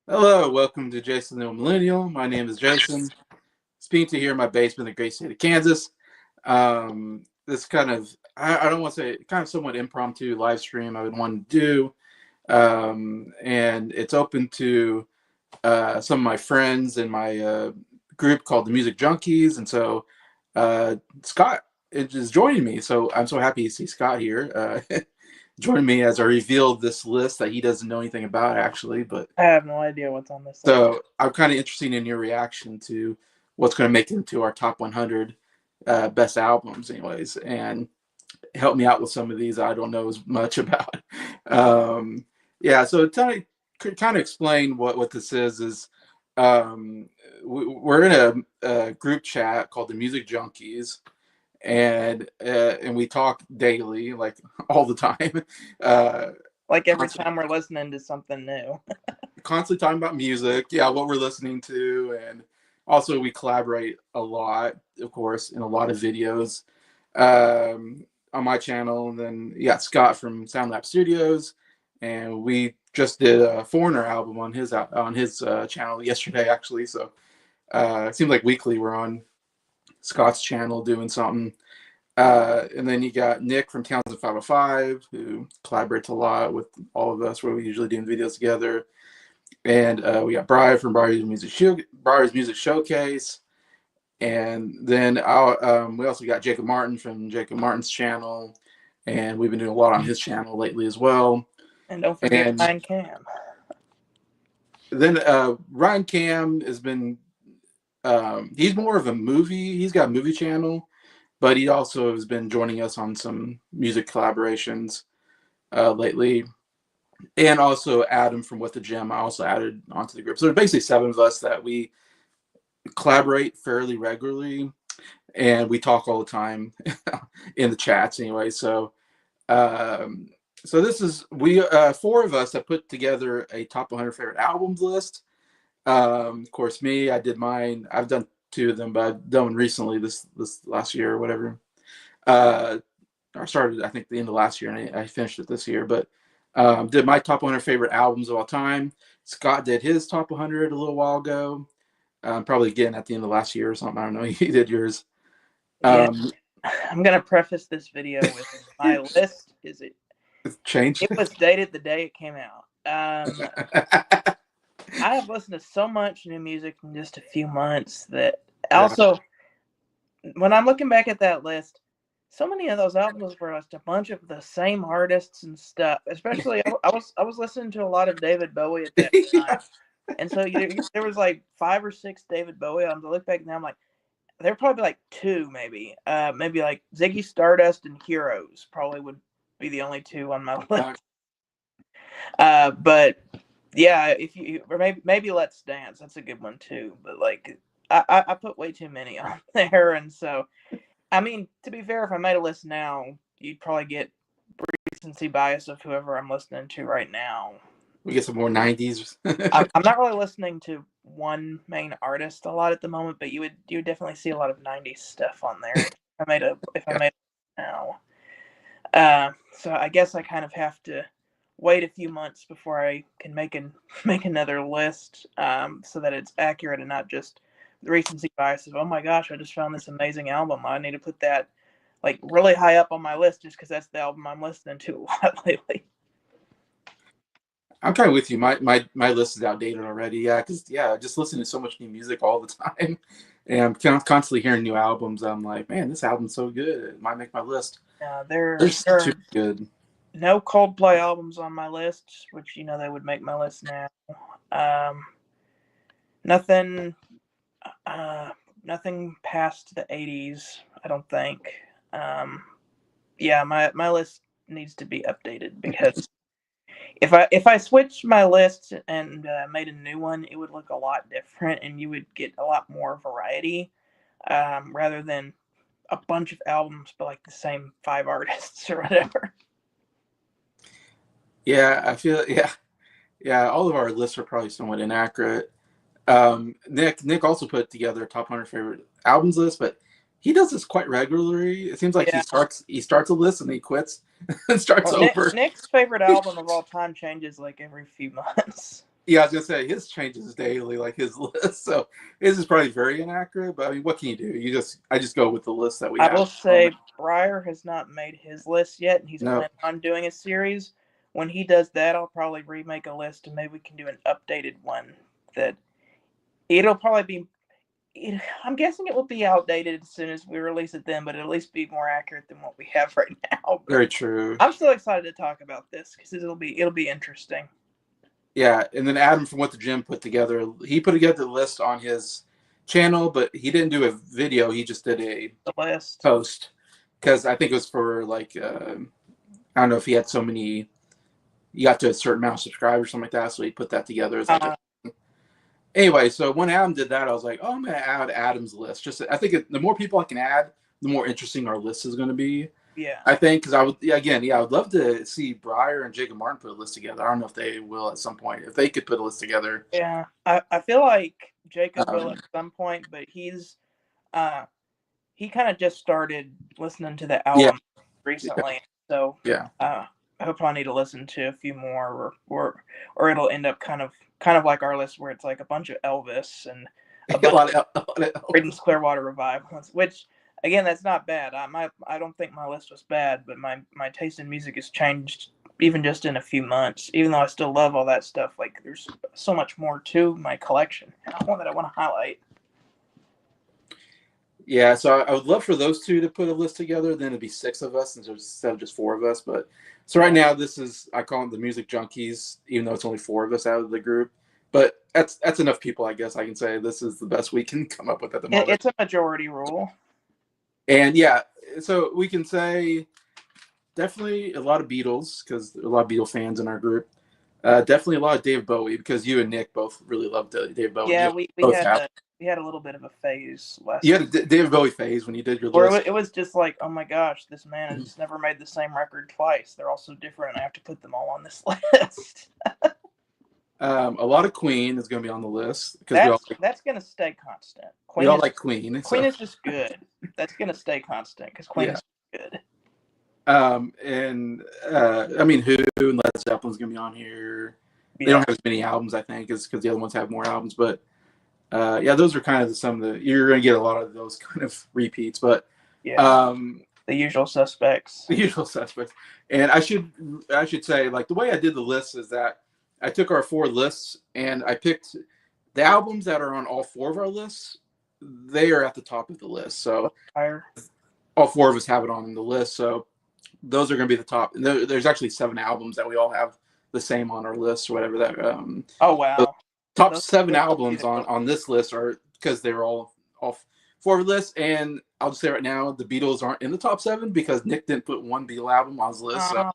Hello, welcome to Jason the Millennial. My name is Jason. Speaking to you here in my basement in the great state of Kansas. This kind of, I don't want to say, kind of somewhat impromptu live stream I would want to do. And it's open to some of my friends in my group called the Music Junkies. And so Scott is joining me. So I'm so happy to see Scott here. Join me as I reveal this list that he doesn't know anything about, actually. But I have no idea what's on this list. so I'm kind of interested in your reaction to what's going to make it into our top 100 best albums, anyways, and help me out with some of these I don't know as much about. Yeah, so kind of explain what this is we're in a group chat called the Music Junkies, and we talk daily, like all the time. Like every time we're listening to something new. Constantly talking about music, yeah, what we're listening to, and also we collaborate a lot, of course, in a lot of videos on my channel. And then Scott from SoundLab Studios, and we just did a Foreigner album on his channel yesterday, actually. So it seems like weekly we're on Scott's channel doing something. And then you got Nick from Townsend 505, who collaborates a lot with all of us, where we usually do videos together. And we got Brian from Briar's Music Showcase. And then we also got Jacob Martin from Jacob Martin's channel. And we've been doing a lot on his channel lately as well. And don't forget Ryan Cam. Then Ryan Cam has been, he's more of he's got a movie channel, but he also has been joining us on some music collaborations lately. And also Adam from What the Gym, I also added onto the group. So there's basically 7 of us that we collaborate fairly regularly, and we talk all the time in the chats anyway. So this is 4 of us that put together a top 100 favorite albums list. Of course, me, I did mine. I've done 2 of them, but I've done one recently this last year or whatever. I started, I think, the end of last year, and I finished it this year. But did my top 100 favorite albums of all time. Scott did his top 100 a little while ago. Probably again at the end of last year or something. I don't know. He did yours. I'm gonna preface this video with my list. It's changed? It was dated the day it came out. I have listened to so much new music in just a few months that also, when I'm looking back at that list, so many of those albums were just a bunch of the same artists and stuff. Especially, I was listening to a lot of David Bowie at that time, and so there was like 5 or 6 David Bowie albums. I look back now, I'm like, there are probably like 2, maybe like Ziggy Stardust and Heroes probably would be the only 2 on my list. But yeah, if you or maybe Let's Dance, that's a good one too. But like, I put way too many on there, and so. I mean, to be fair, if I made a list now, you'd probably get recency bias of whoever I'm listening to right now. We get some more 90s. I'm not really listening to one main artist a lot at the moment, but you would definitely see a lot of 90s stuff on there if I made it now. So I guess I kind of have to wait a few months before I can make another list, so that it's accurate and not just the recency bias of, oh my gosh, I just found this amazing album. I need to put that like really high up on my list just because that's the album I'm listening to a lot lately. I'm kind of with you. My list is outdated already. Yeah, because just listening to so much new music all the time, and I'm constantly hearing new albums. I'm like, man, this album's so good. It might make my list. They're too good. No Coldplay albums on my list, which they would make my list now. Nothing past the 80s, I don't think. My list needs to be updated because if I switched my list and made a new one, it would look a lot different and you would get a lot more variety, rather than a bunch of albums but like the same 5 artists or whatever. Yeah, I feel all of our lists are probably somewhat inaccurate. Nick also put together a top 100 favorite albums list, but he does this quite regularly. It seems like he starts a list and he quits and starts over. Nick's favorite album of all time changes like every few months. Yeah, I was gonna say his changes daily, like his list. So his is probably very inaccurate. But I mean, what can you do? I just go with the list that we I have will at the moment. say Breyer has not made his list yet, and he's No, planning on doing a series. When he does that, I'll probably remake a list, and maybe we can do an updated one. That it'll probably be. I'm guessing it will be outdated as soon as we release it then, but it'll at least be more accurate than what we have right now. But very true. I'm still excited to talk about this because it'll be interesting. Yeah, and then Adam from What the Gym put together. He put together the list on his channel, but he didn't do a video. He just did a The list. post because I think it was for like I don't know if he had so many. You got to a certain amount of subscribers or something like that, so he put that together as like a. Anyway, so when Adam did that, I was like, "Oh, I'm gonna add Adam's list." Just I think the more people I can add, the more interesting our list is going to be. Yeah. I think because I would again, yeah, I would love to see Breyer and Jacob Martin put a list together. I don't know if they will at some point. If they could put a list together, Yeah. I feel like Jacob will um, at some point, but uh he kind of just started listening to the yeah, album recently, so yeah, he'll probably need to listen to a few more, or it'll end up kind of like our list where it's like a bunch of Elvis and a a bunch lot of of Creedence Clearwater Revival, which again that's not bad. I don't think my list was bad, but my taste in music has changed even just in a few months. Even though I still love all that stuff, like there's so much more to my collection, and I want to highlight. yeah. So I would love for those two to put a list together. Then it'd be six of us instead of just four of us. But so right Yeah. now, this is I call them the Music Junkies, even though it's only four of us out of the group. But that's enough people, I guess. I can say this is the best we can come up with at the moment. It's a majority rule. And yeah, so we can say definitely a lot of Beatles because a lot of Beatle fans in our group. Definitely a lot of Dave Bowie because you and Nick both really loved Dave Bowie. Yeah, You we both had have. we had a little bit of a phase last You had a David Bowie phase when you did your where list. it was just like, oh my gosh, this man has never made the same record twice. They're all so different, and I have to put them all on this list. A lot of Queen is going to be on the list because That's gonna stay constant. we all like Queen. Queen So is just good. That's gonna stay constant because Queen yeah. is good. And I mean, Who and Led Zeppelin's going to be on here. They Yeah, don't have as many albums, I think, is because the other ones have more albums. But yeah, those are kind of some of the you're going to get a lot of those kind of repeats. But yeah. The usual suspects. the usual suspects. And I should say, like the way I did the list is that I took our four lists and I picked the albums that are on all four of our lists. They are at the top of the list. So Higher. all four of us have it on the list. So those are going to be the top. And there's actually 7 albums that we all have the same on our list or whatever. That Oh the wow. top Those 7 albums on this list are because they were all off 4 lists. And I'll just say right now, the Beatles aren't in the top 7 because Nick didn't put one Beatle album on his list. So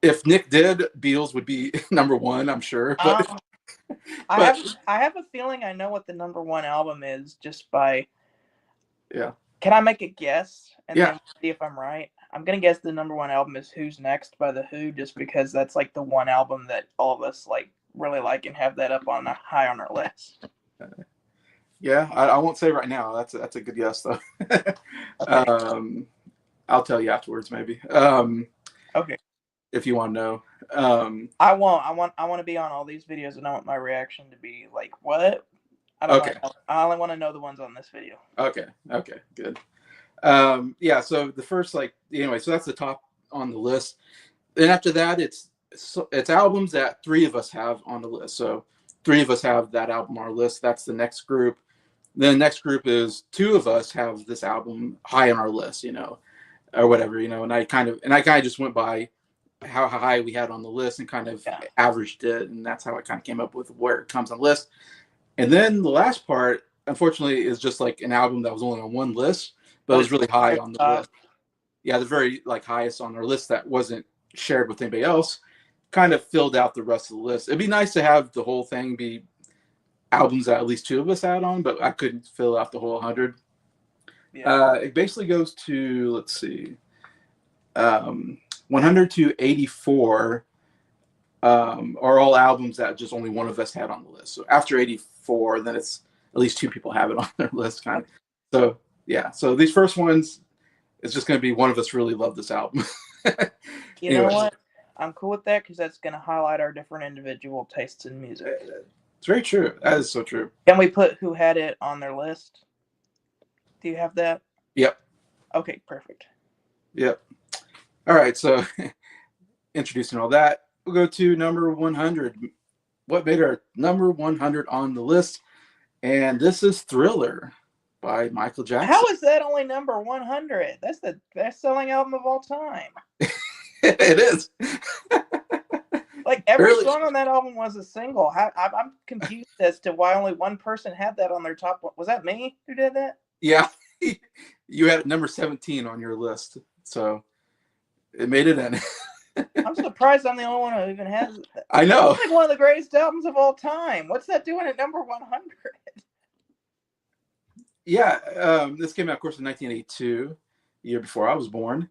if Nick did, Beatles would be number 1, I'm sure. But I have a feeling I know what the number one album is just by. Yeah. Can I make a guess and Yeah. then see if I'm right? I'm gonna guess the number one album is "Who's Next" by the Who, just because that's like the one album that all of us like really like and have that up on high on our list. Yeah, I won't say right now. That's a good guess though. Okay. I'll tell you afterwards, maybe. Okay. If you want to know. I won't. I want to be on all these videos, and I want my reaction to be like, "What?" I don't Okay. want. I only want to know the ones on this video. Okay. Good. Yeah. So the first, anyway, so that's the top on the list. Then after that, it's albums that 3 of us have on the list. So 3 of us have that album on our list. That's the next group. Then the next group is 2 of us have this album high on our list, or whatever, and I kind of just went by how high we had on the list and kind of averaged it, and that's how I kind of came up with where it comes on the list. And then the last part, unfortunately, is just like an album that was only on one list, but it was really high on the list. Yeah, the very highest on our list that wasn't shared with anybody else, kind of filled out the rest of the list. It'd be nice to have the whole thing be albums that at least 2 of us had on, but I couldn't fill out the whole 100. Yeah. It basically goes to, let's see, 100 to 84 are all albums that just only one of us had on the list. So after 84, then it's at least 2 people have it on their list, kind of. So yeah, so these first ones, it's just going to be one of us really loved this album. You know what? I'm cool with that because that's going to highlight our different individual tastes in music. It's very true. That is so true. Can we put who had it on their list? Do you have that? Yep. Okay, perfect. Yep. All right. So introducing all that, we'll go to number 100. What made our number 100 on the list? And this is Thriller by Michael Jackson. How is that only number 100? That's the best-selling album of all time. It is. Like, every song on that album was a single. I'm confused as to why only one person had that on their top one. Was that me who did that? Yeah. You had number 17 on your list. So it made it in. I'm surprised I'm the only one who even has it. I know. It's like one of the greatest albums of all time. What's that doing at number 100? Yeah. This came out, of course, in 1982, the year before I was born.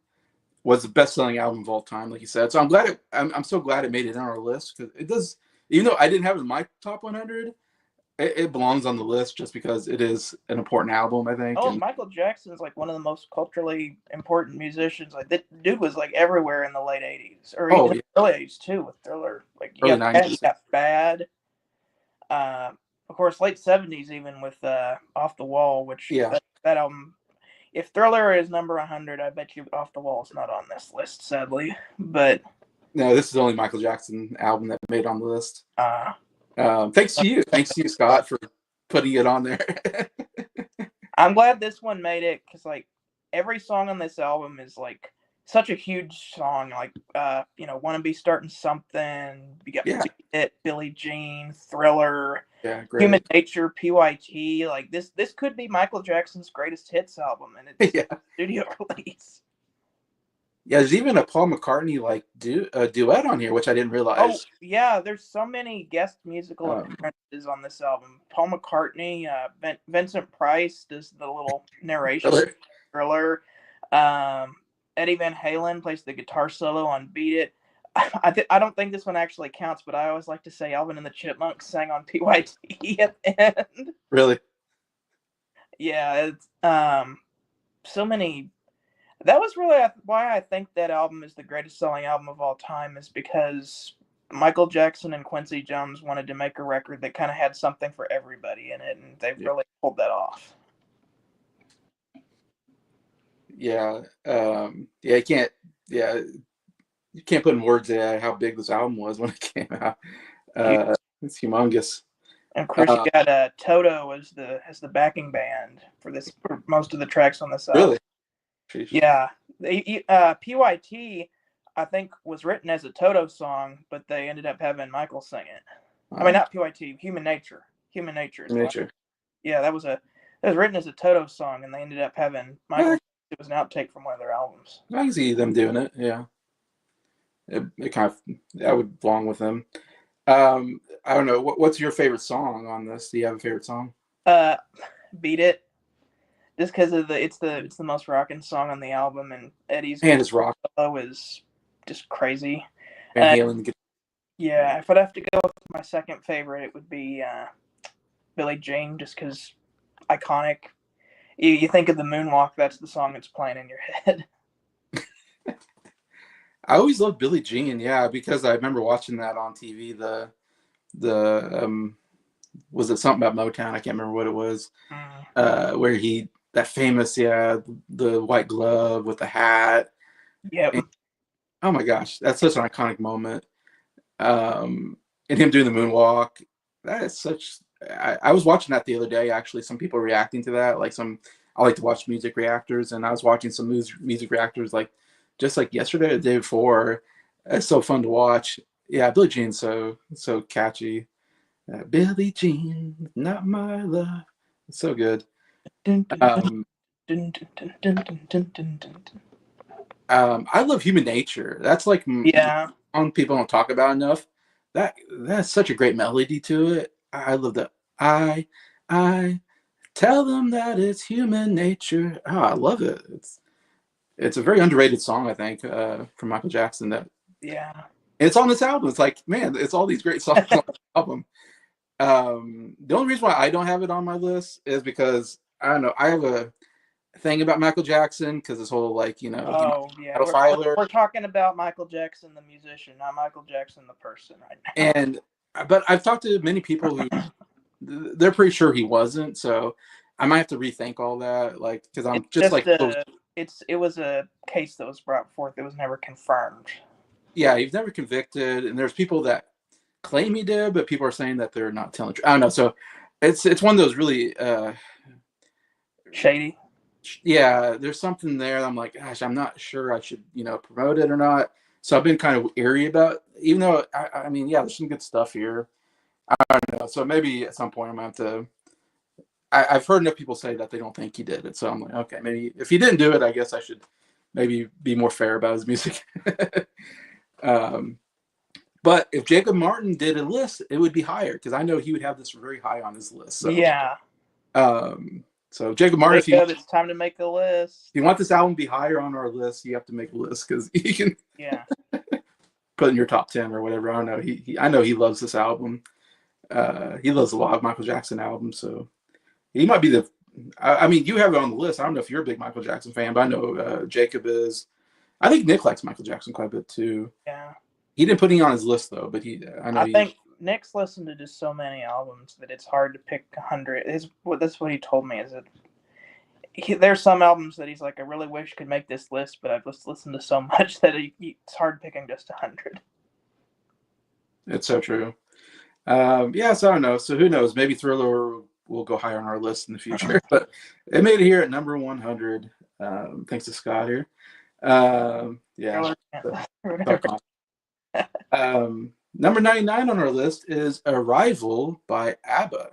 Was the best-selling album of all time, like you said. So I'm so glad it made it on our list, because it does. Even though I didn't have it in my top 100, it belongs on the list just because it is an important album, I think. Oh, Michael Jackson's like one of the most culturally important musicians. Like, that dude was like everywhere in the late 80s, or even the early 80s too, with Thriller. Like, early 90s. You got Bad. Of course, late 70s even with Off the Wall, which that album. If Thriller is number 100, I bet you Off the Wall is not on this list, sadly. But no, this is the only Michael Jackson album that made it on the list. Thanks to you, Scott, for putting it on there. I'm glad this one made it, because like every song on this album is like such a huge song. Like "Wanna Be Starting Something." You got It, Billie Jean, Thriller. Yeah, great. Human Nature, PYT. Like this could be Michael Jackson's greatest hits album, and it's a studio release. Yeah, there's even a Paul McCartney duet on here, which I didn't realize. Oh yeah, there's so many guest musical appearances on this album. Paul McCartney, Vincent Price does the little narration. Thriller. Eddie Van Halen plays the guitar solo on "Beat It." I don't think this one actually counts, but I always like to say Alvin and the Chipmunks sang on PYT at the end. Really? Yeah, it's so many. That was really why I think that album is the greatest selling album of all time, is because Michael Jackson and Quincy Jones wanted to make a record that kind of had something for everybody in it, and they really pulled that off. Yeah, you can't put in words how big this album was when it came out. It's humongous. And of course, you got Toto as the backing band for most of the tracks on this album. Really? Jeez. Yeah, PYT I think was written as a Toto song, but they ended up having Michael sing it. I mean, not PYT, Human Nature. Human Nature. Yeah, that was written as a Toto song, and they ended up having Michael. It was an outtake from one of their albums. I can see them doing it. Yeah, it kind of that would belong with them. I don't know. What's your favorite song on this? Do you have a favorite song? Beat It. Just because of it's the most rocking song on the album, and Eddie's rock solo is just crazy. Van Halen. Yeah, if I'd have to go with my second favorite, it would be Billie Jean, just because iconic. You think of the moonwalk, that's the song that's playing in your head. I always loved Billie Jean, because I remember watching that on TV. The was it something about Motown? I can't remember what it was. Where that famous the white glove with the hat. Yeah. Oh my gosh, that's such an iconic moment. And him doing the moonwalk. That is such. I was watching that the other day. Actually, some people reacting to that. I like to watch music reactors, and I was watching some music reactors just like yesterday or the day before. It's so fun to watch. Yeah, Billie Jean's so catchy. Billie Jean, not my love. It's so good. I love Human Nature. That's people don't talk about enough. That's such a great melody to it. I love that. I tell them that it's human nature. Oh, I love it. It's a very underrated song, I think, from Michael Jackson. It's on this album. It's like, man, it's all these great songs on the album. The only reason why I don't have it on my list is because I don't know. thing about Michael Jackson because this whole like he might Oh be yeah, a pedophile, we're talking about Michael Jackson the musician, not Michael Jackson the person, right now. and but I've talked to many people who they're pretty sure he wasn't. So I might have to rethink all that, like because I'm It's just just like it was a case that was brought forth. It was never confirmed. yeah, he's never convicted, and there's people that claim he did, but people are saying that they're not telling the truth. I don't know. So it's one of those really Shady. yeah, there's something there. I'm like, gosh, I'm not sure I should, promote it or not. So I've been kind of eerie about, even though I mean, yeah, there's some good stuff here. I don't know. So maybe at some point I'm gonna have to. I've heard enough people say that they don't think he did it. So I'm like, okay, maybe if he didn't do it, I guess I should maybe be more fair about his music. um, but if Jacob Martin did a list, it would be higher because I know he would have this very high on his list. So Yeah. So Jacob Martin, Jacob, it's time to make a list. if you want this album to be higher on our list, you have to make a list because you can put in your top 10 or whatever. I don't know. I know he loves this album. He loves a lot of Michael Jackson albums, so he might be the. I mean, you have it on the list. I don't know if you're a big Michael Jackson fan, but I know Jacob is. I think Nick likes Michael Jackson quite a bit too. Yeah. He didn't put any on his list though, but I think Nick's listened to just so many albums that it's hard to pick 100. That's what he told me. Is that there's some albums that he's like, I really wish could make this list, but I've just listened to so much that it's hard picking just 100. It's so true. Yeah, so I don't know. So who knows? Maybe Thriller will go higher on our list in the future. But it made it here at number 100. Thanks to Scott here. Yeah. Number 99 on our list is Arrival by ABBA.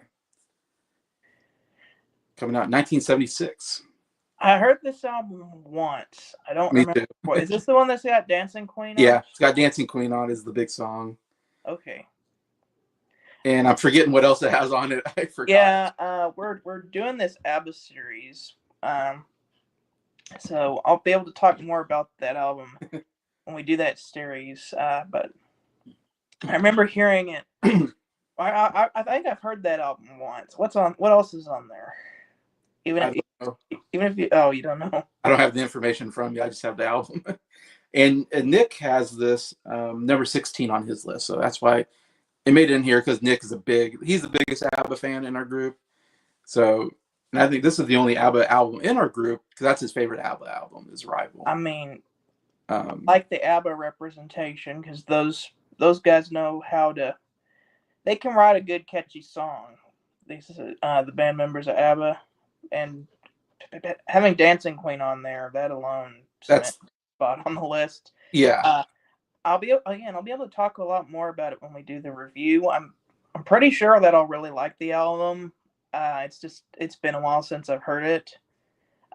Coming out in 1976. I heard this album once. I don't remember. Is this the one that's got Dancing Queen on? Yeah, it's got Dancing Queen on is the big song. Okay. And I'm forgetting what else it has on it. I forgot. Yeah, we're doing this ABBA series. So I'll be able to talk more about that album when we do that series. But I remember hearing it. I think I've heard that album once. What else is on there? Even if you you don't know. I don't have the information from you. I just have the album. And Nick has this number 16 on his list, so that's why it made it in here because Nick is he's the biggest ABBA fan in our group. So, and I think this is the only ABBA album in our group because that's his favorite ABBA album is Rival. I mean, like the ABBA representation because those guys know how to. They can write a good, catchy song. These the band members of ABBA, and having Dancing Queen on there, that alone that's spot on the list. Yeah. I'll be able to talk a lot more about it when we do the review. I'm pretty sure that I'll really like the album. It's been a while since I've heard it.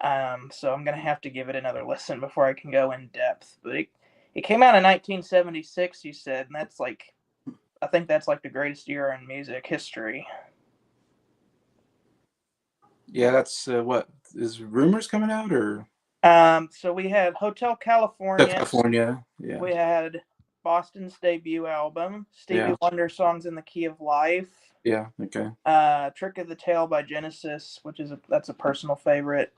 So I'm gonna have to give it another listen before I can go in depth. But it came out in 1976, you said, and that's like I think that's like the greatest year in music history. Yeah, that's what is Rumors coming out or? So we had Hotel California. Yeah. We had Boston's debut album, Stevie Wonder Songs in the Key of Life. Yeah. Okay. Trick of the Tail by Genesis, that's a personal favorite.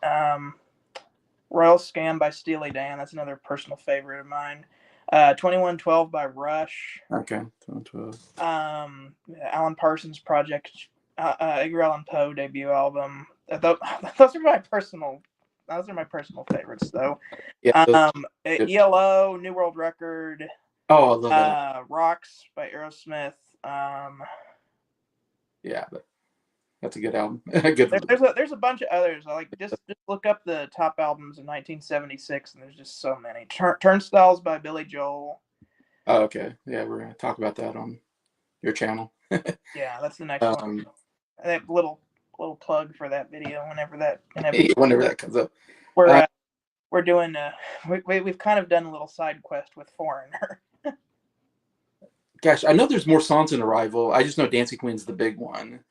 Royal Scam by Steely Dan, that's another personal favorite of mine. 2112 by Rush. Okay, 2112. Alan Parsons Project, Edgar Allan Poe debut album. Those are my personal favorites, though. Yeah. ELO, New World Record. Oh, I love that. Rocks by Aerosmith. Yeah, but that's a good album. There's a bunch of others. I like just look up the top albums in 1976, and there's just so many. Turnstiles by Billy Joel. Oh, okay. Yeah, we're gonna talk about that on your channel. Yeah, that's the next one. That little plug for that video whenever that comes up. We're doing we've kind of done a little side quest with Foreigner. Gosh, I know there's more songs in Arrival. I just know Dancing Queen's the big one.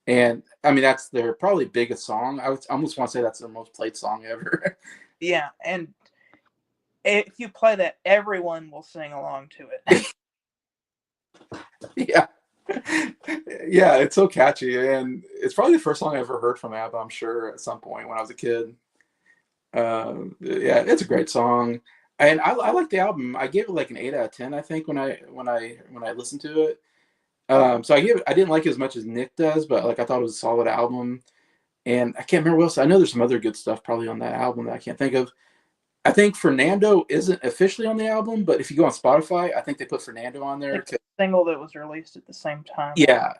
And I mean, that's their probably biggest song. I almost want to say that's their most played song ever. Yeah, and if you play that, everyone will sing along to it. Yeah. Yeah, it's so catchy. And it's probably the first song I ever heard from ABBA, I'm sure, at some point when I was a kid. Yeah, it's a great song, and I like the album. I gave it like an 8 out of 10, I think, when I listened to it. So I didn't like it as much as Nick does, but like I thought it was a solid album. And I can't remember what else. I know there's some other good stuff probably on that album that I can't think of. I think Fernando isn't officially on the album, but if you go on Spotify, I think they put Fernando on I there. think it's a single that was released at the same time. Yeah,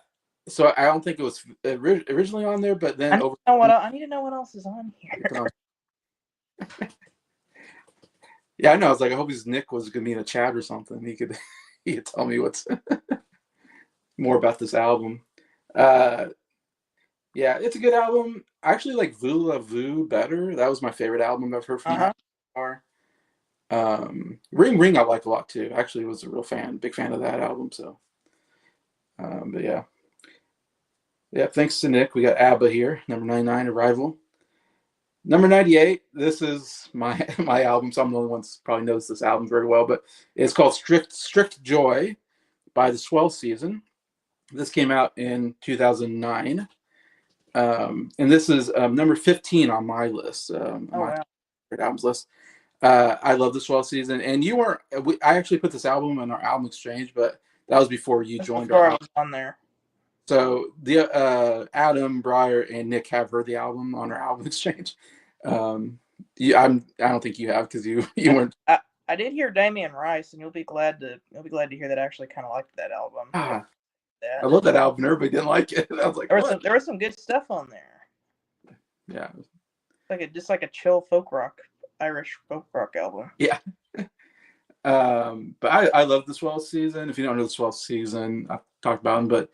so I don't think it was originally on there, but then over. I need to know what else is on here. Yeah, I know. I was like, I hope his Nick was gonna be in a chat or something. He could tell me what's more about this album. Uh, yeah, it's a good album. I actually like Vu La Vu better. That was my favorite album I've heard from them so far. Ring Ring I like a lot too. Actually was a big fan of that album. So, but yeah. Yeah, thanks to Nick. We got ABBA here, number 99, Arrival. Number 98, this is my my album, so I'm the only one that probably knows this album very well, but it's called Strict Joy by the Swell Season. This came out in 2009. And this is number 15 on my list, my Wow. favorite albums list. I love the Swell Season, and you weren't. I actually put this album in our album exchange, but that was before you joined our Before I album. was on there. So the Adam, Breyer, and Nick have heard the album on our album exchange. I don't think you have because you weren't. I did hear Damien Rice, and you'll be glad to hear that I actually kind of liked that album. I That. love that album. Everybody didn't like it. I was like, There was some good stuff on there. Yeah, Just like a chill folk rock, Irish folk rock album. yeah. But I love the Swell Season. If you don't know the Swell Season, I've talked about them,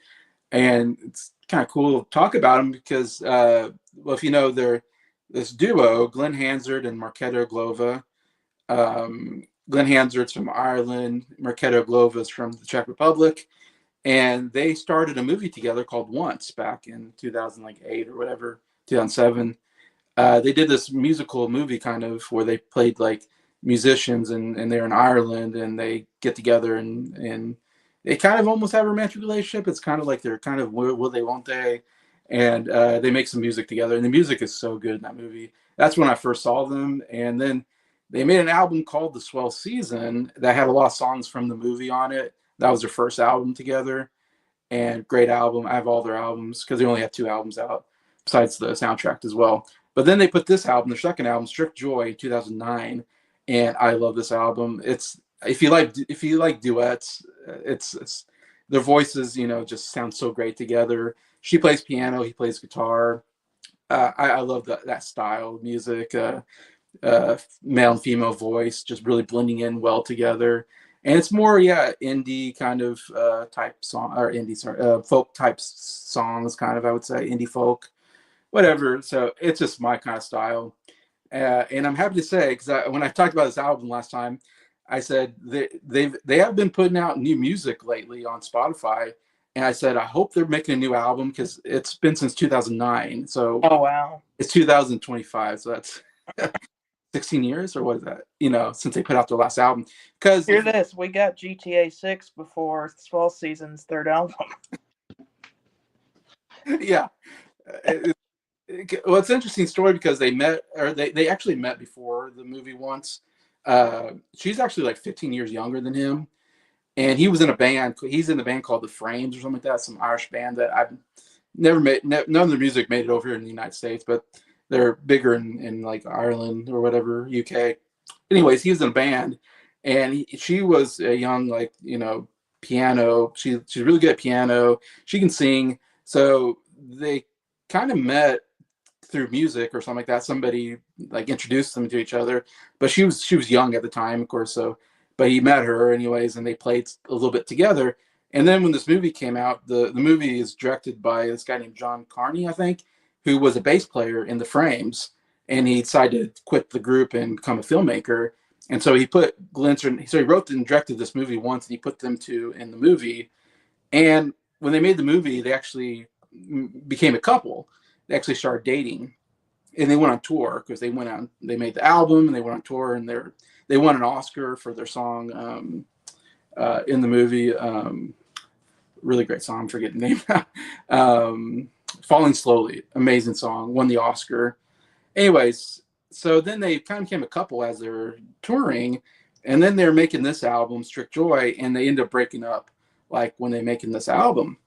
and it's kind of cool to talk about them because, well, if you know, they're this duo, Glenn Hansard and Markéta Glova. Glenn Hansard's from Ireland, Markéta Glova is from the Czech Republic, and they started a movie together called Once back in 2008 or whatever, 2007. They did this musical movie kind of where they played like musicians and they're in Ireland and they get together and they kind of almost have a romantic relationship. It's kind of like they're kind of will they, won't they? And they make some music together. And the music is so good in that movie. That's when I first saw them. And then they made an album called The Swell Season that had a lot of songs from the movie on it. That was their first album together. And great album. I have all their albums because they only have 2 albums out besides the soundtrack as well. But then they put this album, their second album, Strict Joy, in 2009, and I love this album. It's if you like duets, it's their voices, just sound so great together. She plays piano, he plays guitar. I love that style of music. Male and female voice just really blending in well together. And it's more, indie kind of type song, or indie, sorry, folk type songs, kind of, I would say, indie folk, whatever. So it's just my kind of style. And I'm happy to say, because when I talked about this album last time, I said they have been putting out new music lately on Spotify. And I said, I hope they're making a new album because it's been since 2009. So Oh, wow. it's 2025. So that's 16 years or what is that, since they put out their last album. Because hear this, we got GTA 6 before Swell Season's third album. Yeah. Well, it's an interesting story because they actually met before the movie once. She's actually like 15 years younger than him. And he was in a band. He's in the band called The Frames or something like that, some Irish band that I've never made. None of their music made it over here in the United States, but they're bigger in like Ireland or whatever, UK. Anyways, he was in a band, and she was a young, like, piano. She's really good at piano. She can sing. So they kind of met through music or something like that. Somebody like introduced them to each other, but she was young at the time, of course. So, but he met her anyways, and they played a little bit together. And then when this movie came out, the movie is directed by this guy named John Carney, I think, who was a bass player in the Frames, and he decided to quit the group and become a filmmaker. And so he put Glinster, so he wrote and directed this movie once, and he put them two in the movie. And when they made the movie, they actually became a couple. They actually started dating, and they went on tour because they made the album, and they went on tour, and they won an Oscar for their song in the movie. Really great song. I'm forgetting the name. Falling Slowly, amazing song, won the Oscar. Anyways, so then they kind of became a couple as they were touring, and then they're making this album, Strict Joy, and they end up breaking up like when they're making this album.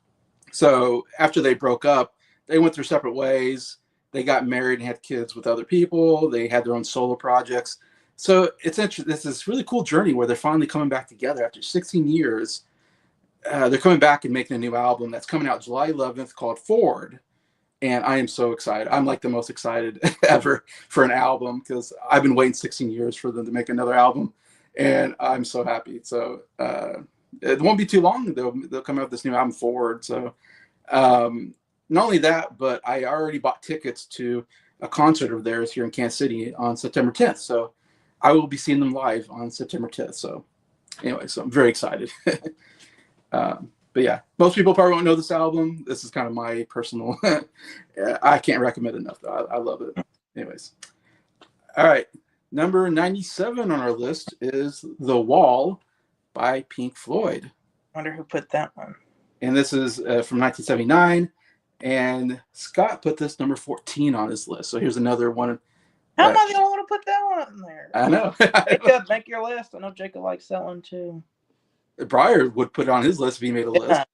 So after they broke up, they went their separate ways. They got married and had kids with other people. They had their own solo projects. So it's interesting. This is really cool journey where they're finally coming back together after 16 years. They're coming back and making a new album that's coming out July 11th called Forward. And I am so excited. I'm like the most excited ever for an album because I've been waiting 16 years for them to make another album, and I'm so happy. So it won't be too long. They'll come out with this new album Forward. So not only that, but I already bought tickets to a concert of theirs here in Kansas City on September 10th. So I will be seeing them live on September 10th. So anyway, so I'm very excited. But yeah, most people probably won't know this album. This is kind of my personal. I can't recommend it enough, though. I love it. Anyways, all right. Number 97 on our list is "The Wall" by Pink Floyd. Wonder who put that one. And this is from 1979. And Scott put this number 14 on his list. So here's another one. How am I the only one to put that one on there? I know. Jacob, make your list. I know Jacob likes that one too. Breyer would put it on his list if he made a list.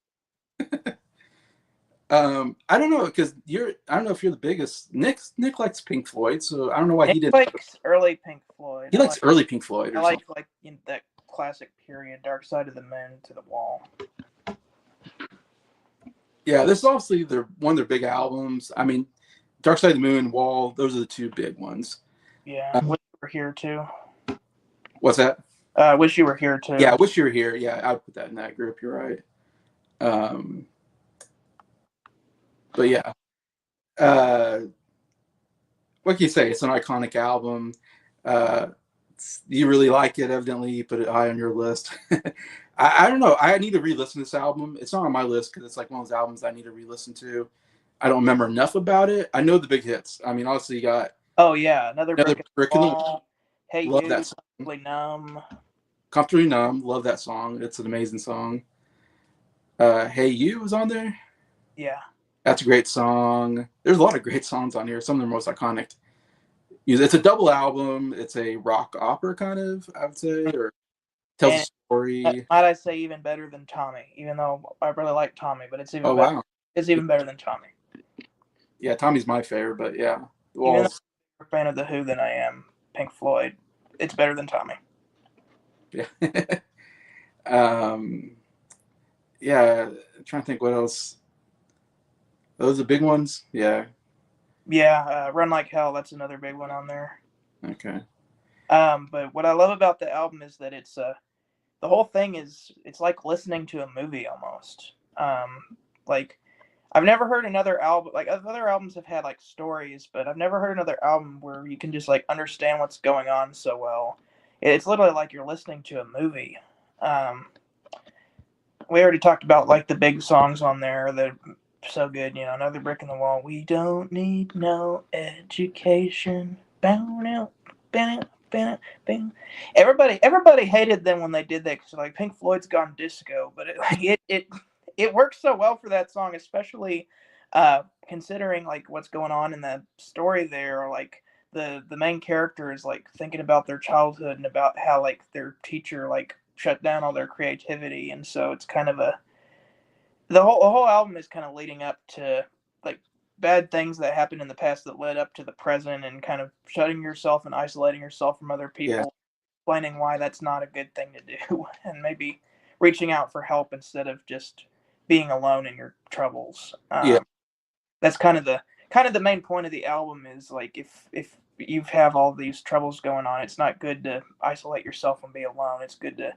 I don't know because I don't know if you're the biggest. Nick likes Pink Floyd, so I don't know why he didn't. He likes early Pink Floyd. He likes early Pink Floyd. I like that classic period, Dark Side of the Moon to the Wall. Yeah, this is obviously one of their big albums. I mean, Dark Side of the Moon, Wall, those are the two big ones. Yeah, Wish You Were Here too. What's that? Wish You Were Here too. Yeah, Wish You Were Here. Yeah, I would put that in that group. You're right. But yeah, what can you say? It's an iconic album. You really like it, evidently. You put it high on your list. I don't know. I need to re-listen to this album. It's not on my list because it's like one of those albums I need to re-listen to. I don't remember enough about it. I know the big hits. I mean, obviously you got. Oh yeah, another brick in the wall. Hey love You, that song. Comfortably Numb. Comfortably Numb. Love that song. It's an amazing song. Hey You was on there. Yeah. That's a great song. There's a lot of great songs on here. Some of the most iconic. It's a double album. It's a rock opera kind of, I would say, or tells a story. Might I say even better than Tommy? Even though I really like Tommy, but it's even better. Wow. It's even better than Tommy. Yeah, Tommy's my favorite, but yeah. Even though I'm a fan of The Who than I am Pink Floyd, it's better than Tommy. Yeah. Yeah, I'm trying to think what else. Those are big ones? Yeah. Yeah, Run Like Hell, that's another big one on there. Okay. But what I love about the album is that it's the whole thing is it's like listening to a movie almost. Like I've never heard another album, like other albums have had like stories, but I've never heard another album where you can just like understand what's going on so well. It's literally like you're listening to a movie. We already talked about like the big songs on there that so good, you know, Another Brick in the Wall. We don't need no education. Bound out, bang, bang, bang. Everybody hated them when they did that because like Pink Floyd's gone disco, but it works so well for that song, especially considering like what's going on in the story there. Like the main character is like thinking about their childhood and about how like their teacher like shut down all their creativity, and so it's kind of the whole album is kind of leading up to like bad things that happened in the past that led up to the present, and kind of shutting yourself and isolating yourself from other people, explaining why that's not a good thing to do, and maybe reaching out for help instead of just being alone in your troubles. That's kind of the main point of the album is like if you have all these troubles going on, it's not good to isolate yourself and be alone. It's good to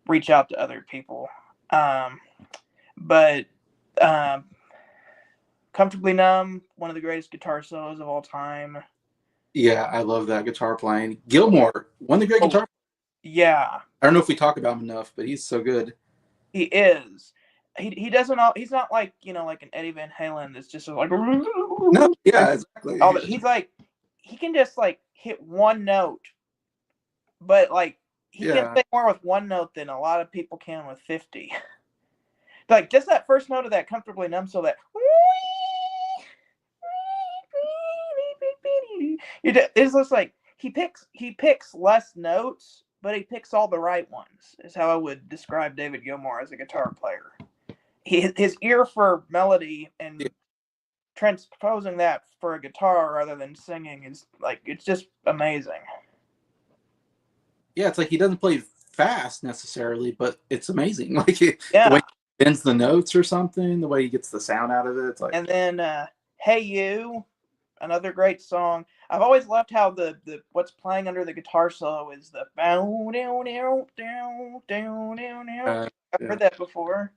reach out to other people. But Comfortably Numb, one of the greatest guitar solos of all time. Yeah, I love that guitar playing. Gilmore, one of the great guitar. Yeah. I don't know if we talk about him enough, but he's so good. He is. He doesn't. He's not like like an Eddie Van Halen that's just like. No, yeah, exactly. He's like he can just like hit one note, but like he can play more with one note than a lot of people can with 50. Like just that first note of that Comfortably Numb, so that It's just like he picks less notes, but he picks all the right ones. Is how I would describe David Gilmour as a guitar player. His ear for melody Yeah, and transposing that for a guitar rather than singing is like it's just amazing. yeah, it's like he doesn't play fast necessarily, but it's amazing. Like the way Yeah, he bends the notes or something, the way he gets the sound out of it. It's like, and then "Hey You," another great song. I've always loved how the what's playing under the guitar solo is the bow down down down down down down. uh, I've yeah, heard that before.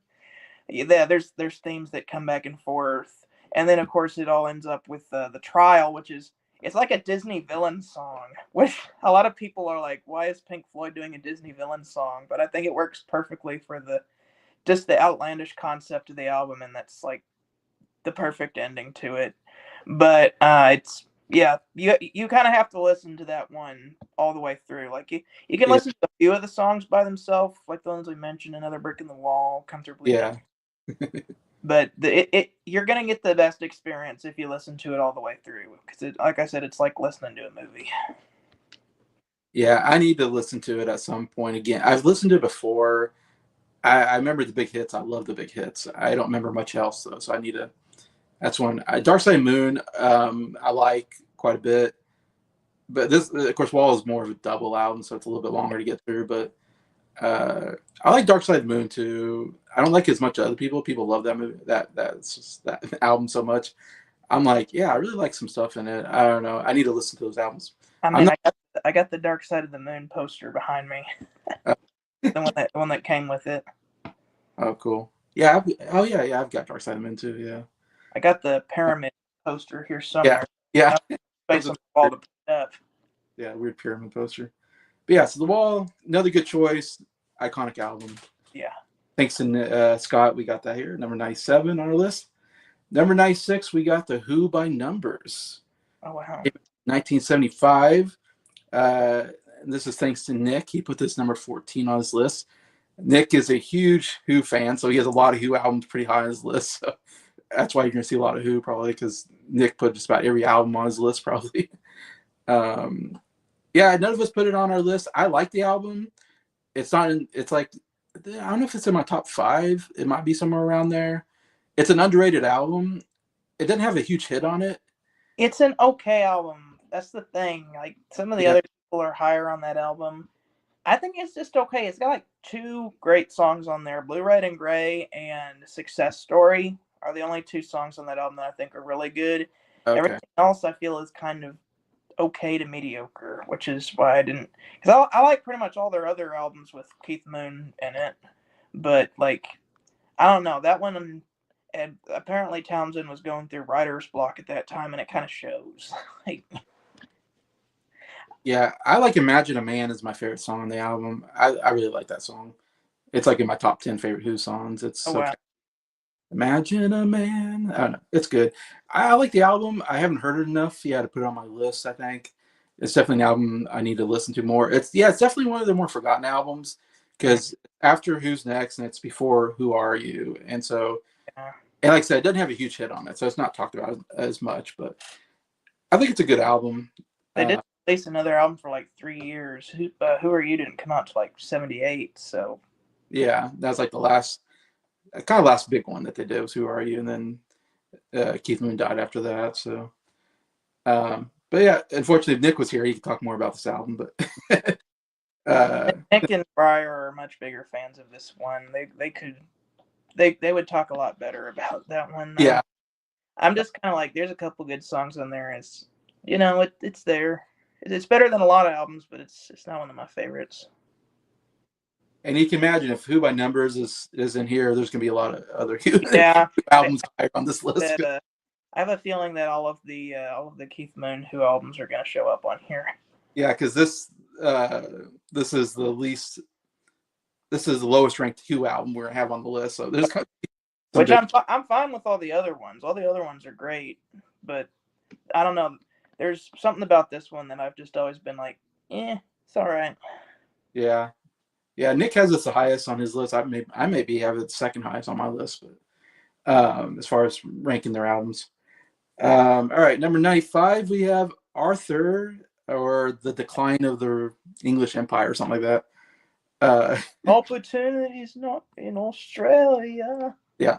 Yeah, there's themes that come back and forth, and then of course it all ends up with the trial, which is it's like a Disney villain song, which a lot of people are like, why is Pink Floyd doing a Disney villain song? But I think it works perfectly for the just the outlandish concept of the album, and that's like the perfect ending to it. But it's yeah, you kind of have to listen to that one all the way through. Like you can yeah, listen to a few of the songs by themselves, like the ones we mentioned, "Another Brick in the Wall," "Comfortably Numb." yeah, But you're gonna get the best experience if you listen to it all the way through. Because like I said, it's like listening to a movie. yeah. I need to listen to it at some point again. I've listened to it before. I remember the big hits. I love the big hits. I don't remember much else though, so I need to. That's one. Dark Side of the Moon. I like quite a bit, but this, of course, Wall is more of a double album, so it's a little bit longer to get through. But I like Dark Side of the Moon too. I don't like it as much as other people. People love that movie, that album so much. I'm like, yeah, I really like some stuff in it. I don't know. I need to listen to those albums. I I'm mean, not. I got the Dark Side of the Moon poster behind me, Uh, the one that came with it. oh, cool. Yeah. Oh, yeah, yeah. I've got Dark Side of the Moon too. Yeah. I got the Pyramid poster here Yeah. somewhere. Yeah. I have That was space a on the wall weird, to put it up. yeah, weird pyramid poster. But yeah, so The Wall, another good choice, iconic album. Yeah. Thanks to Scott, we got that here. Number 97 on our list. Number 96, we got The Who by Numbers. Oh wow. 1975. Uh, and this is thanks to Nick. He put this number 14 on his list. Nick is a huge Who fan, so he has a lot of Who albums pretty high on his list. So that's why you're going to see a lot of Who, probably, because Nick put just about every album on his list, probably. Um, yeah, none of us put it on our list. I like the album. It's not in, it's like, I don't know if it's in my top five. It might be somewhere around there. It's an underrated album. It doesn't have a huge hit on it. It's an okay album. That's the thing. Like some of the Yeah. other people are higher on that album. I think it's just okay. It's got like two great songs on there. "Blue, Red, and Gray" and "Success Story" are the only two songs on that album that I think are really good. Okay. Everything else I feel is kind of okay to mediocre, which is why I didn't. Because I like pretty much all their other albums with Keith Moon in it, but like I don't know that one. And apparently Townsend was going through writer's block at that time, and it kind of shows. Like, Yeah, I like "Imagine a Man" is my favorite song on the album. I really like that song. It's like in my top 10 favorite Who songs. It's oh so wow, Imagine a Man. I don't know. It's good. I like the album. I haven't heard it enough. Yeah, to put it on my list, I think. It's definitely an album I need to listen to more. It's definitely one of the more forgotten albums because after Who's Next and it's before Who Are You? And so, yeah. and like I said, it doesn't have a huge hit on it, so it's not talked about as much, but I think it's a good album. They Uh, did release another album for like 3 years. Who Are You didn't come out to like '78, so yeah, that's like the last, kind of last big one that they did was Who Are You? And then Keith Moon died after that. So, but yeah, unfortunately, if Nick was here, he could talk more about this album. But uh, Nick and Briar are much bigger fans of this one. They would talk a lot better about that one. yeah, I'm just kind of like, there's a couple good songs on there. It's it's there. It's better than a lot of albums, but it's not one of my favorites. and you can imagine if Who by Numbers is in here, there's gonna be a lot of other Yeah, I, albums higher on this list. that I have a feeling that all of the Keith Moon Who albums are going to show up on here. Yeah, because this is the least, this is the lowest ranked Who album we're gonna have on the list. So there's some Which good. I'm fine with all the other ones. All the other ones are great, but I don't know. There's something about this one that I've just always been like, it's all right. Yeah, yeah. Nick has this the highest on his list. I maybe have it second highest on my list, but as far as ranking their albums. All right, number 95, we have Arthur or the Decline of the English Empire or something like that. Uh, Opportunities not in Australia. yeah.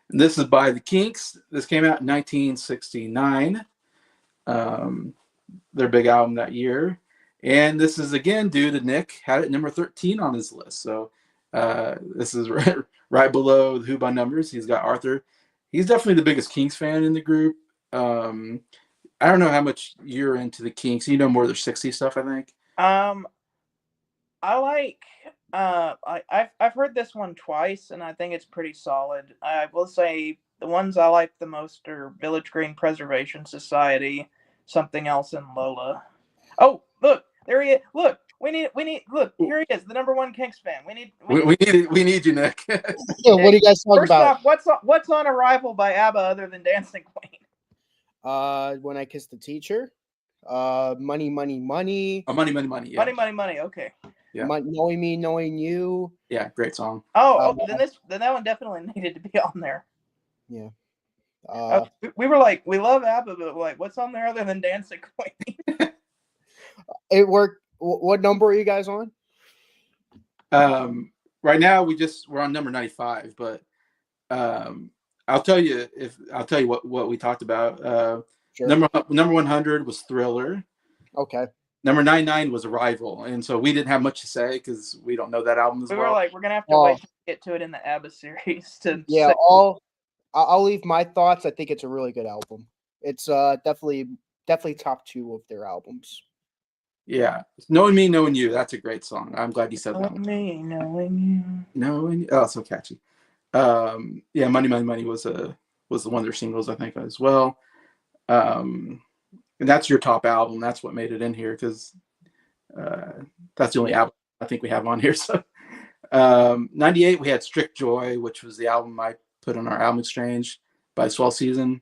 This is by the Kinks. This came out in 1969. Um, their big album that year. And this is again due to Nick had it number 13 on his list. So this is right below the Who by numbers. He's got Arthur. He's definitely the biggest Kinks fan in the group. I don't know how much you're into the Kinks. You know more of their 60s stuff, I think. I like I've heard this one twice and I think it's pretty solid. I will say the ones I like the most are Village Green Preservation Society, Something Else, and Lola. Oh, look, there he is. Look, we need look, here he is, the number one Kinks fan. We need you, Nick. Yeah, what are you guys talking First about? off, what's on Arrival by ABBA other than Dancing Queen? When I Kissed the Teacher. Money, money, money. Oh, money, money, money. Yeah. Money, money, money. Okay. Yeah. Knowing me, knowing you. Yeah, great song. Then that one definitely needed to be on there. Yeah. We were like, we love ABBA, but like, what's on there other than Dancing Queen? It worked. What number are you guys on? Right now we're on number 95, but I'll tell you what we talked about. Sure. Number 100 was Thriller. Okay. Number 99 was Arrival, and so we didn't have much to say because we don't know that album as well. We were like, we're gonna have to wait to get to it in the ABBA series to. Yeah, I'll leave my thoughts. I think it's a really good album. It's definitely top 2 of their albums. Yeah, Knowing Me, Knowing You. That's a great song. I'm glad you said that. Knowing Me, Knowing You. Knowing. Oh, so catchy. Yeah, Money, Money, Money was one of their singles, I think, as well. And that's your top album. That's what made it in here because that's the only album I think we have on here. So 98, we had Strict Joy, which was the album I put on our album exchange by Swell Season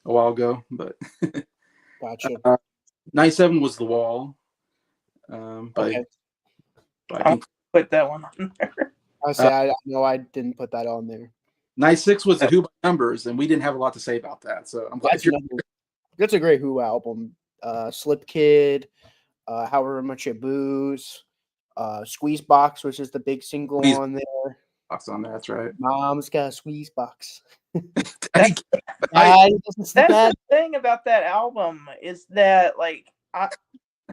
a while ago. But Gotcha. 97 was The Wall. I put that one on there. I know I didn't put that on there. 96 was the Who by numbers, and we didn't have a lot to say about that. So I'm glad that's a great Who album. Slip Kid, However Much It Booze, Squeeze Box, which is the big single on there. Box on there, that's right. Mom's got a squeeze box. That's the thing about that album is that like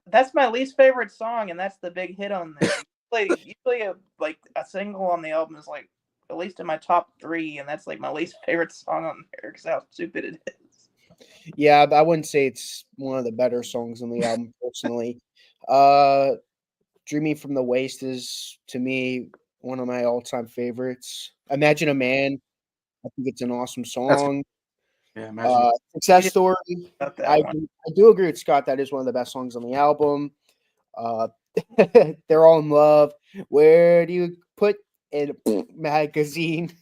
that's my least favorite song, and that's the big hit on there. Usually a single on the album is like at least in my top 3, and that's like my least favorite song on there because how stupid it is. Yeah, I wouldn't say it's one of the better songs on the album personally. Dreaming from the Waist is to me one of my all-time favorites. Imagine a Man, I think it's an awesome song. Yeah, Success Story. I do agree with Scott. That is one of the best songs on the album. They're All in Love. Where do you put in a magazine?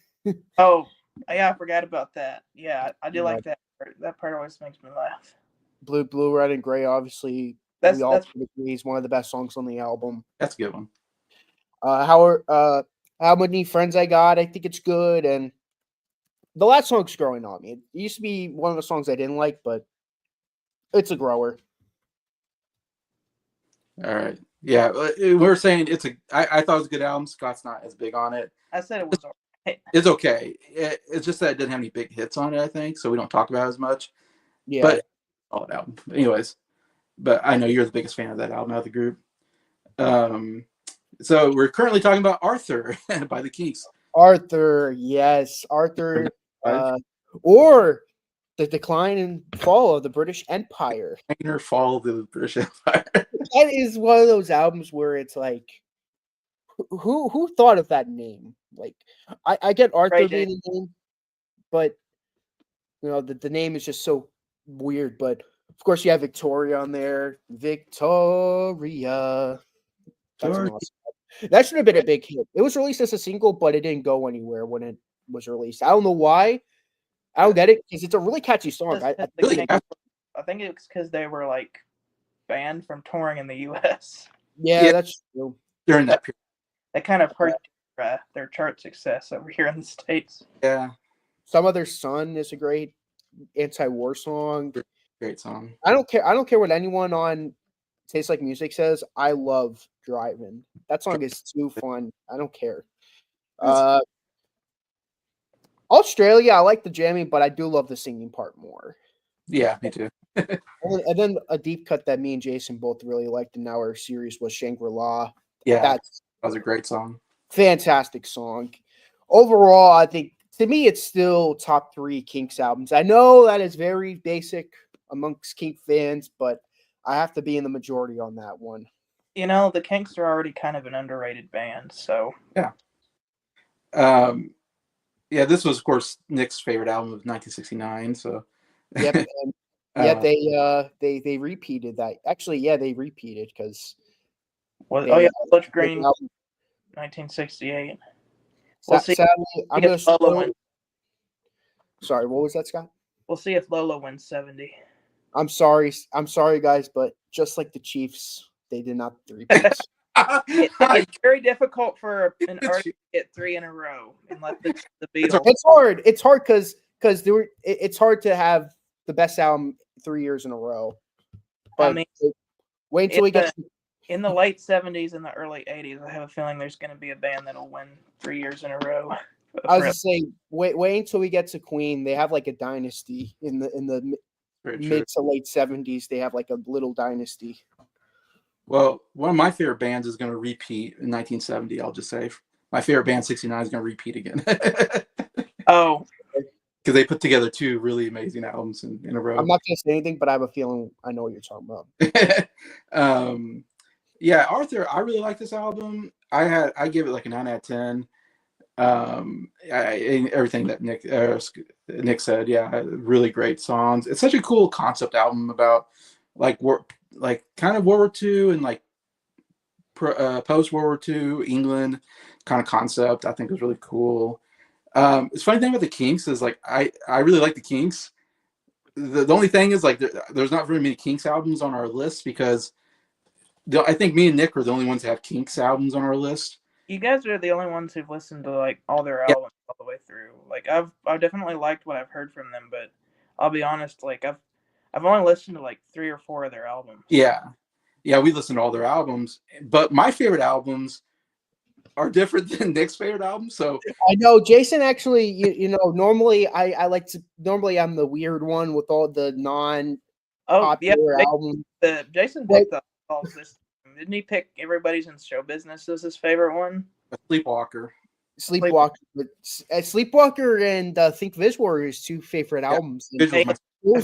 Oh, yeah, I forgot about that. Yeah, I do like that part. That part always makes me laugh. Blue, Red, and Gray. Obviously, we all agree is one of the best songs on the album. That's a good one. How Many Friends I Got. I think it's good, and the last song's growing on me. It used to be one of the songs I didn't like, but it's a grower. All right. Yeah, we're saying I thought it was a good album. Scott's not as big on it. I said it was okay. It's okay. It's just that it didn't have any big hits on it, I think, so we don't talk about it as much. Yeah. But solid album. Anyways, but I know you're the biggest fan of that album out of the group. So we're currently talking about Arthur by the Kinks. Arthur, yes. Arthur, or The Decline and Fall of the British Empire. Decline or Fall of the British Empire. That is one of those albums where it's like, who thought of that name? Like, I get Arthur being the name, but the name is just so weird. But of course, you have Victoria on there. Victoria. That's an awesome. That should have been a big hit. It was released as a single, but it didn't go anywhere when it was released. I don't know why. I don't get it because it's a really catchy song. I think it's because they were like banned from touring in the U.S. Yeah, that's true. During that period, that kind of hurt their chart success over here in the States. Yeah, Some Other Son is a great anti-war song. Great song. I don't care what anyone on Tastes Like Music says. I love Driving. That song is too fun. I don't care. Australia, I like the jamming, but I do love the singing part more. Yeah, me too. And then a deep cut that me and Jason both really liked in our series was Shangri-La. Yeah, that was a great song. Fantastic song. Overall, I think to me it's still top 3 Kinks albums. I know that is very basic amongst Kink fans, but I have to be in the majority on that one. You know, the Kinks are already kind of an underrated band, so yeah. Yeah, this was of course Nick's favorite album of 1969. So yep, and they repeated that. Actually, yeah, they repeated because Butch Green, 1968. Sadly, I'm gonna Sorry, what was that, Scott? We'll see if Lola wins 70. I'm sorry, guys, but just like the Chiefs, they did not repeat. It's very difficult for an artist to get 3 in a row unless it's the Beatles. It's hard. It's hard because it's hard to have the best album 3 years in a row. But I mean, wait until we get in the late 70s and the early 80s. I have a feeling there's going to be a band that'll win 3 years in a row. I was just saying, wait until we get to Queen. They have like a dynasty in the mid to late 70s. They have like a little dynasty. Well, one of my favorite bands is going to repeat in 1970. I'll just say my favorite band, 69, is going to repeat again. Oh, because they put together 2 really amazing albums in a row. I'm not going to say anything, but I have a feeling I know what you're talking about. Yeah, Arthur, I really like this album. I give it like a 9 out of 10. Everything that Nick said, yeah, really great songs. It's such a cool concept album about kind of World War II and like post World War II England kind of concept. I think was really cool. It's funny thing about the Kinks is like I really like the Kinks. The only thing is like there's not very many Kinks albums on our list because I think me and Nick are the only ones that have Kinks albums on our list. You guys are the only ones who've listened to like all their albums all the way through. Like I've definitely liked what I've heard from them, but I'll be honest, like I've only listened to like 3 or 4 of their albums. Yeah, we listened to all their albums, but my favorite albums are different than Nick's favorite albums. So I know Jason actually, you know, normally normally I'm the weird one with all the non-popular albums. Jason picked all this. Didn't he pick Everybody's in Show Business as his favorite one? Sleepwalker. But Sleepwalker and Think Visual are his 2 favorite albums. Those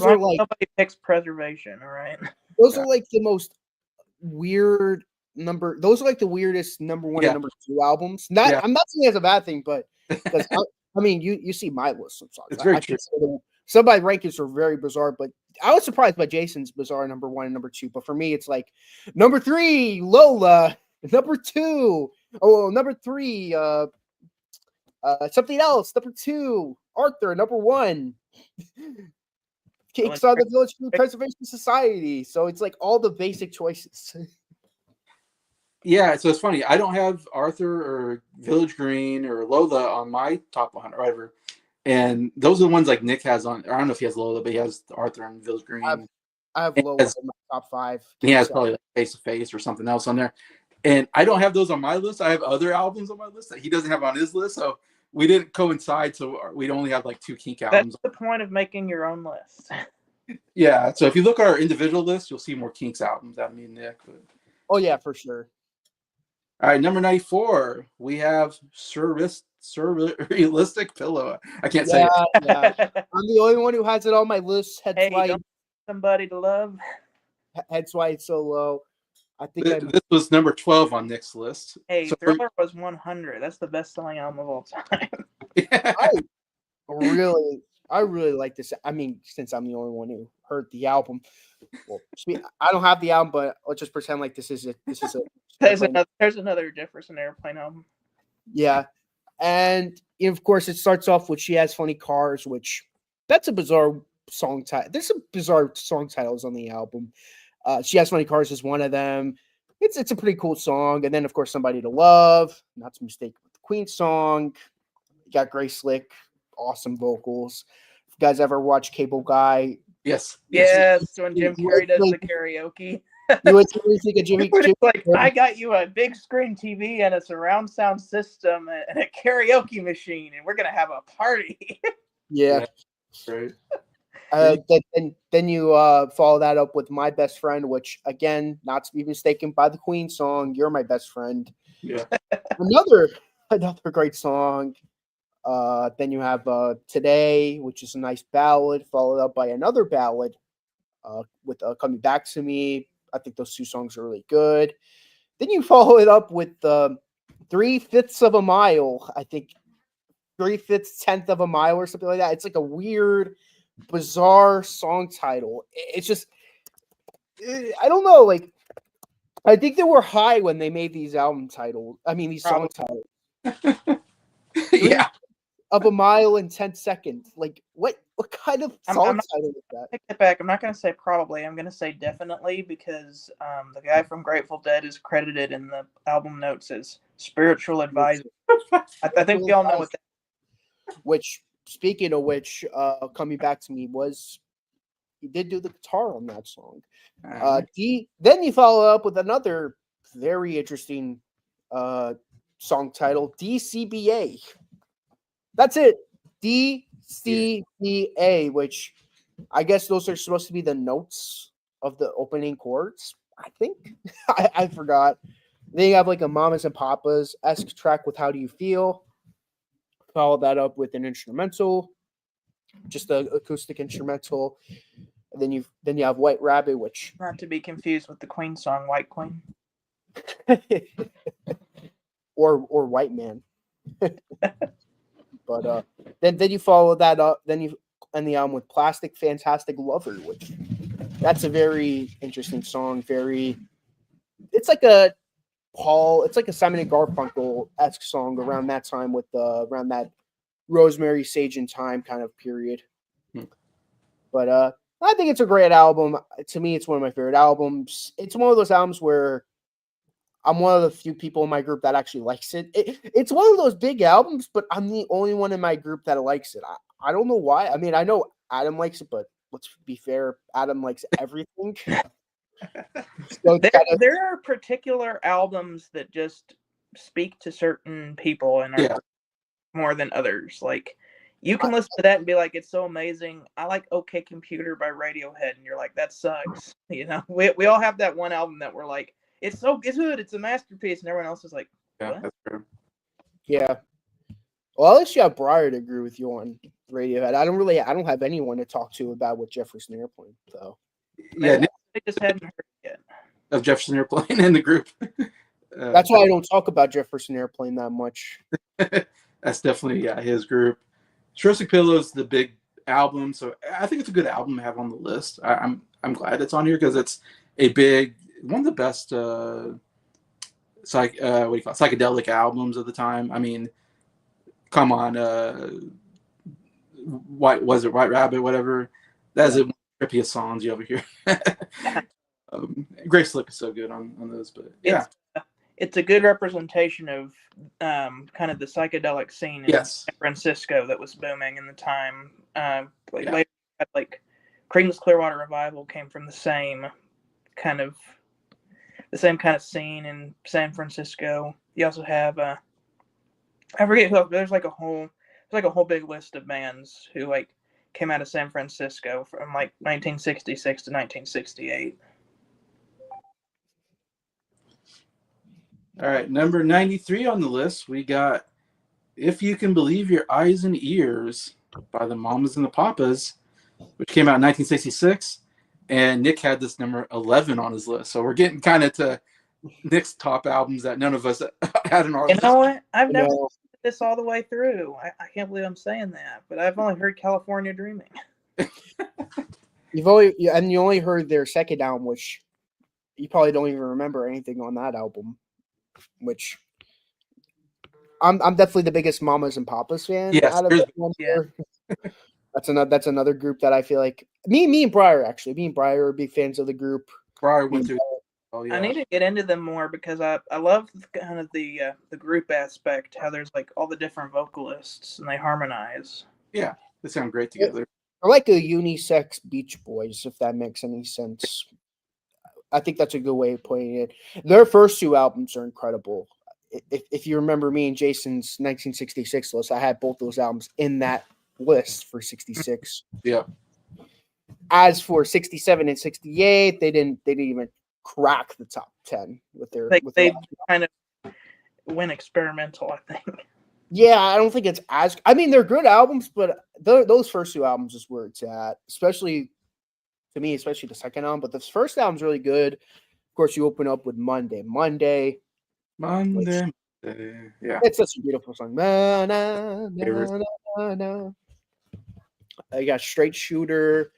are like nobody picks Preservation, all right? Those are like the most weird those are like the weirdest number 1 and number 2 albums. I'm not saying it's a bad thing, but because I mean you see my list of songs. It's very true. Some of my rankings are very bizarre, but I was surprised by Jason's bizarre number 1 and number 2. But for me, it's like number 3, Lola, number 2, number 3, something else, number 2, Arthur, number 1. Kinks on the Village Food Preservation Society. So it's like all the basic choices. Yeah, so it's funny. I don't have Arthur or Village Green or Lola on my top 100 or whatever. And those are the ones like Nick has on. I don't know if he has Lola, but he has Arthur and Village Green. I have Lola in my top 5. He has probably like Face to Face or something else on there. And I don't have those on my list. I have other albums on my list that he doesn't have on his list. So we didn't coincide. So we'd only have like 2 Kink albums. That's the point of making your own list. Yeah. So if you look at our individual list, you'll see more Kinks albums than me and Nick. But... Oh, yeah, for sure. All right, number 94, we have Surrealistic Pillow. I can't say it. Yeah. I'm the only one who has it on my list. Somebody to love. Hence why it's so low. I think this was number 12 on Nick's list. Hey, so Thriller was 100. That's the best-selling album of all time. Yeah. I really like this. I mean, since I'm the only one who heard the album, well, I don't have the album, but let's just pretend like this is a. There's another Jefferson Airplane album. Yeah, and of course it starts off with "She Has Funny Cars," which that's a bizarre song title. There's some bizarre song titles on the album. "She Has Funny Cars" is one of them. It's a pretty cool song, and then of course "Somebody to Love," not to mistake with the Queen song. You got Grace Slick, awesome vocals. If you guys ever watch Cable Guy, Yes. Yes, when Jim You Carrey does the like- karaoke. You would seriously think of Jimmy. When Jimmy it's like, Carrey. I got you a big screen TV and a surround sound system and a karaoke machine, and we're gonna have a party. Yeah. Right. Then you follow that up with My Best Friend, which again, not to be mistaken by the Queen song, You're My Best Friend. Yeah. Another great song. Then you have Today, which is a nice ballad, followed up by another ballad with Coming Back to Me. I think those two songs are really good. Then you follow it up with 3/5 of a Mile. I think 3/5, 10th of a mile or something like that. It's like a weird, bizarre song title. It's just, I don't know. Like, I think they were high when they made these album titles. I mean, these song titles. Yeah. Of a mile in 10 seconds. Like, what kind of song title is that? Take it back. I'm not going to say probably. I'm going to say definitely, because the guy from Grateful Dead is credited in the album notes as spiritual advisor. I think we all know what that. Which, speaking of which, Coming Back to Me he did do the guitar on that song. Then you follow up with another very interesting song title, DCBA. That's it. DCBA, which I guess those are supposed to be the notes of the opening chords. I think. I forgot. Then you have like a Mamas and Papas-esque track with How Do You Feel? Follow that up with an instrumental, just an acoustic instrumental. And then you have White Rabbit, which Not to be confused with the Queen song, White Queen. or White Man. But then you follow that up. Then you end the album with Plastic Fantastic Lover, which that's a very interesting song. It's like a Simon and Garfunkel-esque song around that time with around that Rosemary, Sage, and Thyme kind of period. But I think it's a great album. To me, it's one of my favorite albums. It's one of those albums where I'm one of the few people in my group that actually likes it. It's one of those big albums, but I'm the only one in my group that likes it. I don't know why. I mean, I know Adam likes it, but let's be fair, Adam likes everything. So there are particular albums that just speak to certain people and are more than others. Like, you can listen to that and be like, it's so amazing. I like OK Computer by Radiohead, and you're like, that sucks. You know, we all have that one album that we're like, it's so good, it's a masterpiece, and everyone else is like, what? Yeah, that's true. Yeah. Well, at least you have Briar to agree with you on Radiohead. I don't have anyone to talk to about what Jefferson Airplane, so. Yeah, I just hadn't heard it yet. Of Jefferson Airplane in the group. That's why I don't talk about Jefferson Airplane that much. That's definitely his group. Jurassic Pillow's the big album, so I think it's a good album to have on the list. I'm glad it's on here because it's a big one of the best psychedelic albums of the time. I mean, come on, White Rabbit, whatever. That's one of the trippiest songs you ever hear. Grace Slick is so good on those, but yeah. It's a good representation of kind of the psychedelic scene in San Francisco that was booming in the time. Later, like Creedence Clearwater Revival came from the same kind of scene in San Francisco. You also have I forget who. There's like a whole big list of bands who like came out of San Francisco from like 1966 to 1968. All right, number 93 on the list, we got If You Can Believe Your Eyes and Ears by the Mamas and the Papas, which came out in 1966. And Nick had this number 11 on his list. So we're getting kind of to Nick's top albums that none of us had in our list. You know what? I've never listened to this all the way through. I can't believe I'm saying that, but I've only heard California Dreaming. You only heard their second album, which you probably don't even remember anything on that album. Which I'm definitely the biggest Mamas and Papas fan. Yes, out of everyone here. That's another group that I feel like me and Briar are big fans of the group. Briar went through. Oh, yeah. I need to get into them more because I love kind of the group aspect. How there's like all the different vocalists and they harmonize. Yeah, they sound great together. They're like a unisex Beach Boys, if that makes any sense. I think that's a good way of putting it. Their first two albums are incredible. If you remember me and Jason's 1966 list, I had both those albums in that list for 66. Yeah. As for 67 and 68, they didn't even crack the top 10 with their they kind of went experimental, I think. Yeah, I don't think it's as. I mean, they're good albums, but those first two albums is where it's at, especially to me, especially the second album. But the first album's really good. Of course, you open up with Monday. Yeah. It's such a beautiful song. Na, na, na, na, na. I got Straight Shooter,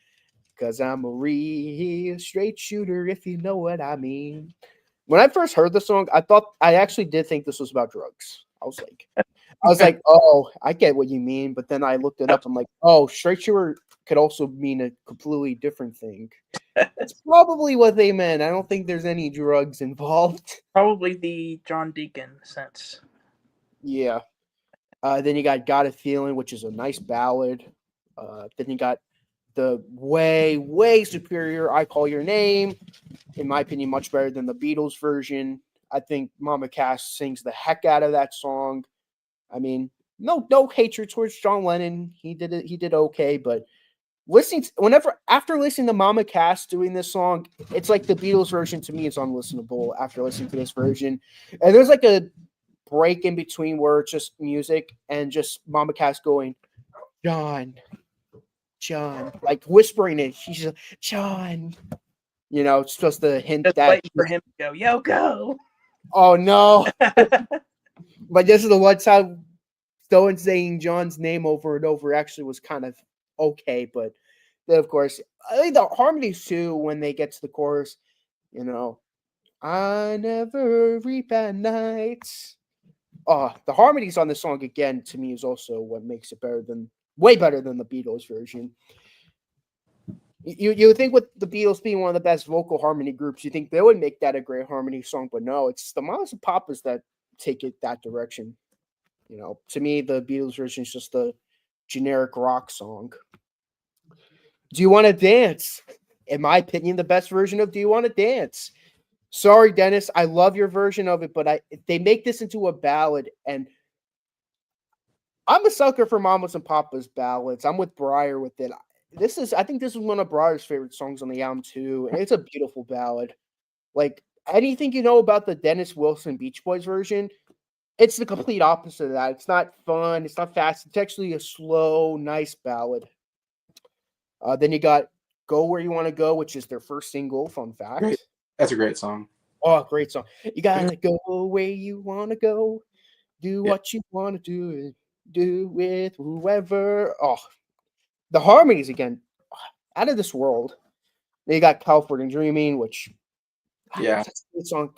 because I'm a real straight shooter, if you know what I mean. When I first heard the song, I actually did think this was about drugs. I was like, oh, I get what you mean. But then I looked it up. I'm like, oh, straight shooter could also mean a completely different thing. That's probably what they meant. I don't think there's any drugs involved. Probably the John Deacon sense. Yeah. Then you got a Feeling, which is a nice ballad. Then you got the way superior I Call Your Name. In my opinion, much better than the Beatles version. I think Mama Cass sings the heck out of that song. I mean, no hatred towards John Lennon. He did okay, but after listening to Mama Cass doing this song, it's like the Beatles version to me is unlistenable after listening to this version. And there's like a break in between where it's just music and just Mama Cass going, John, like whispering it. She's like, John. You know, it's just a hint just that waiting for him to go, yo, go. Oh no. But this is the one time Stone saying John's name over and over actually was kind of okay. But then, of course, I think the harmonies too, when they get to the chorus, you know, I never reap at nights. Oh, the harmonies on this song again to me is also what makes it way better than the Beatles version. You think with the Beatles being one of the best vocal harmony groups, you think they would make that a great harmony song, but no, it's the Mamas and Papas that take it that direction. You know, to me, the Beatles version is just a generic rock song. Do You Want to Dance? In my opinion, the best version of Do You Want to Dance? Sorry, Dennis, I love your version of it, but they make this into a ballad, and I'm a sucker for Mamas and Papas ballads. I'm with Breyer with it. I think this is one of Breyer's favorite songs on the album too, and it's a beautiful ballad. Like anything you know about the Dennis Wilson Beach Boys version, it's the complete opposite of that. It's not fun. It's not fast. It's actually a slow, nice ballad. Then you got Go Where You Want to Go, which is their first single. Fun fact. Great. That's a great song. Oh, great song. You gotta go where you want to go. Do what you want to do with whoever. Oh, the harmonies again, out of this world. Then you got California Dreaming, which that's a good song.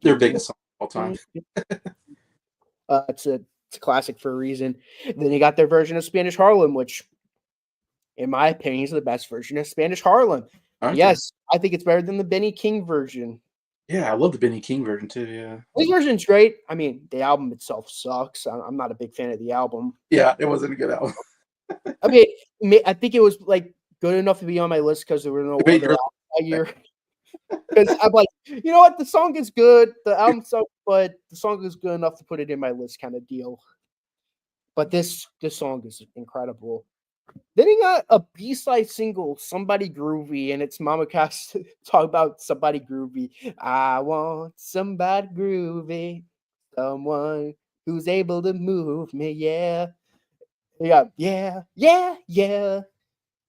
Their biggest song of all time. It's a classic for a reason. Then you got their version of Spanish Harlem, which, in my opinion, is the best version of Spanish Harlem. Yes, I think it's better than the Benny King version. Yeah, I love the Benny King version too. Yeah, this version's great. I mean, the album itself sucks. I'm not a big fan of the album. Yeah, it wasn't a good album. I mean, I think it was like good enough to be on my list because there were no other albums that year. Because I'm like, you know what, the song is good, the album sucks, but the song is good enough to put it in my list, kind of deal. But this song is incredible. Then he got a B-side single, Somebody Groovy, and it's Mama Cass talk about somebody groovy. I want somebody groovy, someone who's able to move me, yeah. You got, yeah.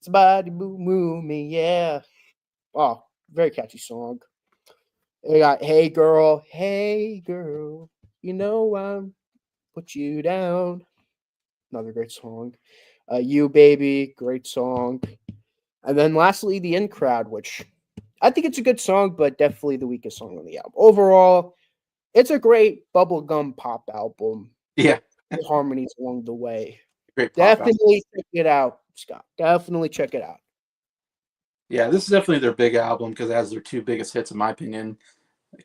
Somebody move me, yeah. Oh, very catchy song. You got Hey Girl, you know I'm put you down. Another great song. You Baby, great song. And then lastly, The In Crowd, which I think it's a good song, but definitely the weakest song on the album. Overall, it's a great bubblegum pop album. Yeah. With harmonies along the way. Great pop definitely check it out, Scott. Definitely check it out. Yeah, this is definitely their big album because it has their two biggest hits, in my opinion.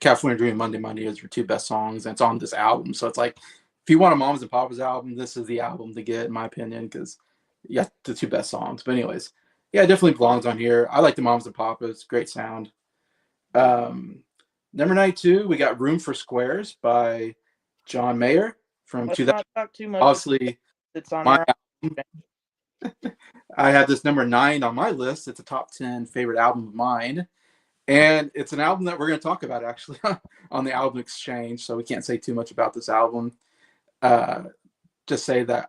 California Dreaming, Monday is their two best songs, and it's on this album. So it's like, if you want a Mamas and Papas album, this is the album to get, in my opinion, because yeah, the two best songs. But anyways, yeah, it definitely belongs on here. I like the Moms and Papas. Great sound. Number 92, we got Room for Squares by John Mayer from Let's 2000. not talk too much. Obviously, It's on my our. album. I have this number 9 on my list. It's a top 10 favorite album of mine. And it's an album that we're going to talk about actually on the album exchange. So we can't say too much about this album. Just say that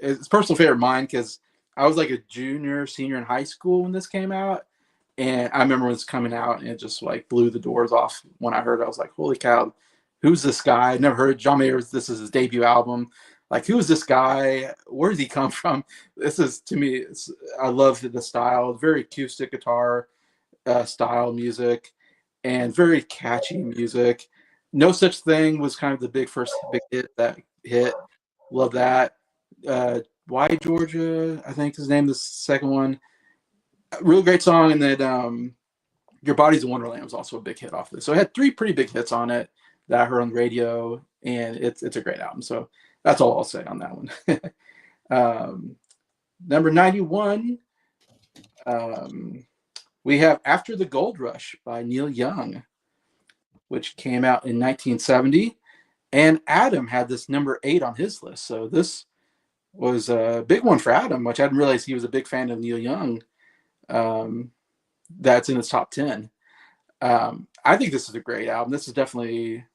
it's a personal favorite of mine because I was like a junior, senior in high school when this came out. And I remember when it's coming out and it just like blew the doors off when I heard it. I was like, holy cow, who's this guy? I never heard of John Mayer. This is his debut album. Like, who is this guy? Where does he come from? This is, to me, I love the style. Very acoustic guitar style music and very catchy music. No Such Thing was kind of the first big hit that hit. Love that. Why Georgia, I think his name, the second one. Real great song. And then Your Body's a Wonderland was also a big hit off this. So it had 3 pretty big hits on it that I heard on the radio, and it's a great album. So that's all I'll say on that one. Number 91, we have After the Gold Rush by Neil Young, which came out in 1970. And Adam had this number 8 on his list. So this was a big one for Adam, which I didn't realize he was a big fan of Neil Young. That's in his top 10. I think this is a great album. This is definitely,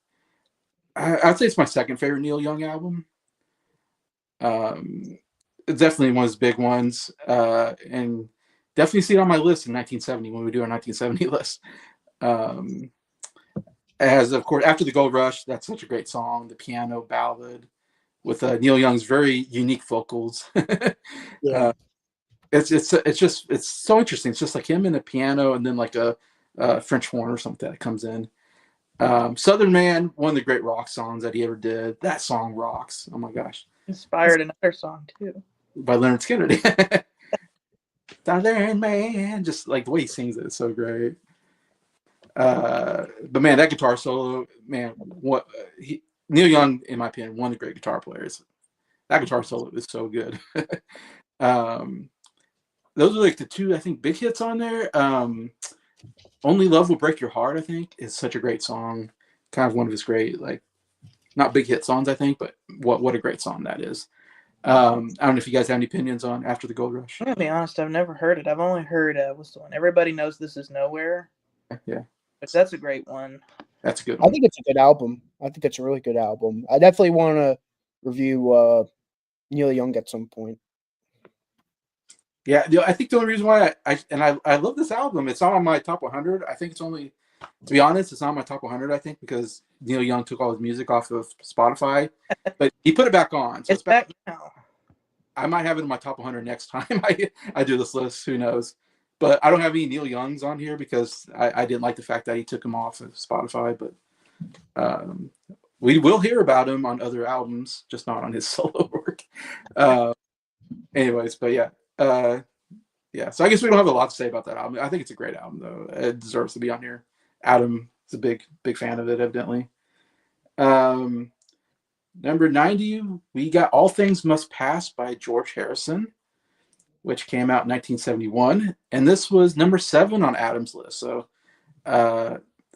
I'd say it's my second favorite Neil Young album. It's definitely one of his big ones. And definitely see it on my list in 1970 when we do our 1970 list. As, of course, After the Gold Rush, that's such a great song, the piano ballad with Neil Young's very unique vocals. Yeah. It's so interesting. It's just like him and a piano and then like a French horn or something that comes in. Southern Man, one of the great rock songs that he ever did. That song rocks. Oh my gosh. Inspired another song too. By Leonard Skinner. Southern Man, just like the way he sings it is so great. But man, that guitar solo, man, Neil Young, in my opinion, one of the great guitar players. That guitar solo is so good. Those are like the 2, I think, big hits on there. Only Love Will Break Your Heart, I think, is such a great song. Kind of one of his great, like, not big hit songs, I think, but what a great song that is. I don't know if you guys have any opinions on After the Gold Rush. I'm gonna be honest, I've never heard it. I've only heard what's the one? Everybody Knows This Is Nowhere. Yeah. But that's a great one. That's a good one. I think it's a good album. I think it's a really good album. I definitely want to review Neil Young at some point. Yeah, I think the only reason why I love this album, it's not on my top 100. I think it's only, to be honest, it's not on my top 100, I think, because Neil Young took all his music off of Spotify, but he put it back on. So it's back now. I might have it in my top 100 next time I do this list. Who knows? But I don't have any Neil Youngs on here because I didn't like the fact that he took him off of Spotify. But we will hear about him on other albums, just not on his solo work. Anyways, but yeah. So I guess we don't have a lot to say about that album. I think it's a great album, though. It deserves to be on here. Adam is a big fan of it, evidently. Number 90, we got All Things Must Pass by George Harrison, which came out in 1971. And this was number 7 on Adam's list. So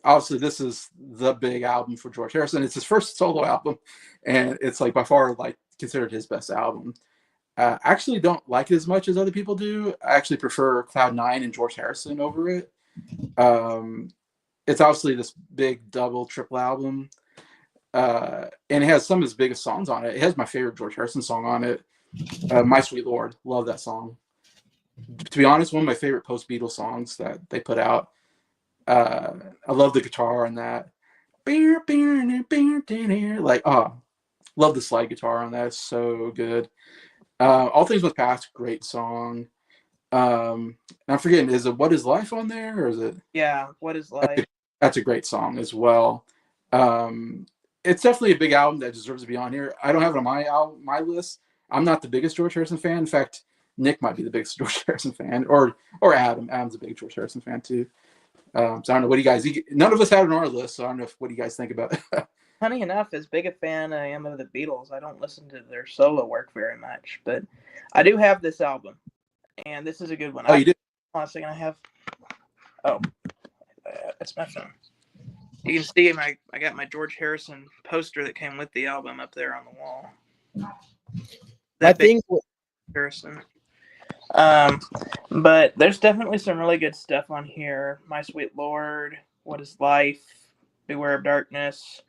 obviously this is the big album for George Harrison. It's his first solo album, and it's like by far like considered his best album. I actually don't like it as much as other people do. I actually prefer Cloud 9 and George Harrison over it. It's obviously this big double, triple album. And it has some of his biggest songs on it. It has my favorite George Harrison song on it, My Sweet Lord. Love that song. To be honest, one of my favorite post-Beatles songs that they put out. I love the guitar on that. Like, love the slide guitar on that. It's so good. All Things Must Pass, great song. I'm forgetting, is it What Is Life on there, or is it? Yeah, What Is Life? That's a great song as well. It's definitely a big album that deserves to be on here. I don't have it on my list. I'm not the biggest George Harrison fan. In fact, Nick might be the biggest George Harrison fan, or Adam. Adam's a big George Harrison fan too. So I don't know. What do you guys? None of us had it on our list, so I don't know what do you guys think about funny enough, as big a fan I am of the Beatles, I don't listen to their solo work very much, but I do have this album, and this is a good one. Oh, you did? Hold on a second, I have. Oh, it's my phone. You can see I got my George Harrison poster that came with the album up there on the wall. That big Harrison. But there's definitely some really good stuff on here. My Sweet Lord, What Is Life, Beware of Darkness,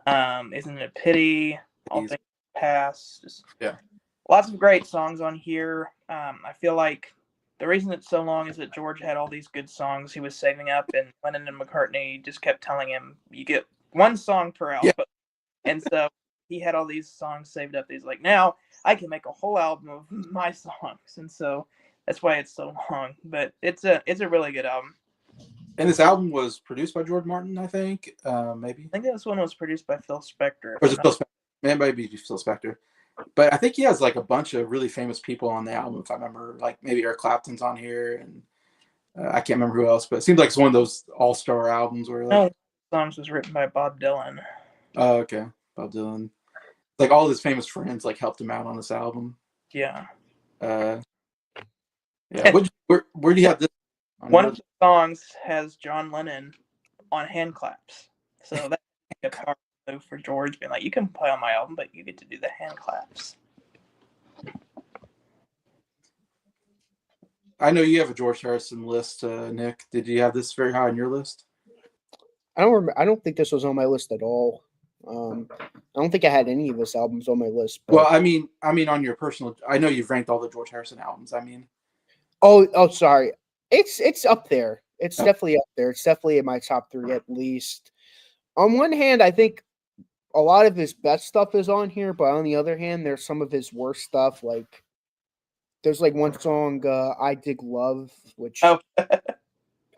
Isn't It a Pity, All Things Past. Just lots of great songs on here. I feel like the reason it's so long is that George had all these good songs he was saving up, and Lennon and McCartney just kept telling him, you get one song per album. Yeah. And so he had all these songs saved up. He's like, now I can make a whole album of my songs. And so that's why it's so long. But it's a really good album. And this album was produced by George Martin, I think. Maybe. I think this one was produced by Phil Spector. Or is it Phil Spector? Man, maybe Phil Spector. But I think he has like a bunch of really famous people on the album, if I remember. Like maybe Eric Clapton's on here, and I can't remember who else. But it seems like it's one of those all-star albums where like songs was written by Bob Dylan. Oh, okay, Bob Dylan. Like all his famous friends like helped him out on this album. Yeah. Yeah. Where do you have this? One of the songs has John Lennon on hand claps, so that's a powerful move for George, being like, you can play on my album, but you get to do the hand claps. I know you have a George Harrison list, Nick. Did you have this very high on your list? I don't remember. I don't think this was on my list at all. I don't think I had any of his albums on my list. But... Well, I mean, on your personal, I know you've ranked all the George Harrison albums. I mean, sorry, it's up there. It's definitely up there. It's definitely in my top 3 at least. On one hand, I think a lot of his best stuff is on here, but on the other hand, there's some of his worst stuff. Like, there's like one song, "I Dig Love," which I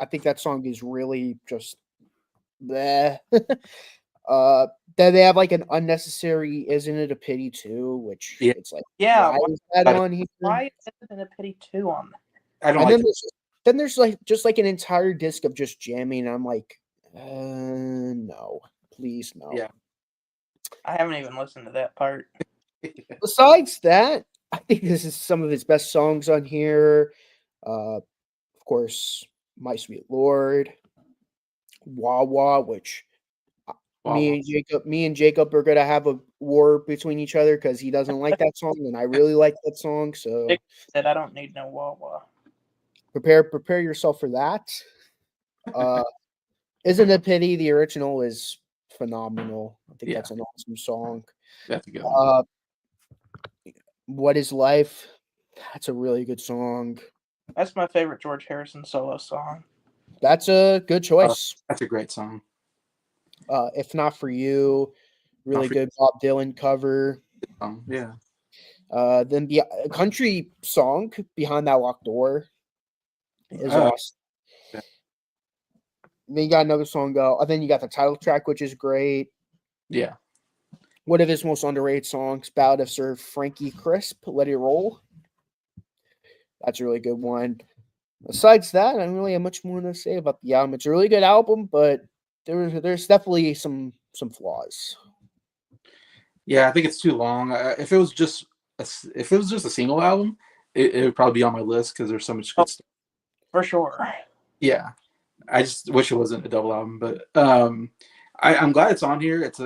think that song is really just bleh. Then they have like an unnecessary "Isn't It a Pity" too, which it's like, why is that on here? Why isn't it a pity 2 on there? I don't like then there's like just like an entire disc of just jamming. I'm like, no, please no. Yeah, I haven't even listened to that part. Besides that, I think this is some of his best songs on here. Of course, "My Sweet Lord," "Wah Wah," which me and Jacob are gonna have a war between each other because he doesn't like that song and I really like that song. So Nick said, I don't need no Wah Wah. Prepare yourself for that. "Isn't It a Pity," the original, is phenomenal. I think that's an awesome song. That's a good one. "What Is Life?" That's a really good song. That's my favorite George Harrison solo song. That's a good choice. That's a great song. "If Not For You," really good Bob Dylan cover. Yeah. Then the country song, "Behind That Locked Door," is awesome. Yeah. Then you got another song, then you got the title track, which is great. Yeah. One of his most underrated songs, "Ballad of Sir Frankie Crisp," "Let It Roll." That's a really good one. Besides that, I don't really have much more to say about the album. It's a really good album, but there's definitely some flaws. Yeah, I think it's too long. If it was just a single album, it would probably be on my list because there's so much good stuff. For sure. Yeah, I just wish it wasn't a double album, but I'm glad it's on here. It's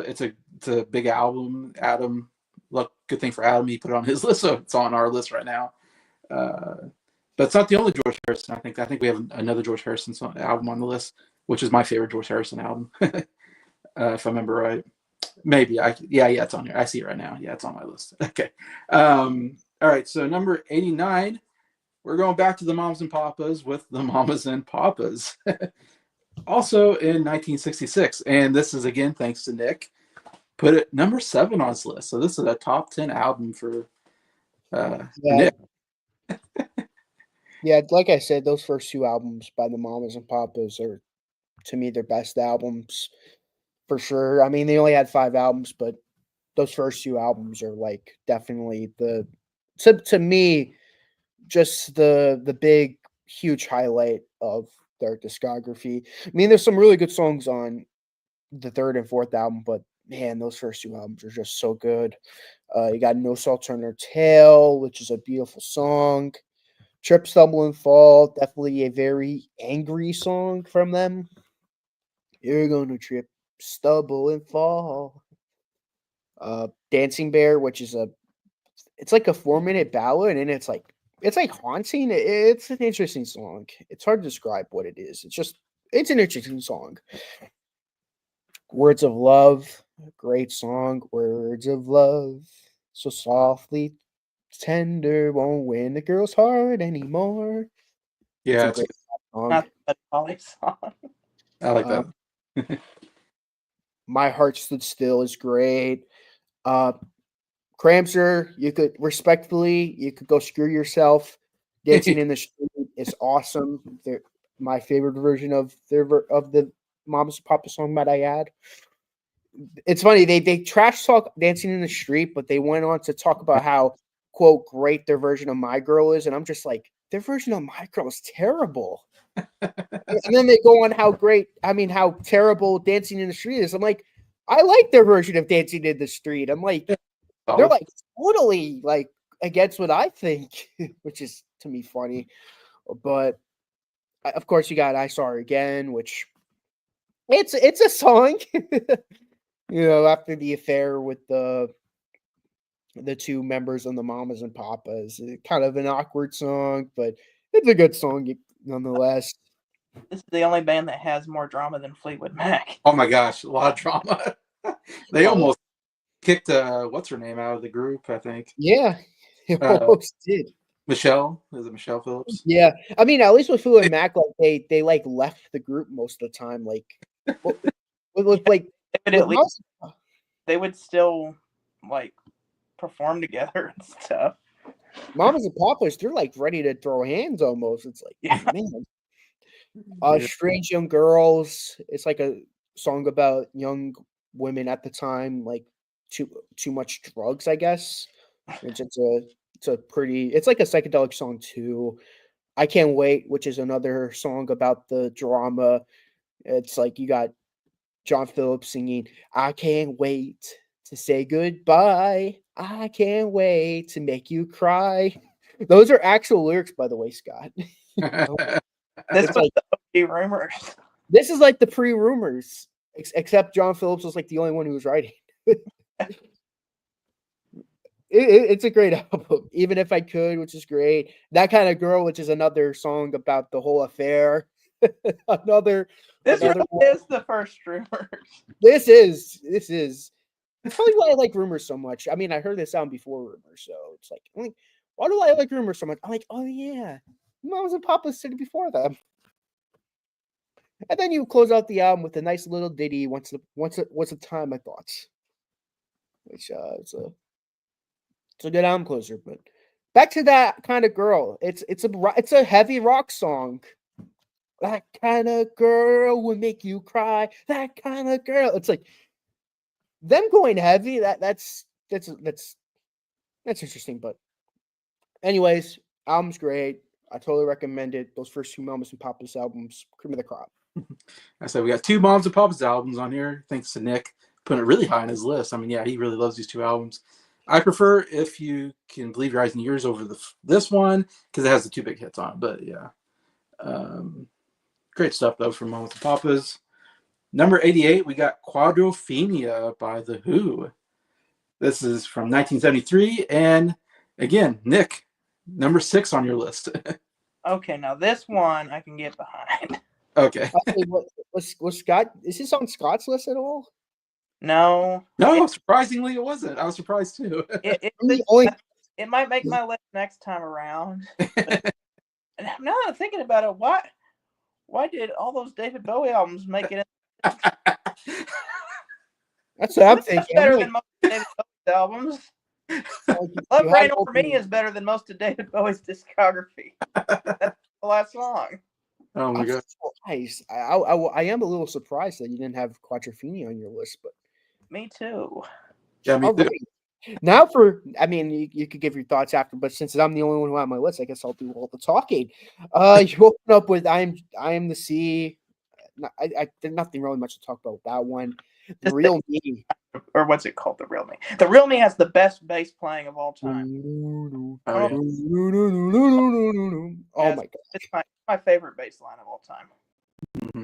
a big album. Adam, look, good thing for Adam, he put it on his list, so it's on our list right now. But it's not the only George Harrison. I think we have another George Harrison album on the list, which is my favorite George Harrison album, if I remember right. Maybe it's on here. I see it right now. Yeah, it's on my list. Okay. All right. So number 89, we're going back to the Mamas and Papas with the Mamas and Papas. Also in 1966, and this is again thanks to Nick, put it number 7 on his list. So this is a top 10 album for Nick. Yeah, like I said, those first 2 albums by the Mamas and Papas are, to me, their best albums for sure. I mean, they only had 5 albums, but those first 2 albums are like definitely to me, just the big, huge highlight of their discography. I mean, there's some really good songs on the 3rd and 4th album, but man, those first two albums are just so good. You got No Salt on Our Tail, which is a beautiful song. Trip, Stumble, and Fall, definitely a very angry song from them. You're gonna trip, stumble, and fall. Dancing Bear, which is it's like a 4-minute ballad, and it's like haunting. It's an interesting song. It's hard to describe what it is. It's an interesting song. Words of Love, great song. Words of love, so softly tender, won't win the girl's heart anymore. It's Yeah, a great song. Not the Polly song. I like that. My Heart Stood Still is great. Cramser, you could go screw yourself. Dancing in the Street is awesome. They're my favorite version of the Mamas and Papa song, might I add. It's funny, they trash talk Dancing in the Street, but they went on to talk about how, quote, great their version of My Girl is, and I'm just like, their version of My Girl is terrible. And then they go on how terrible Dancing in the Street is. I'm like, I like their version of Dancing in the Street. I'm like, they're like totally like against what I think, which is to me funny. But of course, you got I Saw Her Again, which it's a song, after the affair with the two members of the Mamas and Papas. Kind of an awkward song, but it's a good song nonetheless. This is the only band that has more drama than Fleetwood Mac. Oh my gosh, a lot of drama. They almost kicked what's her name out of the group, I think. Yeah, it almost did. Michelle? Is it Michelle Phillips? Yeah. I mean, at least with Fleetwood Mac, like they like left the group most of the time. Like with like they would still like perform together and stuff. Mamas and Papas, they're like ready to throw hands almost. It's like, man. Strange Young Girls. It's like a song about young women at the time, like too much drugs, I guess. It's like a psychedelic song too. I Can't Wait, which is another song about the drama. It's like you got John Phillips singing, I can't wait to say goodbye. I can't wait to make you cry. Those are actual lyrics, by the way, Scott. This was the OG rumors. This is like the pre-rumors, except John Phillips was like the only one who was writing. It's a great album, Even If I Could, which is great. That Kind of Girl, which is another song about the whole affair. This really is the first rumors. This is. It's probably why I like rumors so much. I mean, I heard this sound before rumors, so it's like, why do I like rumors so much? I'm like, oh yeah, Mamas and Papas did it before them. And then you close out the album with a nice little ditty. Once a time I thought, which it's a good album closer. But back to That Kind of Girl. It's a heavy rock song. That kind of girl will make you cry. That kind of girl. It's like them going heavy. That's interesting. But anyways, album's great. I totally recommend it. Those first two Mamas and Papas albums, cream of the crop. I said we got two Mamas and Papas albums on here. Thanks to Nick putting it really high on his list. I mean, yeah, he really loves these two albums. I prefer If You Can Believe Your Eyes and Ears over this one because it has the two big hits on it. But yeah, great stuff though from Mamas and Papas. Number 88, we got Quadrophenia by The Who. This is from 1973, and again, Nick, number 6 on your list. Okay, now this one I can get behind. Okay. Was Scott? Is this on Scott's list at all? No. Surprisingly, it wasn't. I was surprised too. It might make my list next time around. But now that I'm thinking about it, why did all those David Bowie albums make it? That's what I'm thinking. Better than most of David Bowie's albums. Love Rain Over Me is better than most of David Bowie's discography. That's the last song. Oh my god! I am a little surprised that you didn't have Quadrophenia on your list, but me too. Yeah, me too. Right. Now, you could give your thoughts after, but since I'm the only one who had my list, I guess I'll do all the talking. You open up with I Am the Sea. There's nothing really much to talk about with that one. The Real Me. Or what's it called? The Real Me. The Real Me has the best bass playing of all time. Oh, Oh my god. It's my favorite bass line of all time.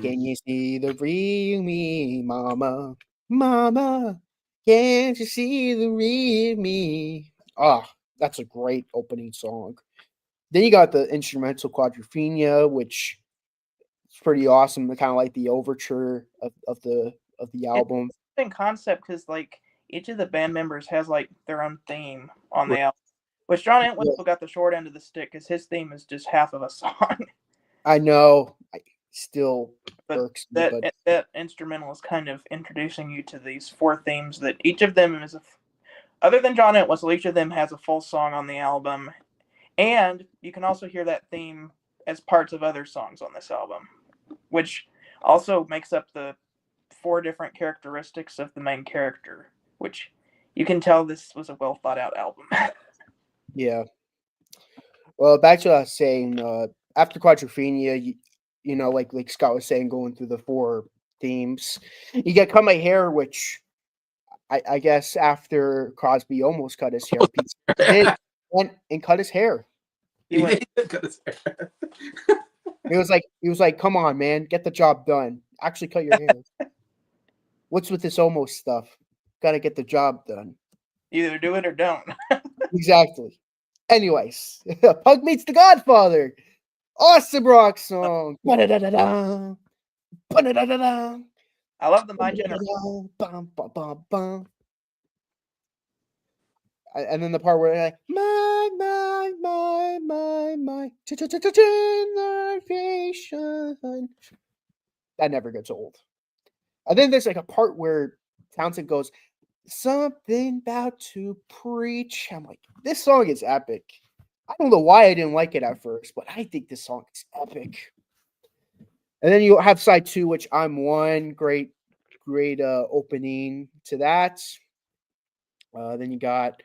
Can you see the real me, mama? Mama, can't you see the real me? Ah, that's a great opening song. Then you got the instrumental Quadrophenia, which is pretty awesome. Kind of like the overture of the album. It's an interesting concept because like each of the band members has like their own theme on the album. Which John Entwistle got the short end of the stick because his theme is just half of a song. I know. Still irks me, but that instrumental is kind of introducing you to these 4 themes that each of them is other than John Entwistle, each of them has a full song on the album, and you can also hear that theme as parts of other songs on this album, which also makes up the 4 different characteristics of the main character, which you can tell this was a well thought out album. Yeah. Well, back to what I was saying, after Quadrophenia, you know, like Scott was saying, going through the 4 themes, you get Cut My Hair, which I guess after Crosby almost cut his hair, Pete went and cut his hair. He cut his hair. He was like, come on, man, get the job done. Actually cut your hair. What's with this almost stuff? Gotta get the job done. Either do it or don't. Exactly. Anyways, Pug Meets the Godfather. Awesome rock song. Ba-da-da-da-da. Ba-da-da-da-da. I love the My Generation. And then the part where like my generation. That never gets old. And then there's like a part where Townsend goes, something about to preach. I'm like, this song is epic. I don't know why I didn't like it at first, but I think this song is epic. And then you have side 2, which I'm one. Great opening to that. Then you got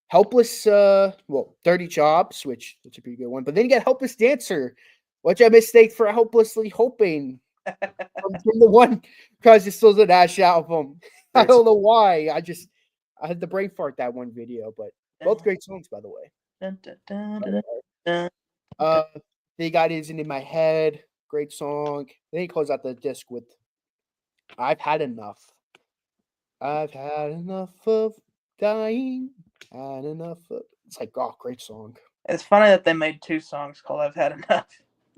Helpless, Dirty Jobs, which is a pretty good one. But then you got Helpless Dancer, which I mistake for Helplessly Hoping from the one because it still the Ash album. I don't know why. I had the brain fart that one video, but both great songs, by the way. They got Isn't in My Head, great song. Then he closed out the disc with I've Had Enough. I've had enough of dying. Had enough of. It's like, oh, great song. It's funny that they made 2 songs called I've Had Enough.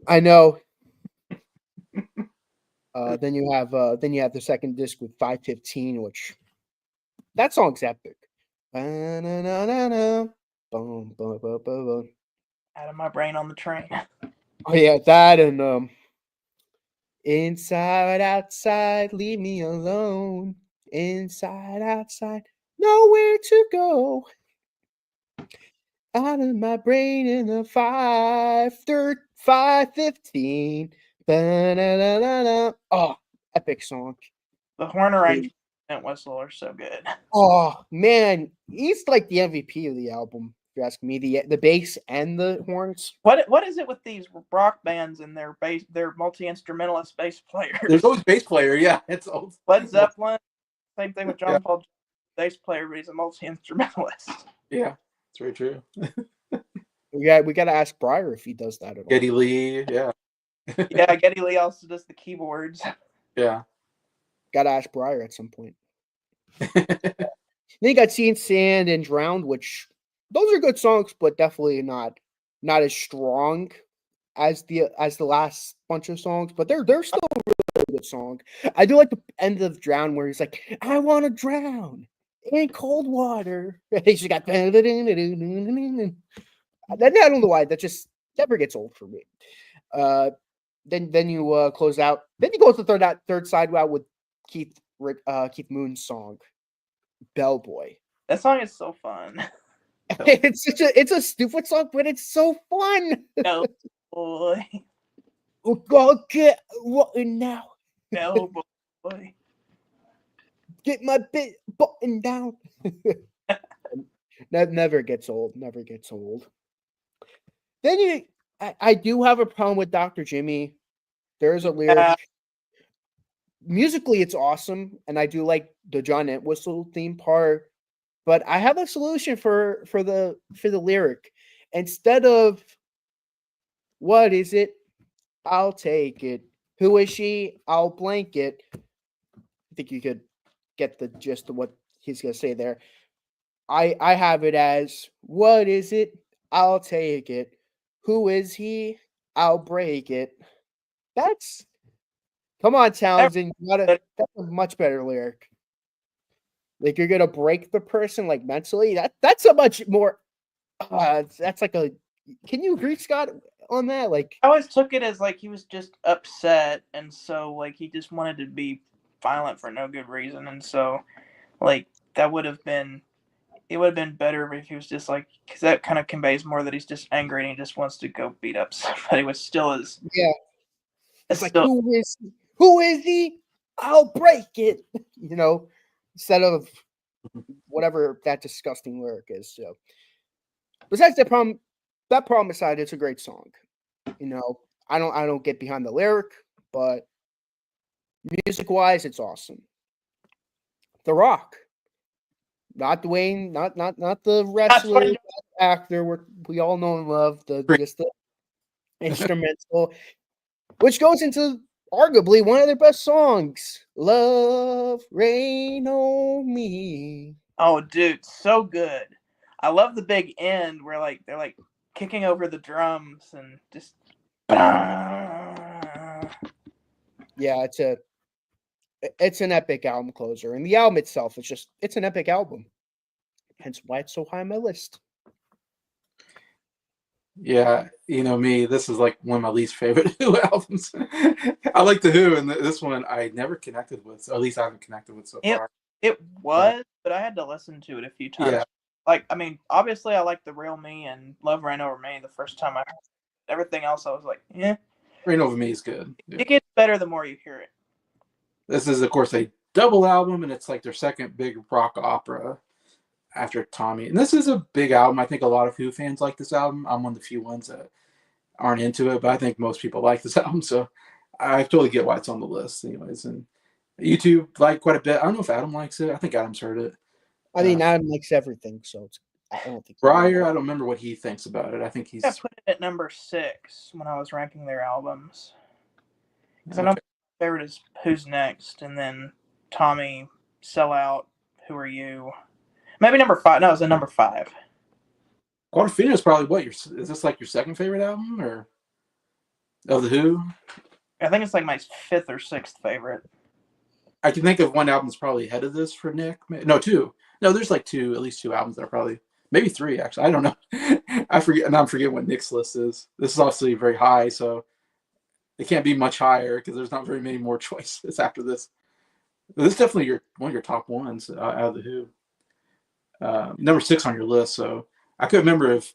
I know. Then you have the second disc with 515, which that song's epic. Out of my brain on the train. Oh yeah, that and inside, outside, leave me alone. Inside, outside, nowhere to go. Out of my brain in the 515. Oh, epic song. The horn arrangements and whistle are so good. Oh man, he's like the MVP of the album. If you ask me, the bass and the horns. What is it with these rock bands and their multi-instrumentalist bass players? There's always bass player, yeah. It's old. Led Zeppelin, same thing with John Paul, bass player, but he's a multi-instrumentalist. Yeah, it's very true. We got to ask Breyer if he does that at all. Geddy Lee, yeah. Yeah, Geddy Lee also does the keyboards. Yeah. Got to ask Breyer at some point. Then you got Sea and Sand and Drowned, which those are good songs, but definitely not as strong as the last bunch of songs. But they're still a really good song. I do like the end of Drown where he's like, "I want to drown in cold water." He's just got. Then I don't know why that just never gets old for me. Then you close out. Then you go to the third side out with Keith Moon's song, Bellboy. That song is so fun. It's a stupid song, but it's so fun. Bellboy. We're gonna get rotten now. Bellboy. Get my bit button down. That never gets old. Never gets old. Then I do have a problem with Dr. Jimmy. There's a lyric. musically it's awesome, and I do like the John Entwistle theme part. But I have a solution for the lyric. Instead of what is it? I'll take it. Who is she? I'll blank it. I think you could get the gist of what he's gonna say there. I have it as what is it? I'll take it. Who is he? I'll break it. That's come on, Townsend. That's a much better lyric. Like you're gonna break the person like mentally. That's a much more. That's like a. Can you agree, Scott, on that? Like I always took it as like he was just upset, and so like he just wanted to be violent for no good reason, and so like that would have been. It would have been better if he was just like, because that kind of conveys more that he's just angry and he just wants to go beat up somebody, which still is. yeah, it's like who is he? I'll break it. Instead of whatever that disgusting lyric is. So, besides that problem aside, it's a great song. I don't get behind the lyric, but music wise, it's awesome. The Rock, not Dwayne, not the wrestler, not the actor we all know and love. Just the instrumental, which goes into arguably one of their best songs, "Love Rain on Me." Oh, dude, so good. I love the big end where like they're like kicking over the drums and just. Yeah, it's an epic album closer, and the album itself it's an epic album. Hence why it's so high on my list. Yeah, me, this is like one of my least favorite Who albums. I like the Who, and this one I never connected with, or at least I haven't connected with so far. It was, but I had to listen to it a few times. Yeah. Like, I mean, obviously I like The Real Me and Love Ran Over Me the first time I heard it. Everything else I was like, yeah. Rain Over Me is good. Yeah. It gets better the more you hear it. This is, of course, a double album, and it's like their second big rock opera after Tommy. And this is a big album. I think a lot of Who fans like this album. I'm one of the few ones that aren't into it, but I think most people like this album, so I totally get why it's on the list anyways. And YouTube like quite a bit. I don't know if Adam likes it. I think Adam's heard it. I mean, Adam likes everything, so I don't think Breyer, I don't remember what he thinks about it. I think he's. I put it at number 6 when I was ranking their albums. Because I know my favorite is Who's Next, and then Tommy, Sell Out, Who Are You? Maybe number 5. No, it was a number 5. Quadrophenia is probably what? Is this like your second favorite album, or of the Who? I think it's like my 5th or 6th favorite. I can think of one album that's probably ahead of this for Nick. No, 2. No, there's like at least 2 albums that are probably, maybe 3 actually. I don't know. I forget, and I'm forgetting what Nick's list is. This is obviously very high, so it can't be much higher because there's not very many more choices after this. But this is definitely one of your top ones out of the Who. Number 6 on your list, so I couldn't remember if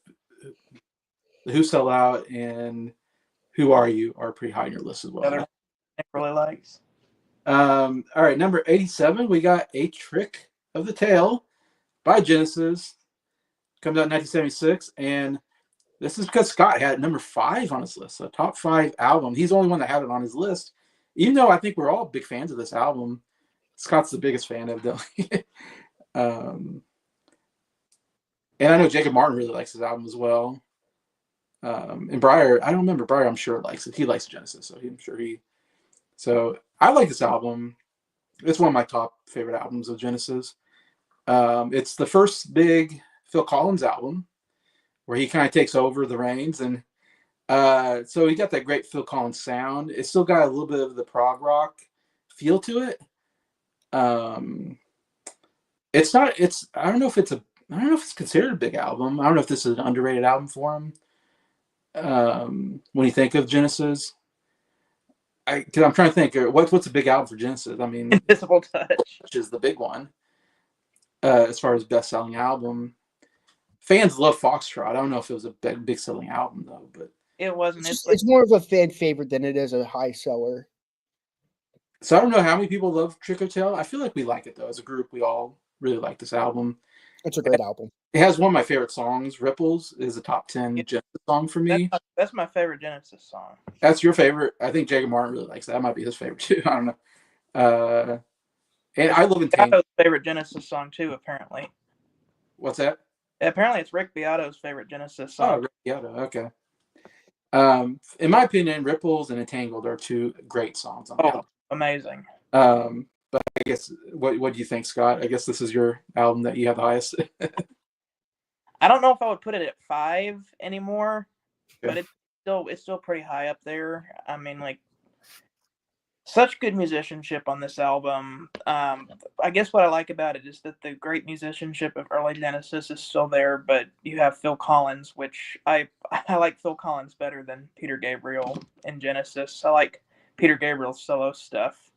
the Who, Sell Out and Who Are You are pretty high on your list as well. Nick really likes. All right, number 87, we got A Trick of the Tail by Genesis. Comes out in 1976, and this is because Scott had number 5 on his list, a top 5 album. He's the only one that had it on his list, even though I think we're all big fans of this album. Scott's the biggest fan, evidently. And I know Jacob Martin really likes his album as well. And Breyer, I don't remember. Breyer, I'm sure, likes it. He likes Genesis, so I'm sure he. So I like this album. It's one of my top favorite albums of Genesis. It's the first big Phil Collins album where he kind of takes over the reins. And so he got that great Phil Collins sound. It's still got a little bit of the prog rock feel to it. I don't know if it's considered a big album. I don't know if this is an underrated album for him. When you think of Genesis, because I'm trying to think, what's a big album for Genesis? I mean, Invisible Touch is the big one as far as best-selling album. Fans love Foxtrot. I don't know if it was a big selling album though, but it wasn't. It's more of a fan favorite than it is a high seller. So I don't know how many people love Trick or Tale. I feel like we like it though. As a group, we all really like this album. It's a great album. It has one of my favorite songs. Ripples is a top 10 Genesis song for me. That's my favorite Genesis song. That's your favorite. I think Jacob Martin really likes that. That might be his favorite too. I don't know. And I love Entangled. Beato's favorite Genesis song too, apparently. What's that? Apparently, it's Rick Beato's favorite Genesis Oh, song. Rick Beato. Okay. In my opinion, Ripples and Entangled are two great songs on the album. Amazing. But I guess what do you think, Scott? I guess this is your album that you have the highest. I don't know if I would put it at 5 anymore, Yeah. but it's still pretty high up there. I mean, like, such good musicianship on this album. I guess what I like about it is that the great musicianship of early Genesis is still there, but you have Phil Collins, which I like Phil Collins better than Peter Gabriel in Genesis. I like Peter Gabriel's solo stuff.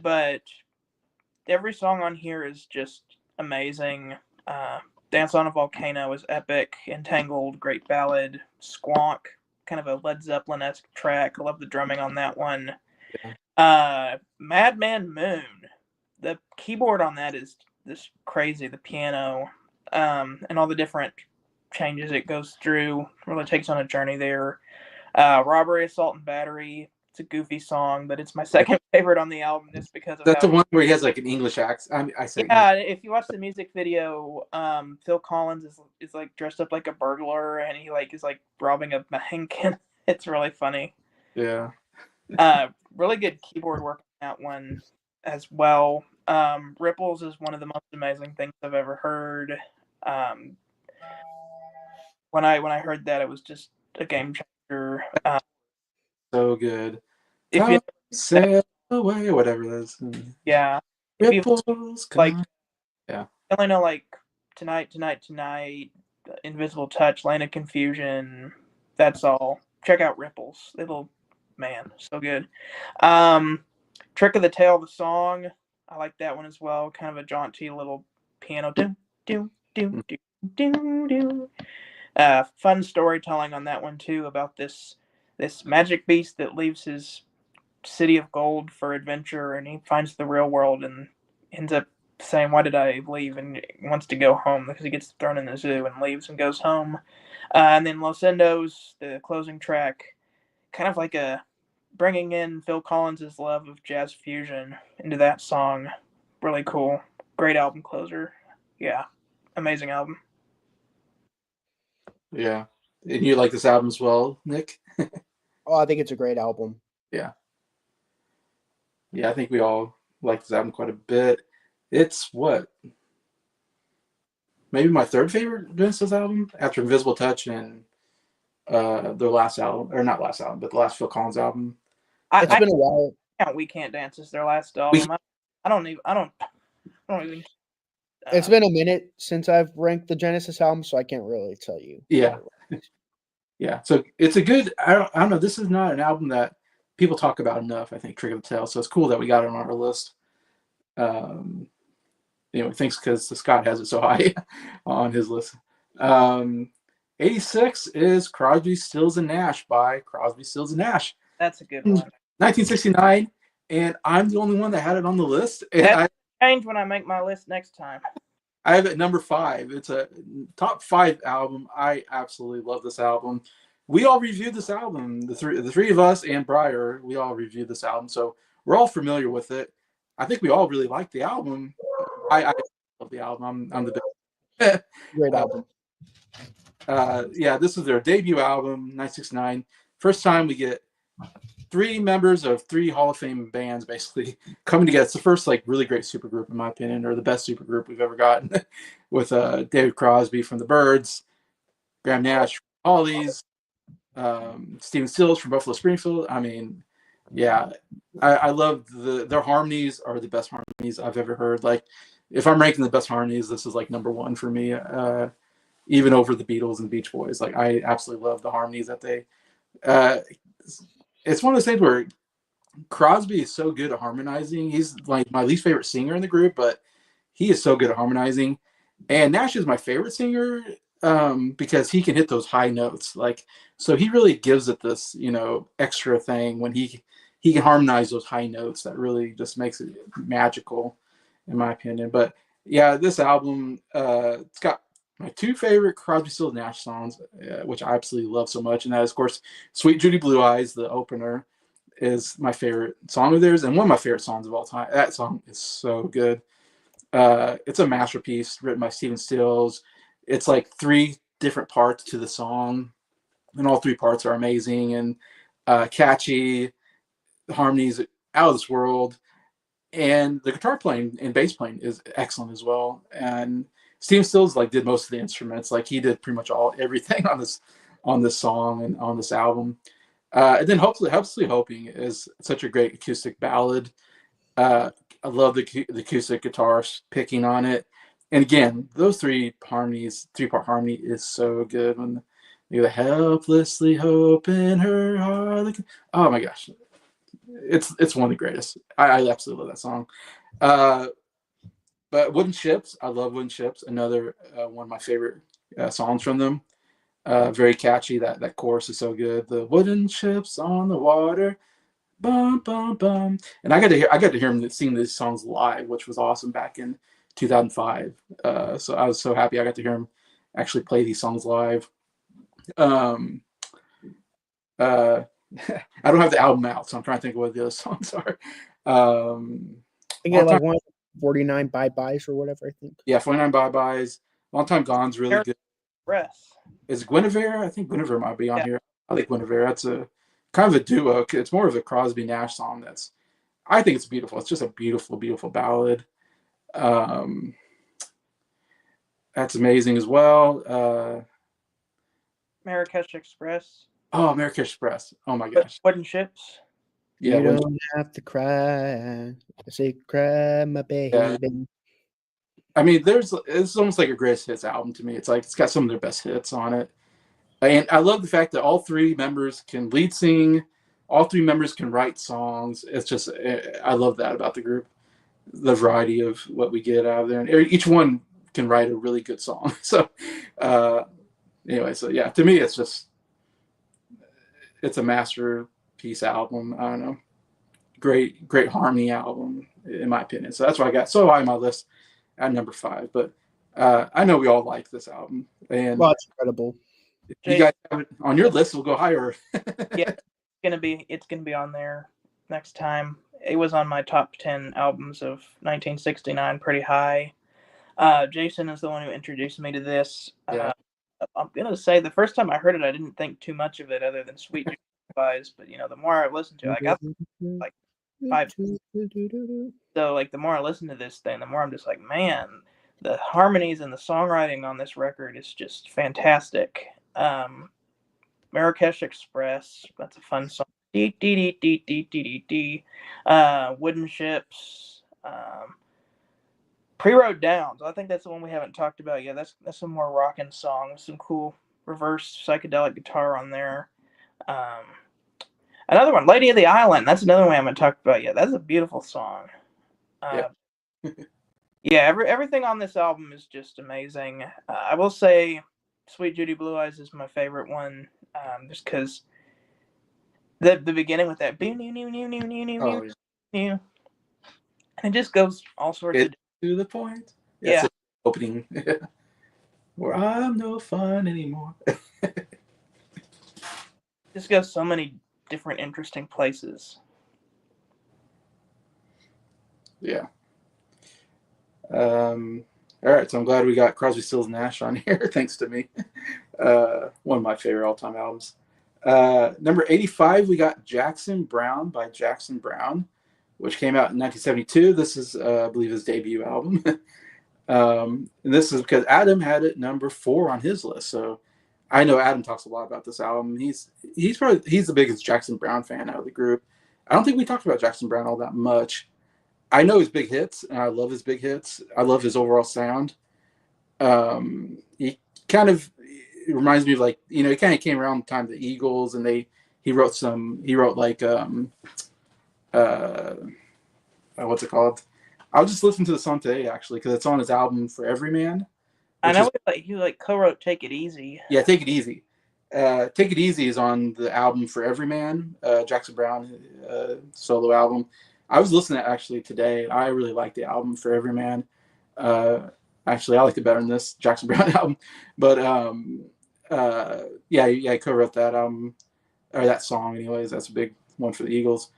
But every song on here is just amazing. Dance on a Volcano is epic. Entangled, great ballad. Squonk, kind of a Led Zeppelin-esque track. I love the drumming on that one. Yeah. Madman Moon. The keyboard on that is this crazy. The piano and all the different changes it goes through really takes on a journey there. Robbery, Assault, and Battery. It's a goofy song, but it's my second favorite on the album just because of That's the one where he has like an English accent. I say yeah, if you watch the music video, Phil Collins is like dressed up like a burglar and he is robbing a bank. It's really funny. Yeah. Really good keyboard work on that one as well. Ripples is one of the most amazing things I've ever heard. When I heard that, it was just a game changer. So good. If you sail away, whatever it is. Yeah. Ripples like, yeah. I only know like Tonight, Invisible Touch, Land of Confusion. That's all. Check out Ripples. Man, so good. Trick of the Tail, the song. I like that one as well. Kind of a jaunty little piano. Do, do, do, do, do, do. Fun storytelling on that one too about this magic beast that leaves his city of gold for adventure, and he finds the real world and ends up saying, "Why did I leave?" and wants to go home because he gets thrown in the zoo and leaves and goes home. And then Los Endos, the closing track, kind of like a bringing in Phil Collins' love of jazz fusion into that song. Really cool. Great album closer. Yeah. Amazing album. Yeah. And you like this album as well, Nick? Oh, I think it's a great album. Yeah. Yeah, I think we all like this album quite a bit. It's what? Maybe my third favorite Genesis album after Invisible Touch and their last album, or not last album, but the last Phil Collins album. It's been a while. We Can't Dance is their last album. I don't even. It's been a minute since I've ranked the Genesis album, so I can't really tell you. Yeah. Yeah. So it's a good. I don't know. This is not an album that people talk about enough. I think Trick of the Tail. So it's cool that we got it on our list. Thanks because Scott has it so high on his list. 86 is Crosby, Stills, and Nash by Crosby, Stills, and Nash. That's a good one. 1969, and I'm the only one that had it on the list. That'll change when I make my list next time. I have it number 5. It's a top 5 album. I absolutely love this album. We all reviewed this album. The three of us and Breyer, we all reviewed this album, so we're all familiar with it. I think we all really like the album. I love the album. I'm the best. Great album. Yeah, this is their debut album, 1969. First time we get 3 members of 3 Hall of Fame bands basically coming together. It's the first really great supergroup in my opinion, or the best supergroup we've ever gotten, with David Crosby from the Byrds, Graham Nash from Hollies, Stephen Stills from Buffalo Springfield. I mean, yeah, I love their harmonies are the best harmonies I've ever heard. Like, if I'm ranking the best harmonies, this is number 1 for me, even over the Beatles and Beach Boys. Like, I absolutely love the harmonies that they. It's one of those things where Crosby is so good at harmonizing. He's my least favorite singer in the group, but he is so good at harmonizing. And Nash is my favorite singer because he can hit those high notes. So he really gives it this, extra thing when he can harmonize those high notes. That really just makes it magical, in my opinion. But yeah, this album, it's got my 2 favorite Crosby, Stills, Nash songs, which I absolutely love so much, and that is, of course, "Sweet Judy Blue Eyes," the opener. is my favorite song of theirs and one of my favorite songs of all time. That song is so good. It's a masterpiece written by Stephen Stills. It's like 3 different parts to the song, and all 3 parts are amazing and catchy. The harmonies out of this world, and the guitar playing and bass playing is excellent as well. And Stephen Stills like did most of the instruments. Like he did pretty much everything on this song and on this album. And then hopefully hoping is such a great acoustic ballad. I love the acoustic guitars picking on it. And again, those 3 harmonies, 3-part harmony is so good. When you helplessly hope in her heart. Oh my gosh, it's one of the greatest. I absolutely love that song. But Wooden Ships, I love Wooden Ships. Another one of my favorite songs from them. Very catchy. That chorus is so good. The wooden ships on the water, bum bum bum. And I got to hear him sing these songs live, which was awesome back in 2005. So I was so happy I got to hear him actually play these songs live. Um, I don't have the album out, so I'm trying to think of what the other songs are. I get like 149 bye-byes or whatever, I think. Yeah, 49 bye-byes. Long Time Gone's really good. Breath. Is Guinevere? I think Guinevere might be on here. I like Guinevere. That's a kind of a duo. It's more of a Crosby Nash song. I think it's beautiful. It's just a beautiful, beautiful ballad. That's amazing as well. Marrakesh Express. Oh, Marrakesh Express. Oh my gosh. Wooden Ships. Yeah, you don't have to cry. I say cry, my baby. Yeah. I mean, it's almost like a greatest hits album to me. It's like it's got some of their best hits on it. And I love the fact that all 3 members can lead sing, all 3 members can write songs. It's just, I love that about the group, the variety of what we get out of there. And each one can write a really good song. So, anyway, so yeah, to me, it's a masterpiece album. I don't know. Great harmony album, in my opinion. So that's why I got so high on my list at number 5. But I know we all like this album. And well, it's incredible. If you guys have it on your list, we'll go higher. Yeah, it's gonna be on there next time. It was on my top 10 albums of 1969, pretty high. Jason is the one who introduced me to this. Yeah. I'm gonna say the first time I heard it, I didn't think too much of it, other than Sweet Junkies. But the more I listened to it, I got like 5. So like the more I listen to this thing, the more I'm just like, man, the harmonies and the songwriting on this record is just fantastic. Marrakesh Express, that's a fun song. Wooden Ships, Pre-Road Downs. I think that's the one we haven't talked about yet. That's some more rockin' song with some cool reverse psychedelic guitar on there. Another one, Lady of the Island. That's another one we haven't talked about yet. That's a beautiful song. Yeah, everything on this album is just amazing. I will say Sweet Judy Blue Eyes is my favorite one, just because the beginning with that and it just goes all sorts of to the point. Yeah, opening where I'm no fun anymore. Just goes so many different interesting places. Yeah. All right, so I'm glad we got Crosby, Stills, Nash on here, thanks to me. One of my favorite all-time albums. Number 85, we got Jackson Browne by Jackson Browne, which came out in 1972. This is, I believe, his debut album. And this is because Adam had it number 4 on his list. So I know Adam talks a lot about this album. He's the biggest Jackson Browne fan out of the group. I don't think we talked about Jackson Browne all that much. I know his big hits, and I love his big hits. I love his overall sound. He kind of reminds me of he kind of came around the time of the Eagles, and he wrote like what's it called? I'll just listen to the song today actually because it's on his album For Every Man. I know he co-wrote Take It Easy. Yeah, Take It Easy. Take It Easy is on the album For Every Man, Jackson Browne solo album. I was listening to it actually today. I really like the album For Every Man. Actually, I liked it better than this Jackson Browne album. But yeah, I co-wrote that album or that song. Anyways, that's a big one for the Eagles.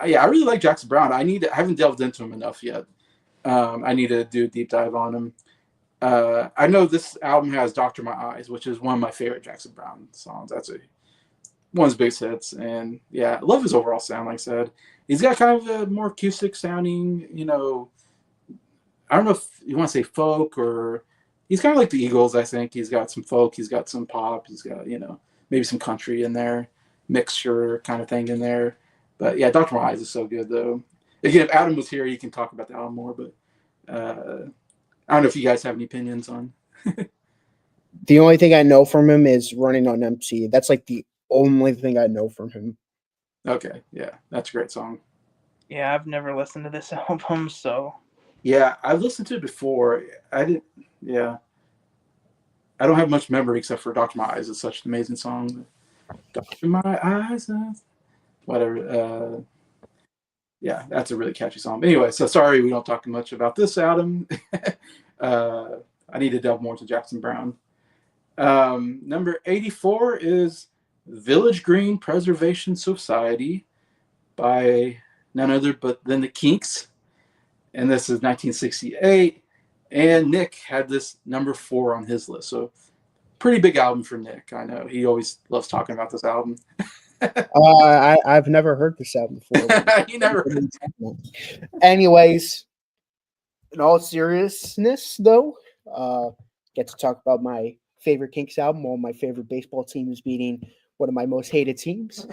Yeah, I really like Jackson Brown. I haven't delved into him enough yet. I need to do a deep dive on him. I know this album has "Doctor My Eyes," which is one of my favorite Jackson Brown songs. That's one of his biggest hits, and yeah, I love his overall sound. Like I said, he's got kind of a more acoustic sounding. I don't know if you want to say folk or he's kind of like the Eagles. I think he's got some folk, he's got some pop, he's got maybe some country in there, mixture kind of thing in there. But yeah, Doctor My Eyes is so good though. Again, if Adam was here, he can talk about the album more. But I don't know if you guys have any opinions on. The only thing I know from him is Running on Empty. That's like the only thing I know from him. Okay, yeah, that's a great song. Yeah, I've never listened to this album, so. Yeah, I've listened to it before. I didn't. Yeah, I don't have much memory except for "Doctor My Eyes." It's such an amazing song. Doctor My Eyes, whatever. Yeah, that's a really catchy song. But anyway, so sorry we don't talk much about this album. I need to delve more to Jackson Brown. Number 84 is Village Green Preservation Society by none other but than the Kinks. And this is 1968. And Nick had this number 4 on his list. So pretty big album for Nick. I know he always loves talking about this album. I've never heard this album before. You never. Anyways, in all seriousness, though, get to talk about my favorite Kinks album. One of my favorite baseball teams beating one of my most hated teams.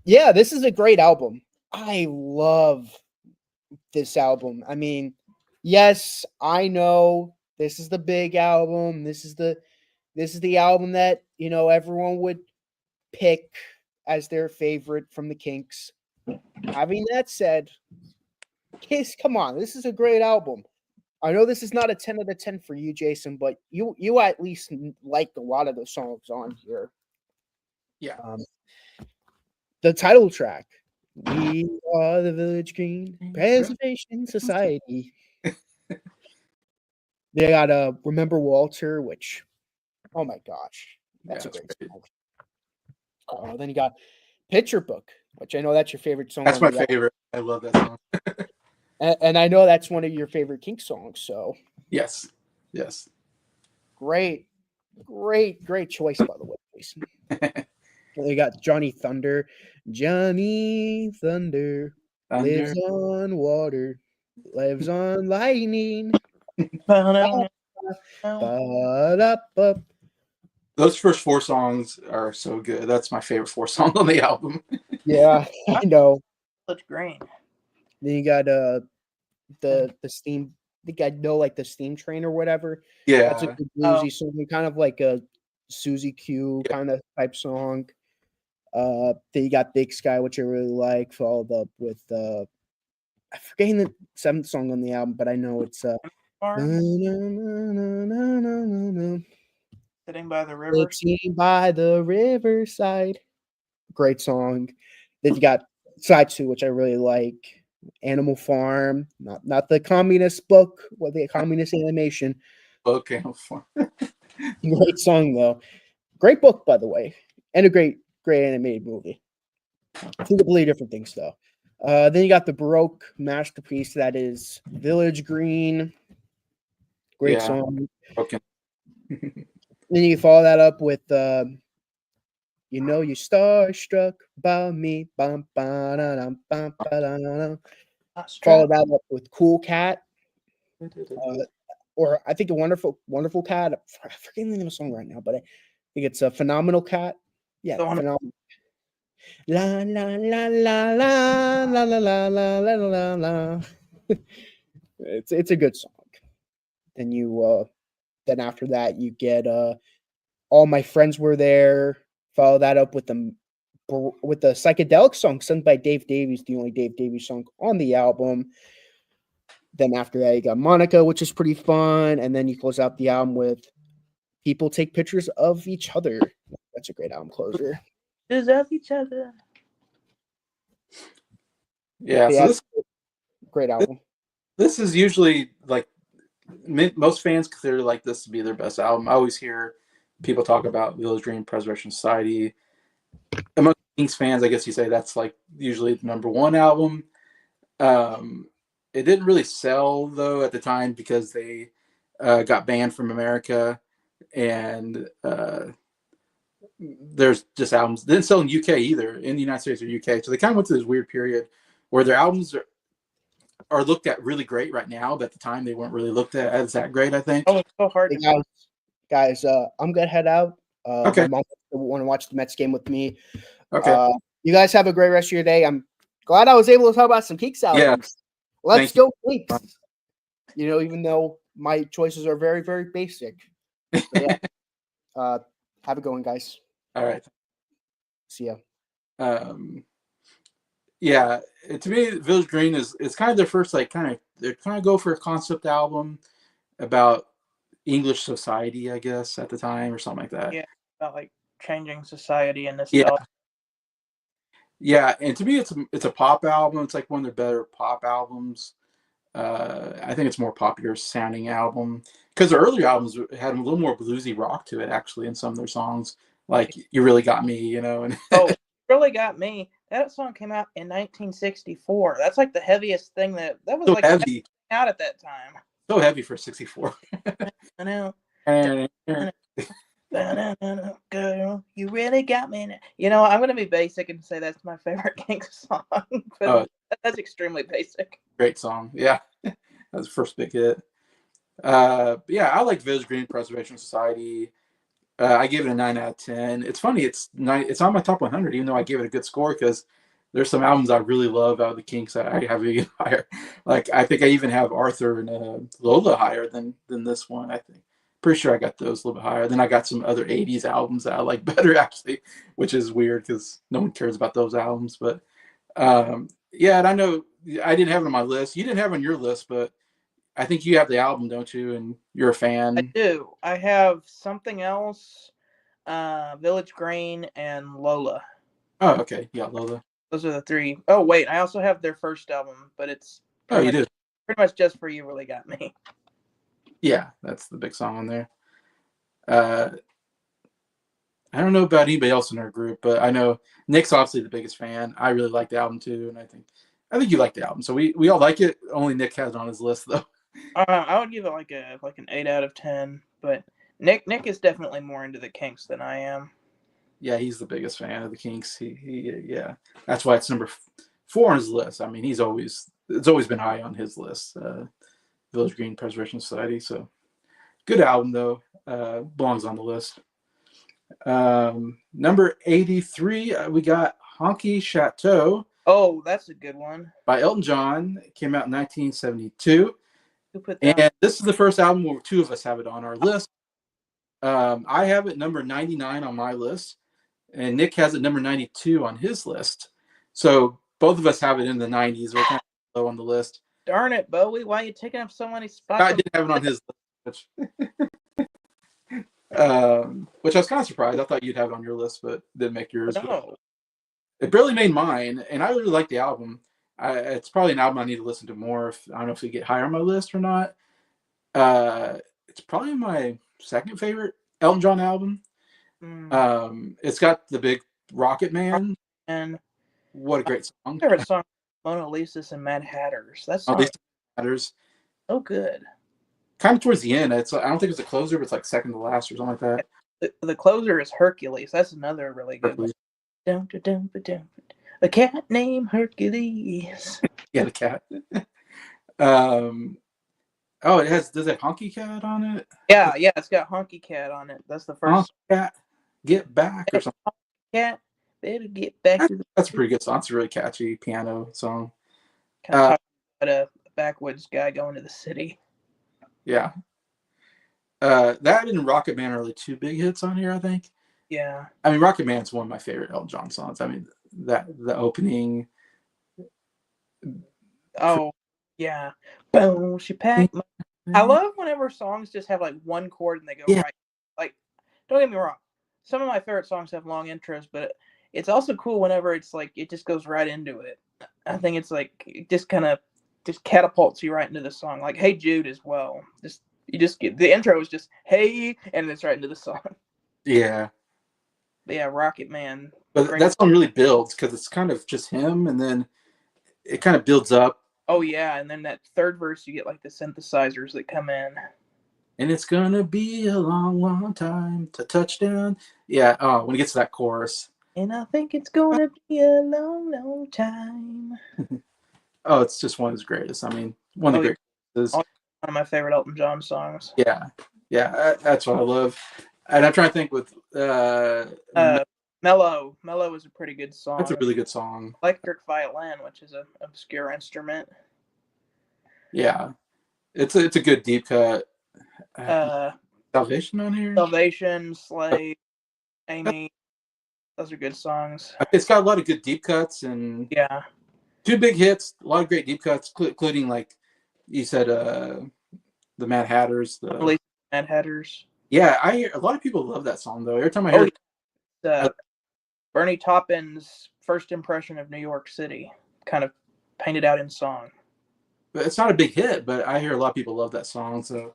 Yeah, this is a great album. I love this album. I mean, yes, I know this is the big album. This is the album that everyone would pick as their favorite from the Kinks. Having that said, Kiss, come on, this is a great album. I know this is not a 10 out of 10 for you, Jason, but you at least liked a lot of the songs on here. Yeah. The title track, "We Are the Village Green Preservation Society." They got "Remember Walter," which, oh my gosh, that's a great song. Then you got "Picture Book," which I know that's your favorite song. That's my favorite. I love that song. And I know that's one of your favorite Kinks songs. So yes. Great choice, by the way, Jason. You got Johnny Thunder. Johnny Thunder lives on water, lives on lightning. Those first 4 songs are so good. That's my favorite 4 songs on the album. Yeah, I know. Such green. Then you got the steam. I think I know like the Steam Train or whatever. Yeah, that's a good bluesy song, kind of like a Susie Q kind of type song. Then you got Big Sky, which I really like, followed up with I'm forgetting the 7th song on the album, but I know it's Sitting by the river. Sitting by the riverside. Great song. Then you got side 2, which I really like. Animal Farm, not the communist book or the communist animation. Book Animal Farm. Great song though. Great book, by the way, and a great animated movie. Two completely different things though. Then you got the Baroque masterpiece that is Village Green. Great song. Okay. Then you follow that up with you starstruck by me. Bum, ba-da-dum, bum, ba-da-dum. Follow that up with Cool Cat. Or I think the Wonderful Cat. I forget the name of the song right now, but I think it's a Phenomenal Cat. Yeah, Phenomenal. La la la la la la la la la la la la. It's a good song. Then then after that you get All My Friends Were There. Follow that up with the psychedelic song sung by Dave Davies, the only Dave Davies song on the album. Then after that you got Monica, which is pretty fun, and then you close out the album with People Take Pictures of Each Other. That's a great album closer. Of each other. Yeah, so this great album. This is usually like most fans consider like this to be their best album. I always hear people talk about Village Green Preservation Society. Among Kings fans, I guess you say that's like usually the number one album. It didn't really sell though at the time because they got banned from America, and there's just albums they didn't sell in UK either, in the United States or UK. So they kind of went through this weird period where their albums are looked at really great right now, but at the time they weren't really looked at as that great, I think. Oh, it's so hard Hey guys, I'm gonna head out. Okay. My mom want to watch the Mets game with me. Okay. You guys have a great rest of your day. I'm glad I was able to talk about some Kinks albums. Yeah. Let's go Kinks. You know, even though my choices are very, very basic. But yeah. Have a good one, guys. All right. See ya. Yeah, to me, Village Green is kind of their first they kind of go for a concept album about English society, I guess, at the time or something like that. Yeah, about like changing society and this. Yeah. Yeah, and to me, it's a pop album. It's like one of their better pop albums. I think it's more popular sounding album because the earlier albums had a little more bluesy rock to it, actually, in some of their songs. Like "You Really Got Me," you know. And oh, Really Got Me. That song came out in 1964. That's like the heaviest thing that was so like heavy out at that time. So heavy for 64. I know. And Girl, you really got me. You know, I'm gonna be basic and say that's my favorite Kinks song. But that's extremely basic. Great song, yeah. That's the first big hit. Yeah, I like Village Green Preservation Society. I gave it a 9 out of 10. It's funny, it's on my top 100, even though I gave it a good score, because there's some albums I really love out of the Kinks that I have even higher. Like, I think I even have Arthur and Lola higher than this one, I think. Pretty sure I got those a little bit higher. Then I got some other 80s albums that I like better, actually, which is weird because no one cares about those albums. But yeah, and I know I didn't have it on my list. You didn't have it on your list, but I think you have the album, don't you? And you're a fan. I do. I have Something Else, Village Green, and Lola. Oh, okay. Yeah, Lola. Those are the three. Oh, wait. I also have their first album, but it's you do. Pretty much Just For You Really Got Me. Yeah, that's the big song on there. I don't know about anybody else in our group, but I know Nick's obviously the biggest fan. I really like the album too, and I think you like the album. So we all like it. Only Nick has it on his list though. I would give it like an 8 out of 10, but Nick is definitely more into the Kinks than I am. Yeah, he's the biggest fan of the Kinks. Yeah, that's why it's number 4 on his list. I mean, it's always been high on his list. Village Green Preservation Society. So good album though. Belongs on the list. Number 83, we got Honky Chateau. Oh, that's a good one. By Elton John. It came out in 1972. Who put that? And this is the first album where 2 of us have it on our list. I have it number 99 on my list, and Nick has it number 92 on his list. So both of us have it in the 90s. We're kind of low on the list. Darn it, Bowie! Why are you taking up so many spots? I did have it on his list, which I was kind of surprised. I thought you'd have it on your list, but didn't make yours. No. It barely made mine, and I really like the album. It's probably an album I need to listen to more. I don't know if it get higher on my list or not. It's probably my second favorite Elton John album. It's got the big Rocket Man. And what a great song. My favorite song, Mona Lisa's and Mad Hatters. That's Hatters. So good. Kind of towards the end. I don't think it's a closer, but it's like second to last or something like that. The closer is Hercules. That's another really good one. A cat named Hercules. Yeah, the cat. Does it have Honky Cat on it? Yeah, it's got Honky Cat on it. That's the first. Honky Cat, get back or something. Cat, better get back. That's a pretty good song. It's a really catchy piano song. Kind of talking about a backwoods guy going to the city. Yeah. That and Rocket Man are really 2 big hits on here, I think. Yeah. I mean, Rocket Man's one of my favorite Elton John songs. I mean, the opening. Oh, yeah. Boom, she packed. I love whenever songs just have like one chord and they go right. Like, don't get me wrong. Some of my favorite songs have long intros, but it's also cool whenever it's like it just goes right into it. I think it's like it just kind of catapults you right into the song. Like Hey Jude as well. You just get the intro is just hey, and it's right into the song. Yeah. But yeah, Rocket Man. But that song really builds because it's kind of just him, and then it kind of builds up. Oh yeah, and then that third verse, you get like the synthesizers that come in. And it's gonna be a long, long time to touchdown. Yeah. Oh, when it gets to that chorus. And I think it's gonna be a long, long time. Oh, it's just one of his greatest. I mean, one of the greatest. One of my favorite Elton John songs. Yeah, that's what I love. And I'm trying to think with Mellow is a pretty good song. That's a really good song. Electric Violin, which is an obscure instrument. Yeah, it's a good deep cut. Salvation on here. Salvation, Slave, Amy. Those are good songs. It's got a lot of good deep cuts and yeah, 2 big hits. A lot of great deep cuts, including like you said, the Mad Hatters. The Mad Hatters. Yeah, I hear a lot of people love that song though. Every time I hear Bernie Taupin's first impression of New York City, kind of painted out in song. But it's not a big hit, but I hear a lot of people love that song. So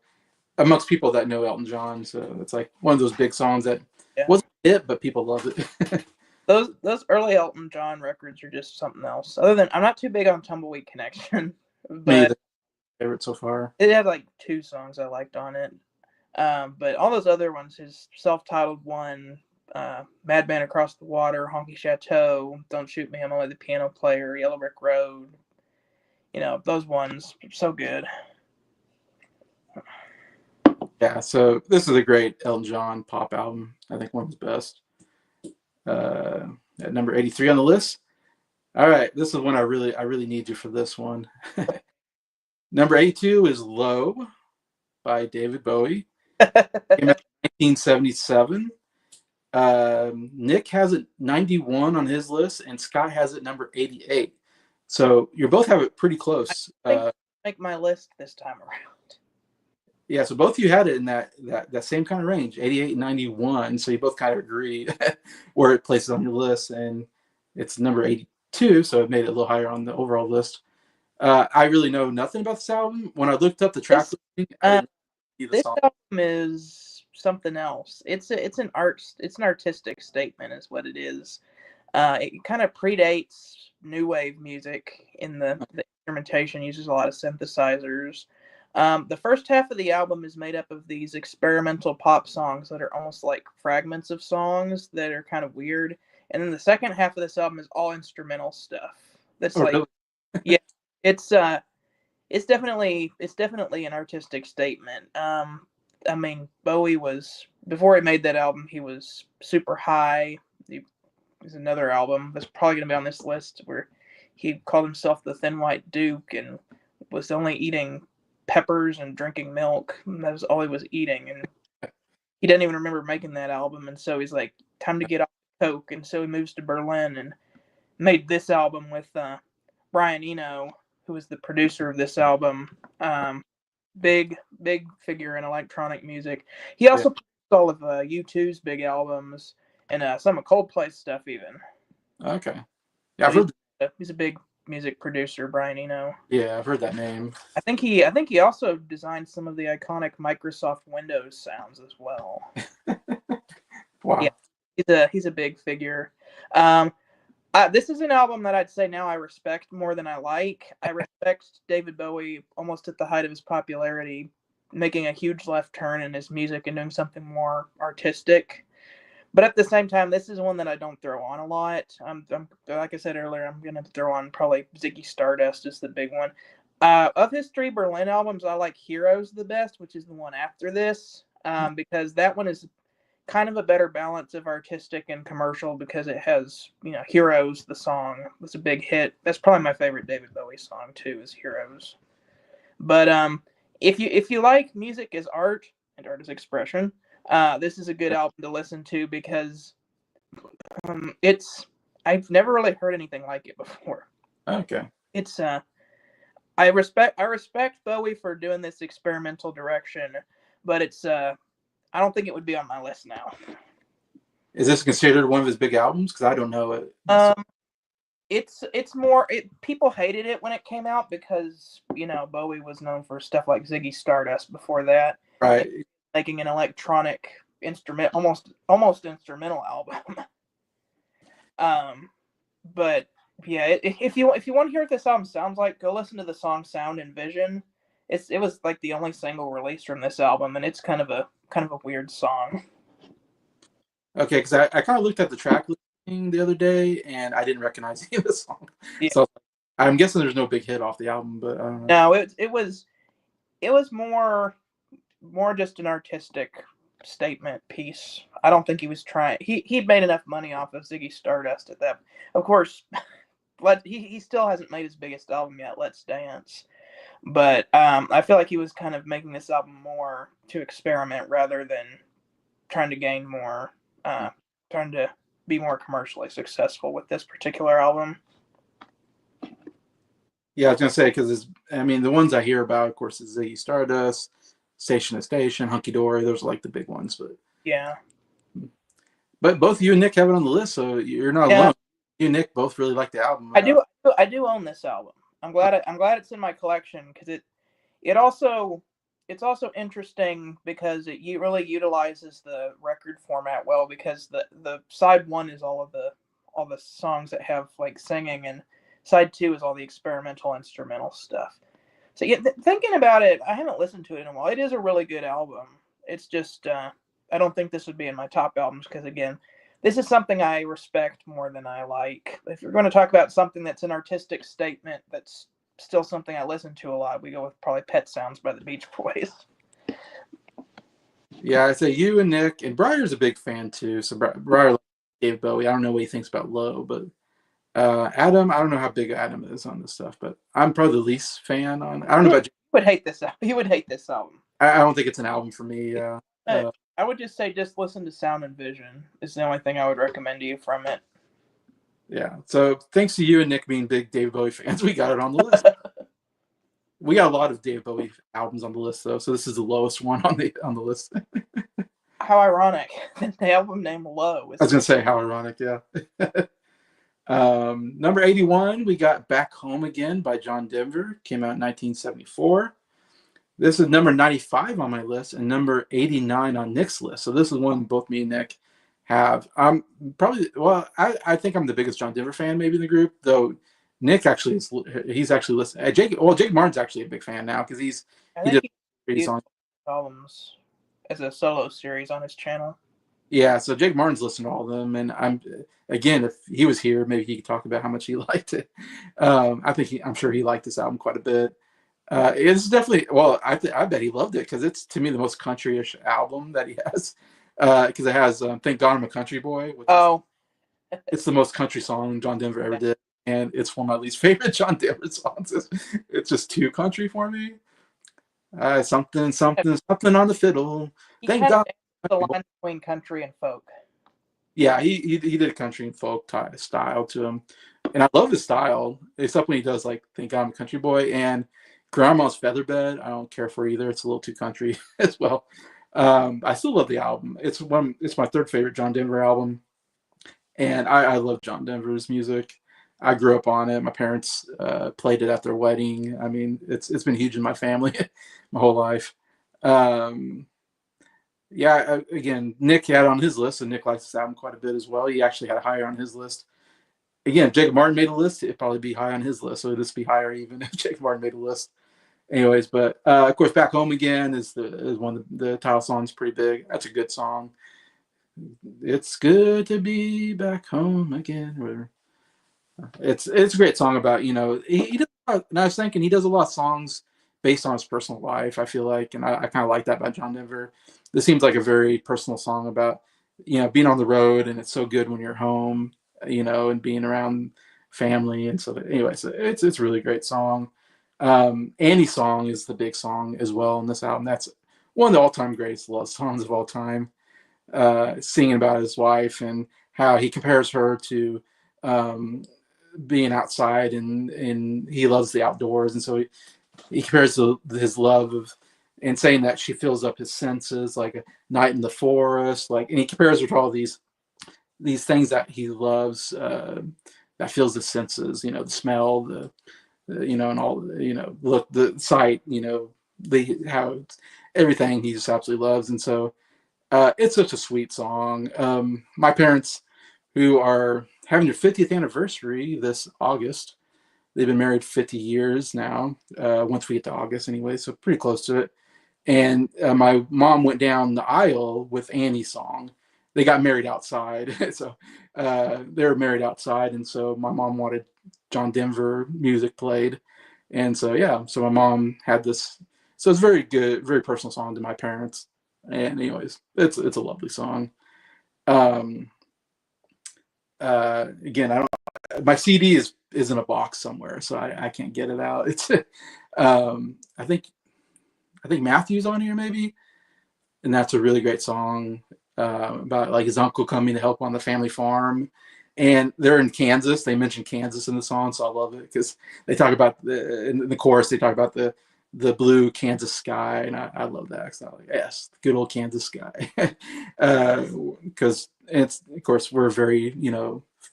amongst people that know Elton John, so it's like one of those big songs that wasn't a hit, but people love it. those early Elton John records are just something else. Other than I'm not too big on Tumbleweed Connection, but favorite so far. It had like 2 songs I liked on it, but all those other ones, his self-titled one, Madman Across the Water, Honky Chateau, Don't Shoot Me, I'm Only the Piano Player, Yellow Brick Road. You know, those ones are so good. Yeah, so this is a great Elton John pop album. I think one of his best. At number 83 on the list. All right, this is one I really need you for this one. Number 82 is Low by David Bowie. Came out in 1977. Nick has it 91 on his list, and Scott has it number 88. So you both have it pretty close. I think make my list this time around. Yeah, so both of you had it in that same kind of range, 88 and 91. So you both kind of agree where it places on your list, and it's number 82, so it made it a little higher on the overall list. I really know nothing about this album. When I looked up the track listing, this album is something else. It's an artistic statement, is what it is. It kind of predates new wave music in the instrumentation. Uses a lot of synthesizers. The first half of the album is made up of these experimental pop songs that are almost like fragments of songs that are kind of weird, and then the second half of this album is all instrumental stuff. That's really? Yeah, it's definitely an artistic statement. I mean, Bowie was, before he made that album, he was super high. There's another album that's probably going to be on this list where he called himself the Thin White Duke and was only eating peppers and drinking milk. And that was all he was eating. And he didn't even remember making that album. And so he's like, time to get off Coke. And so he moves to Berlin and made this album with Brian Eno, who was the producer of this album. Big figure in electronic music. He also produced all of U2's big albums and some of Coldplay's stuff even. Okay. Yeah, I've heard he's a big music producer, Brian Eno. Yeah, I've heard that name. I think he also designed some of the iconic Microsoft Windows sounds as well. Wow. Yeah, he's a big figure. This is an album that I'd say now I respect more than I like. I respect David Bowie almost at the height of his popularity, making a huge left turn in his music and doing something more artistic. But at the same time, this is one that I don't throw on a lot. I'm like I said earlier, I'm going to throw on probably Ziggy Stardust is the big one. Of his 3 Berlin albums, I like Heroes the best, which is the one after this, because that one is kind of a better balance of artistic and commercial because it has, Heroes, the song was a big hit. That's probably my favorite David Bowie song too, is Heroes. But if you like music as art and art as expression, this is a good album to listen to because I've never really heard anything like it before. Okay. It's I respect Bowie for doing this experimental direction, but it's I don't think it would be on my list now. Is this considered one of his big albums? Because I don't know it. It's more. People hated it when it came out because Bowie was known for stuff like Ziggy Stardust before that, right? Making an electronic instrument, almost instrumental album. But yeah, if you want to hear what this album sounds like, go listen to the song "Sound and Vision." It was like the only single released from this album, and it's kind of a weird song. Okay, because I kind of looked at the track listing the other day, and I didn't recognize any of the song. Yeah. So I'm guessing there's no big hit off the album, but I don't No, know. it was more just an artistic statement piece. I don't think he was trying. He'd made enough money off of Ziggy Stardust at that. Of course, he still hasn't made his biggest album yet, Let's Dance. But I feel like he was kind of making this album more to experiment rather than trying to gain more, trying to be more commercially successful with this particular album. Yeah, I was gonna say because I mean the ones I hear about, of course, is Ziggy Stardust, Station to Station, Hunky Dory. Those are like the big ones, but yeah. But both you and Nick have it on the list, so you're not alone. You and Nick both really like the album. I do own this album. I'm glad it's in my collection because it's also interesting because it really utilizes the record format well, because the side one is all the songs that have like singing, and side two is all the experimental instrumental stuff. So yeah, thinking about it, I haven't listened to it in a while. It is a really good album. It's just I don't think this would be in my top albums because, again, this is something I respect more than I like. If you're going to talk about something that's an artistic statement that's still something I listen to a lot, we go with probably Pet Sounds by the Beach Boys. Yeah, I'd say you and Nick, and Briar's a big fan too. So Briar likes Dave Bowie. I don't know what he thinks about Low, but Adam, I don't know how big Adam is on this stuff, but I'm probably the least fan on. I don't know about you. Would hate this album. You would hate this album. I don't think it's an album for me. I would just say just listen to Sound and Vision. Is the only thing I would recommend to you from it. Yeah. So thanks to you and Nick being big Dave Bowie fans, we got it on the list. We got a lot of Dave Bowie albums on the list, though, so this is the lowest one on the list. How ironic! The album name Low. I was gonna say how ironic, yeah. Number 81, we got Back Home Again by John Denver. Came out in 1974. This is number 95 on my list and number 89 on Nick's list. So this is one both me and Nick have. I think I'm the biggest John Denver fan maybe in the group, though Nick actually he's actually listening. Jake Martin's actually a big fan now because he did songs. Albums as a solo series on his channel. Yeah, so Jake Martin's listened to all of them, and if he was here, maybe he could talk about how much he liked it. I'm sure he liked this album quite a bit. It's definitely, I bet he loved it because it's, to me, the most country-ish album that he has. Because it has Thank God I'm a Country Boy, it's the most country song John Denver ever did, and it's one of my least favorite John Denver songs. It's just too country for me. Something on the fiddle. Thank God. The line between country and folk. Yeah, he did a country and folk style to him, and I love his style, except when he does like "Thank God I'm a Country Boy" and "Grandma's Featherbed." I don't care for either; it's a little too country as well. I still love the album. It's my third favorite John Denver album, and I love John Denver's music. I grew up on it. My parents played it at their wedding. I mean, it's been huge in my family my whole life. Yeah, again, Nick had on his list, and Nick likes this album quite a bit as well. He actually had higher on his list. Again, if Jacob Martin made a list, it'd probably be high on his list, so this would be higher even if Jacob Martin made a list. Anyways, but of course, Back Home Again is one of the title songs, pretty big. That's a good song. It's good to be back home again. Whatever. It's a great song about, he does, and I was thinking he does a lot of songs based on his personal life, I feel like, and I kind of like that about John Denver. This seems like a very personal song about, being on the road, and it's so good when you're home, and being around family. And so anyways, it's a really great song. Annie's song is the big song as well in this album. That's one of the all-time greatest love songs of all time. Singing about his wife and how he compares her to being outside, and he loves the outdoors, and so he compares his love of, and saying that she fills up his senses like a night in the forest, and he compares her to all these things that he loves, that fills his senses, the smell, the and all, look, the sight, how everything he just absolutely loves. And so it's such a sweet song. My parents, who are having their 50th anniversary this August. They've been married 50 years now. Once we get to August, anyway, so pretty close to it. And my mom went down the aisle with Annie's song. They got married outside, so they were married outside, and so my mom wanted John Denver music played, and so yeah, so my mom had this. So it's very good, very personal song to my parents. And anyways, it's a lovely song. Um, Again, I don't. My CD is in a box somewhere, so I can't get it out. It's I think Matthew's on here maybe, and that's a really great song about like his uncle coming to help on the family farm, and they're in Kansas. They mention Kansas in the song, so I love it because they talk about in the chorus. They talk about the blue Kansas sky, and I love that. Cause I'm like, yes, good old Kansas sky, because it's of course we're very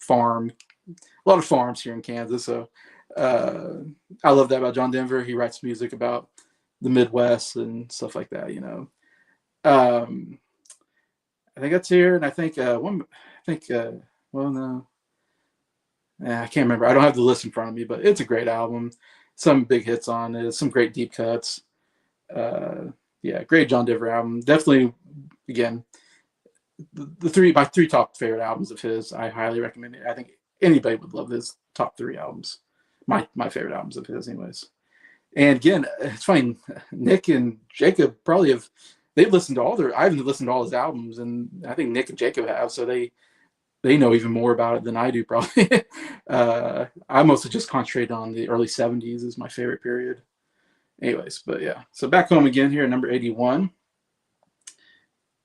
farm, a lot of farms here in Kansas. So I love that about John Denver. He writes music about the Midwest and stuff like that. I think that's here, and I think well, no, I can't remember. I don't have the list in front of me, but it's a great album. Some big hits on it, some great deep cuts. Yeah, great John Denver album. Definitely, again, my three top favorite albums of his. I highly recommend it. I think anybody would love his top three albums. My favorite albums of his, anyways. And again, it's funny. Nick and Jacob probably they've listened to I haven't listened to all his albums, and I think Nick and Jacob have, so they know even more about it than I do probably. I mostly just concentrated on the early 70s is my favorite period. Anyways, but yeah. So back home again here at number 81.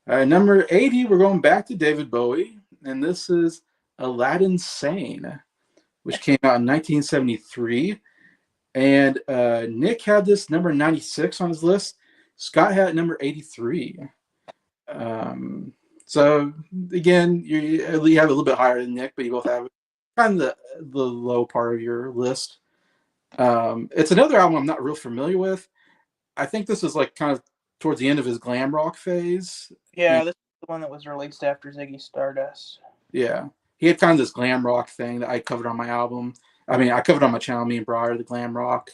Number 80, we're going back to David Bowie, and this is Aladdin Sane, which came out in 1973. And Nick had this number 96 on his list. Scott had number 83. So again, you have a little bit higher than Nick, but you both have kind of the low part of your list. It's another album I'm not real familiar with. I think this is like kind of towards the end of his glam rock phase. Yeah, this is the one that was released after Ziggy Stardust. Yeah, he had kind of this glam rock thing that I covered on my album. I mean, I covered on my channel, me and Briar, the glam rock.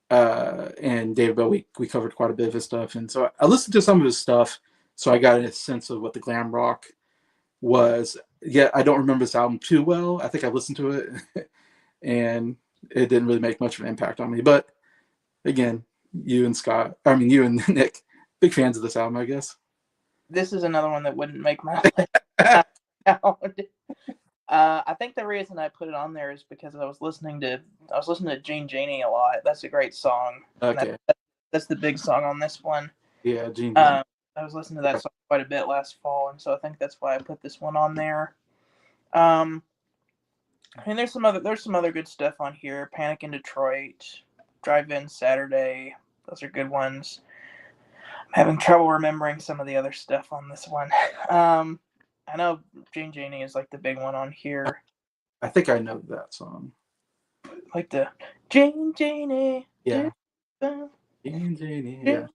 And David Bowie, we covered quite a bit of his stuff. And so I listened to some of his stuff, so I got a sense of what the glam rock was. Yeah, I don't remember this album too well. I think I listened to it, and it didn't really make much of an impact on me. But again, you and Nick, big fans of this album, I guess. This is another one that wouldn't make my I think the reason I put it on there is because I was listening to Jean Genie a lot. That's a great song. Okay. That's the big song on this one. Yeah, Jean. I was listening to that song quite a bit last fall, and so I think that's why I put this one on there. And there's some other good stuff on here. Panic in Detroit, Drive-In Saturday. Those are good ones. I'm having trouble remembering some of the other stuff on this one. I know Jean Genie is like the big one on here. I think I know that song. Like the Jean Genie. Yeah. Jean Genie. Yeah.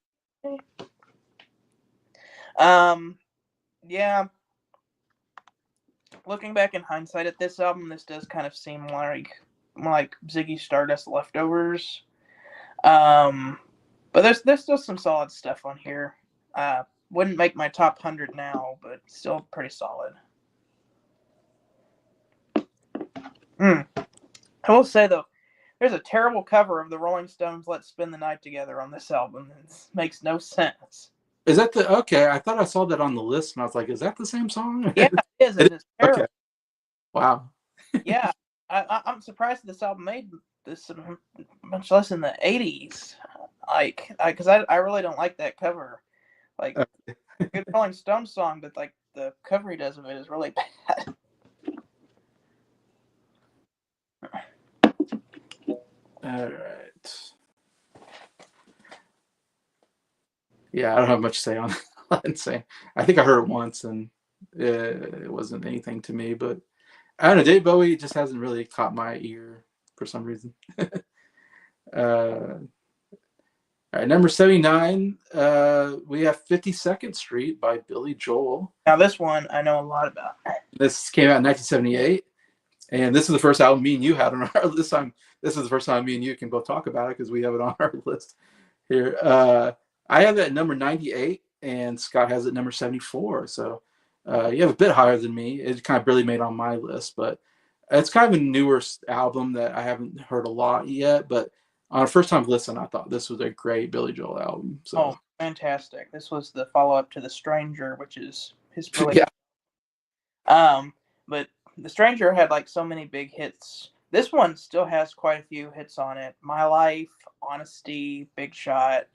Yeah. Looking back in hindsight at this album, this does kind of seem like more like Ziggy Stardust leftovers. But there's still some solid stuff on here. Wouldn't make my top 100 now, but still pretty solid. I will say, though, there's a terrible cover of the Rolling Stones' Let's Spend the Night Together on this album. It makes no sense. Is that okay, I thought I saw that on the list, and I was like, is that the same song? Yeah, it is, and it's terrible. Okay. Wow. Yeah, I'm surprised this album made this much less in the 80s. Because I really don't like that cover. Like, good Rolling Stones song, but like the cover he does of it is really bad. All right. Yeah, I don't have much to say on it. I think I heard it once, and it wasn't anything to me. But I don't know. David Bowie just hasn't really caught my ear for some reason. All right, number 79, we have 52nd Street by Billy Joel. Now, this one I know a lot about. This came out in 1978. And this is the first album me and you had on our list. This is the first time me and you can both talk about it because we have it on our list here. I have it at number 98, and Scott has it number 74. So you have a bit higher than me. It kind of barely made on my list, but it's kind of a newer album that I haven't heard a lot yet. But on a first time listen, I thought this was a great Billy Joel album. So. Oh, fantastic! This was the follow up to The Stranger, which is his really. Yeah. But The Stranger had like so many big hits. This one still has quite a few hits on it. My Life, Honesty, Big Shot.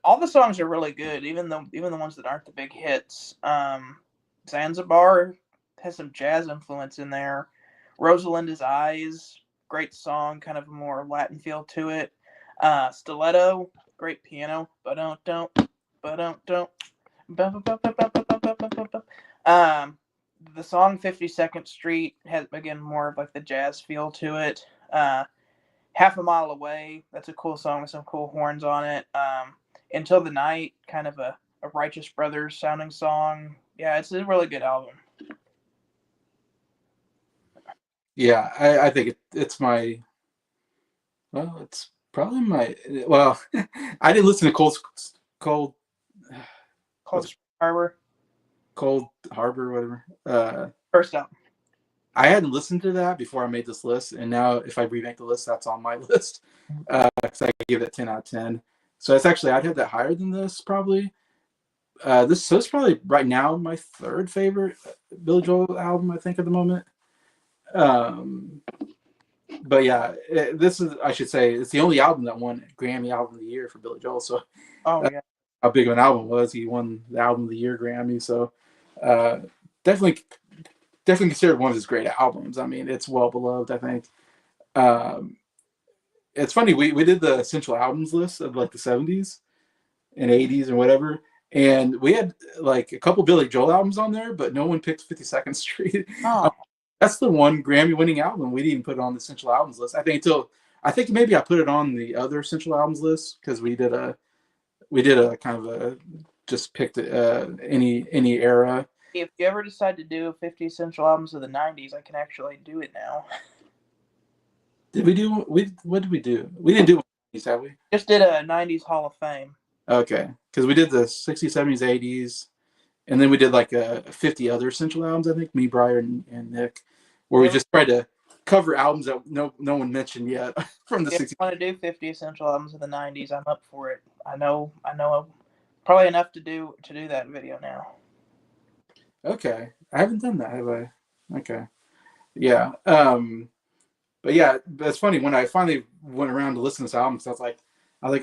All the songs are really good, even the ones that aren't the big hits. Zanzibar has some jazz influence in there. Rosalinda's Eyes, great song, kind of a more Latin feel to it. Stiletto, great piano. Don't. The song 52nd Street has, again, more of like the jazz feel to it. Half a Mile Away, that's a cool song with some cool horns on it. Until the Night, kind of a Righteous Brothers sounding song. Yeah, it's a really good album. Yeah, I think it's my, well, it's probably my, well, I didn't listen to Cold Harbor. Cold Harbor, whatever. First album. I hadn't listened to that before I made this list, and now if I remake the list, that's on my list because I give it 10 out of 10. So it's actually, I'd have that higher than this probably. So it's probably right now my third favorite Billy Joel album, I think, at the moment. But yeah, this is, I should say, it's the only album that won Grammy Album of the Year for Billy Joel. So yeah, how big of an album it was. He won the Album of the Year Grammy. So definitely considered one of his great albums. I mean, it's well beloved, I think. It's funny, we did the essential albums list of like the 70s and 80s and whatever, and we had like a couple Billy Joel albums on there, but no one picked 52nd Street. Oh. That's the one Grammy winning album. We didn't even put it on the essential albums list. I think maybe I put it on the other essential albums list because we did a kind of a just picked any era. If you ever decide to do 50 essential albums of the 90s, I can actually do it now. Did we do? What did we do? We didn't do one of these, have we? Just did a 90s Hall of Fame. Okay, because we did the 60s, 70s, 80s, and then we did like 50 other essential albums. I think me, Brian, and Nick, where we just tried to cover albums that no one mentioned yet from the 60s. If you want to do 50 essential albums of the 90s, I'm up for it. I know probably enough to do that video now. Okay, I haven't done that, have I? Okay, yeah. But yeah, it's funny when I finally went around to listen to this album. So I was like,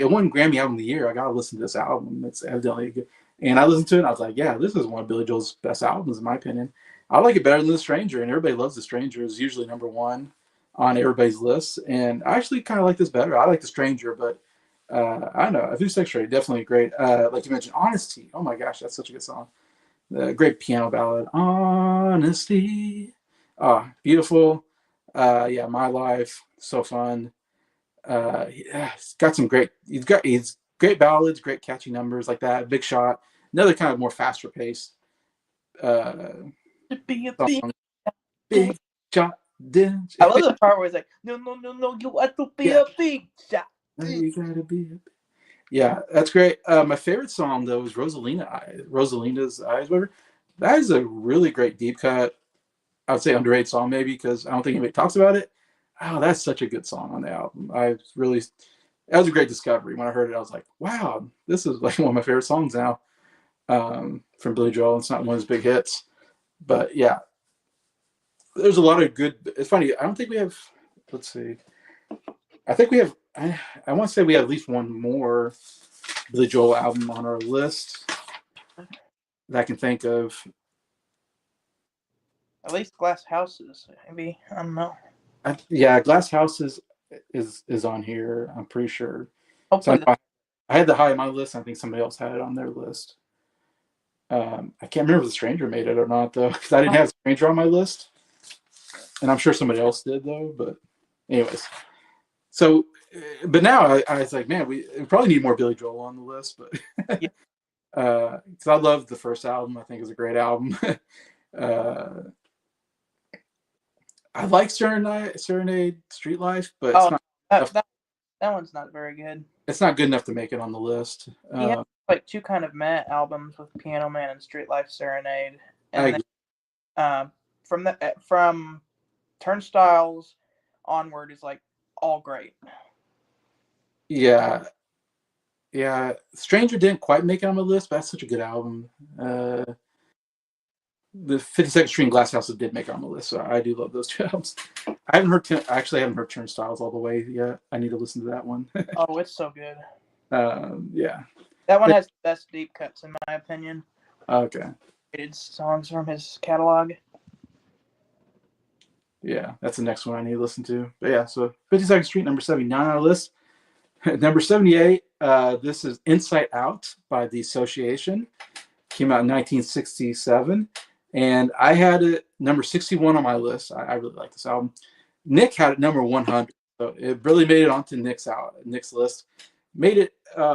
it won Grammy Album of the Year. I gotta listen to this album. It's evidently good. And I listened to it, and I was like, yeah, this is one of Billy Joel's best albums, in my opinion. I like it better than The Stranger, and everybody loves The Stranger. It's usually number one on everybody's list. And I actually kind of like this better. I like The Stranger, but I don't know. I think Sex Ray definitely great. Like you mentioned, Honesty. Oh my gosh, that's such a good song. Great piano ballad. Honesty. Beautiful. Yeah, My Life. So fun. He's got some great. He's great ballads, great catchy numbers like that. Big Shot. Another kind of more faster paced. To be a big shot. I love the part where he's like, no, you have to be a big shot. You gotta be. Yeah, that's great. My favorite song though is Rosalinda's Eyes. Whatever. That is a really great deep cut. I would say underrated song maybe because I don't think anybody talks about it. Oh, that's such a good song on the album. That was a great discovery. When I heard it, I was like, wow, this is like one of my favorite songs now from Billy Joel. It's not one of his big hits, but yeah, there's a lot of good. It's funny. I don't think we have. Let's see. I think we have. I want to say we have at least one more Billy Joel album on our list that I can think of. At least Glass Houses, maybe. I don't know. Yeah, Glass Houses is on here. I'm pretty sure. Hopefully, I had the high on my list. I think somebody else had it on their list. I can't remember if The Stranger made it or not though, because I didn't have Stranger on my list, and I'm sure somebody else did though. But anyways, so but now I was like, man, we probably need more Billy Joel on the list, but because I loved the first album. I think it was a great album. I like Serenade, Street Life, but it's Oh, not enough, that one's not very good. it's not good enough to make it on the list. He had like two kind of meh albums with Piano Man and Street Life Serenade, and then from Turnstiles onward is like all great. Yeah, Stranger didn't quite make it on my list, but that's such a good album. The 52nd Street and Glass Houses did make it on the list, so I do love those two albums. I actually haven't heard Turnstiles all the way yet. I need to listen to that one. Oh, it's so good. Yeah. That one has the best deep cuts in my opinion. Okay. Songs from his catalog. Yeah, that's the next one I need to listen to. But yeah, so 52nd Street, number 79 on our list. Number 78, this is Inside Out by The Association. Came out in 1967. And I had it number 61 on my list. I really like this album. Nick had it number 100. So it really made it onto Nick's list. Made it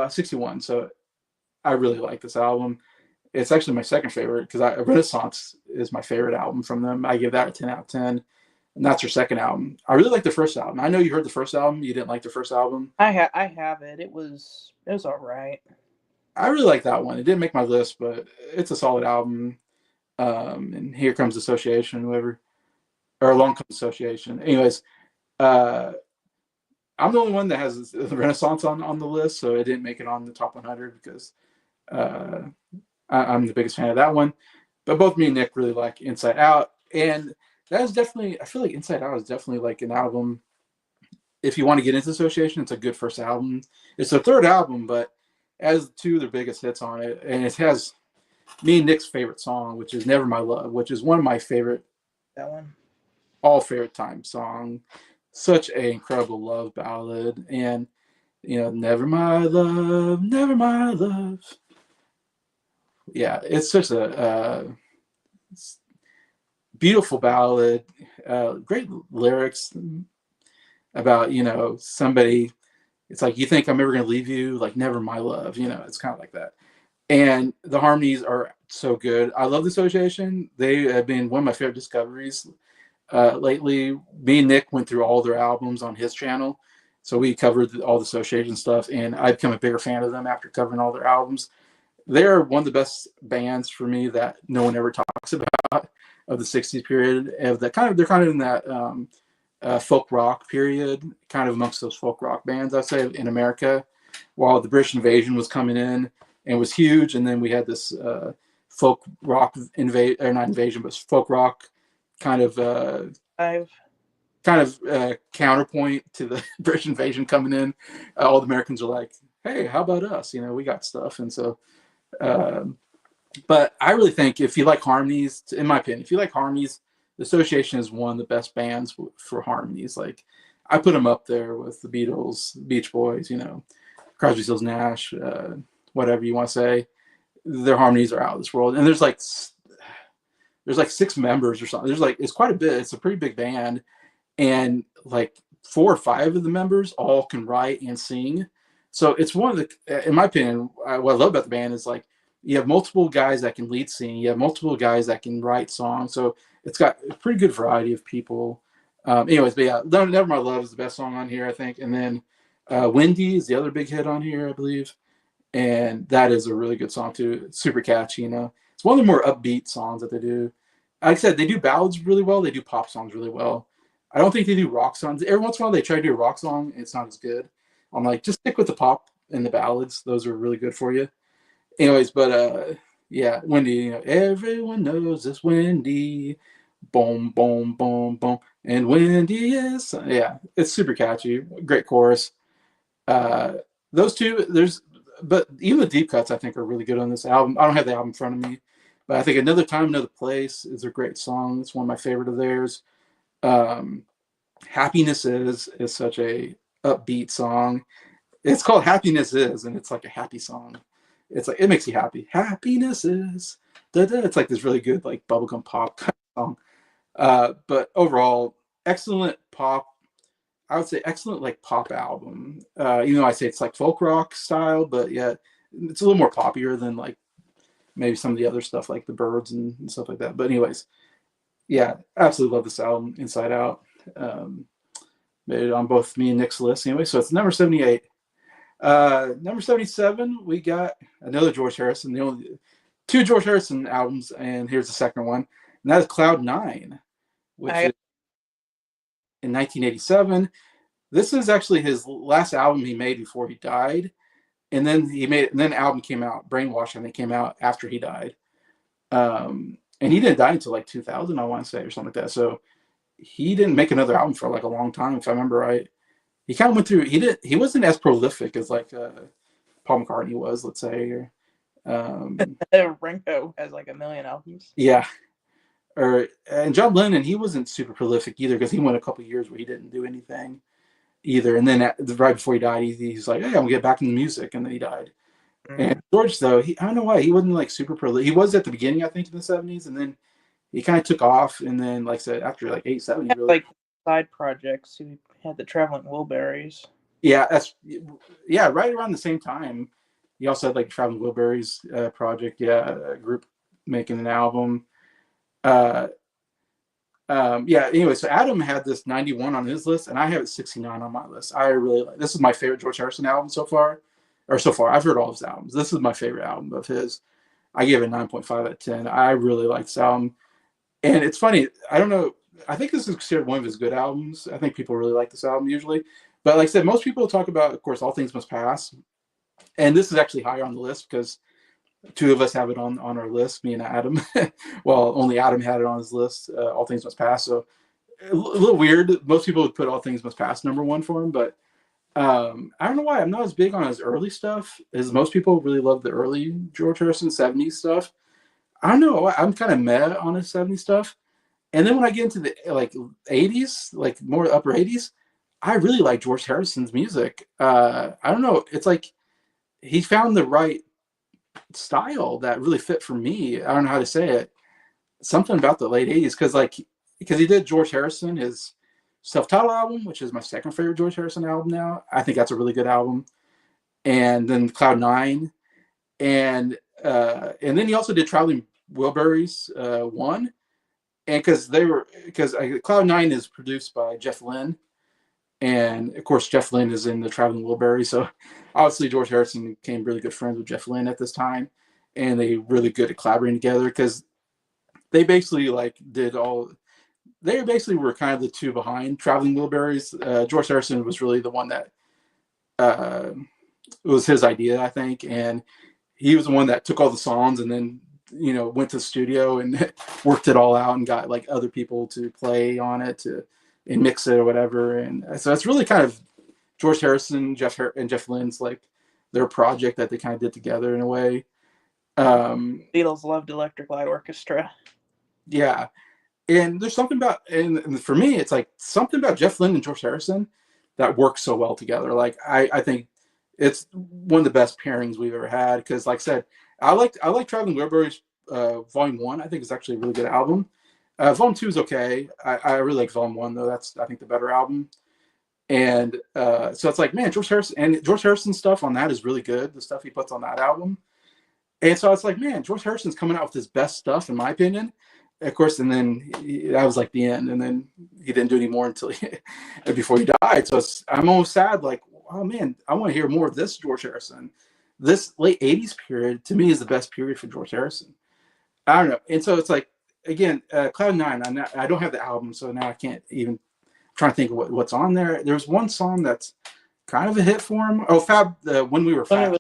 61. So I really like this album. It's actually my second favorite because Renaissance is my favorite album from them. I give that a 10 out of 10. And that's her second album. I really like the first album. I know you heard the first album. You didn't like the first album. I have it. It was all right. I really like that one. It didn't make my list, but it's a solid album. And Here Comes Association, whatever, or Along Comes Association. Anyways, I'm the only one that has the Renaissance on the list, so it didn't make it on the top 100 because I'm the biggest fan of that one. But both me and Nick really like Inside Out, and that is definitely, I feel like Inside Out is definitely like an album. If you want to get into Association, it's a good first album. It's their third album, but it has two of their biggest hits on it, and it has me and Nick's favorite song, which is Never My Love, which is one of my favorite, that one, all favorite time song. Such an incredible love ballad, and Never My Love, Never My Love. Yeah, it's such a beautiful ballad, great lyrics about somebody. It's like, you think I'm ever gonna leave you, like never my love. It's kind of like that. And the harmonies are so good. I love the Association. They have been one of my favorite discoveries lately. Me and Nick went through all their albums on his channel, so we covered all the Association stuff, and I've become a bigger fan of them after covering all their albums. They're one of the best bands for me that no one ever talks about of the 60s period. They're kind of in that folk rock period, kind of amongst those folk rock bands, I'd say, in America, while the British invasion was coming in and was huge. And then we had this folk rock not invasion, but folk rock kind of counterpoint to the British invasion coming in. All the Americans are like, hey, how about us? We got stuff. And so, but I really think if you like harmonies, in my opinion, if you like harmonies, the Association is one of the best bands for harmonies. Like, I put them up there with the Beatles, Beach Boys, Crosby, Stills, Nash, whatever you want to say. Their harmonies are out of this world. And there's like 6 members or something. It's quite a bit. It's a pretty big band, and like 4 or 5 of the members all can write and sing. So it's one of the, in my opinion, what I love about the band is like, you have multiple guys that can lead sing. You have multiple guys that can write songs. So it's got a pretty good variety of people. Anyways, but yeah, Never My Love is the best song on here, I think. And then Windy is the other big hit on here, I believe. And that is a really good song too. It's super catchy, It's one of the more upbeat songs that they do. Like I said, they do ballads really well. They do pop songs really well. I don't think they do rock songs. Every once in a while they try to do a rock song, and it's not as good. I'm like, just stick with the pop and the ballads. Those are really good for you. Anyways, but yeah, Wendy, everyone knows it's Wendy. Boom, boom, boom, boom. And Wendy is, yeah, it's super catchy. Great chorus. Those two, but even the deep cuts I think are really good on this album. I don't have the album in front of me, but I think Another Time, Another Place is a great song. It's one of my favorite of theirs. Happiness is such a upbeat song. It's called Happiness Is, and it's like a happy song. It's like, it makes you happy. Happiness is, da-da. It's like this really good like bubblegum pop kind of song. But overall, excellent pop. I would say excellent like pop album. Even though I say it's like folk rock style, but yeah, it's a little more poppier than like maybe some of the other stuff like the Byrds and stuff like that. But anyways, Yeah, absolutely love this album, Inside Out. Um, Made it on both me and Nick's list anyway. So it's number 78. Number 77, we got another George Harrison. The only two George Harrison albums, and here's the second one, and that is Cloud Nine, which is in 1987. This is actually his last album he made before he died, and then the album came out, Brainwash, and it came out after he died. And he didn't die until like 2000, I want to say, or something like that. So he didn't make another album for like a long time, if I remember right. He kind of went through. He wasn't as prolific as like Paul McCartney was, let's say. Or, Ringo has like 1,000,000 albums. Yeah, and John Lennon, he wasn't super prolific either because he went a couple of years where he didn't do anything either. And then right before he died, he's like, "Hey, I'm gonna get back into music," and then he died. And George, though, I don't know why he wasn't like super prolific. He was at the beginning, I think, in the 70s, and then he kind of took off. And then, like I said, after like 87, he really like side projects. He had the Traveling Wilburys. Yeah, right around the same time. He also had like Traveling Wilburys project, a group making an album. Anyway, so Adam had this 91 on his list, and I have it 69 on my list. I really like this is my favorite George Harrison album so far. I've heard all of his albums. This is my favorite album of his. I gave it 9.5 out of 10. I really like this album. And it's funny, I don't know, I think this is considered one of his good albums. I think people really like this album usually. But like I said, most people talk about, of course, All Things Must Pass. And this is actually higher on the list because two of us have it on our list, me and Adam. Well, only Adam had it on his list, All Things Must Pass. So a little weird. Most people would put All Things Must Pass number one for him. But I don't know why I'm not as big on his early stuff as most people really love the early George Harrison 70s stuff. I don't know. I'm kind of meh on his 70s stuff. And then when I get into the like 80s, like more upper 80s, I really like George Harrison's music. I don't know. It's like he found the right style that really fit for me. I don't know how to say it. Something about the late 80s because he did George Harrison, his self-titled album, which is my second favorite George Harrison album now. I think that's a really good album. And then Cloud Nine, and then he also did Traveling Wilburys 1. And because Cloud Nine is produced by Jeff Lynne, and of course Jeff Lynne is in the Traveling Wilburys, so obviously George Harrison became really good friends with Jeff Lynne at this time, and they really good at collaborating together because they basically they basically were kind of the two behind Traveling Wilburys. George Harrison was really the one that it was his idea, I think, and he was the one that took all the songs and then went to the studio and worked it all out and got like other people to play on it and mix it or whatever. And so it's really kind of George Harrison, and Jeff Lynne's like their project that they kind of did together in a way. Beatles loved Electric Light Orchestra. Yeah. And there's something about, and for me, it's like something about Jeff Lynne and George Harrison that works so well together. Like I think it's one of the best pairings we've ever had. Because like I said, I like Traveling Wilburys Volume 1. I think it's actually a really good album. Volume 2 is okay. I really like Volume 1 though. That's I think the better album. And so it's like, man, George Harrison's stuff on that is really good. The stuff he puts on that album. And so it's like, man, George Harrison's coming out with his best stuff in my opinion. Of course, and then that was like the end. And then he didn't do any more until before he died. So I'm almost sad. Like, oh man, I want to hear more of this George Harrison. This late 80s period to me is the best period for George Harrison. I don't know. And so it's like, again, Cloud Nine, I don't have the album, so now I can't even try to think of what's on there. There's one song that's kind of a hit for him. Oh, Fab, When We Were Fab.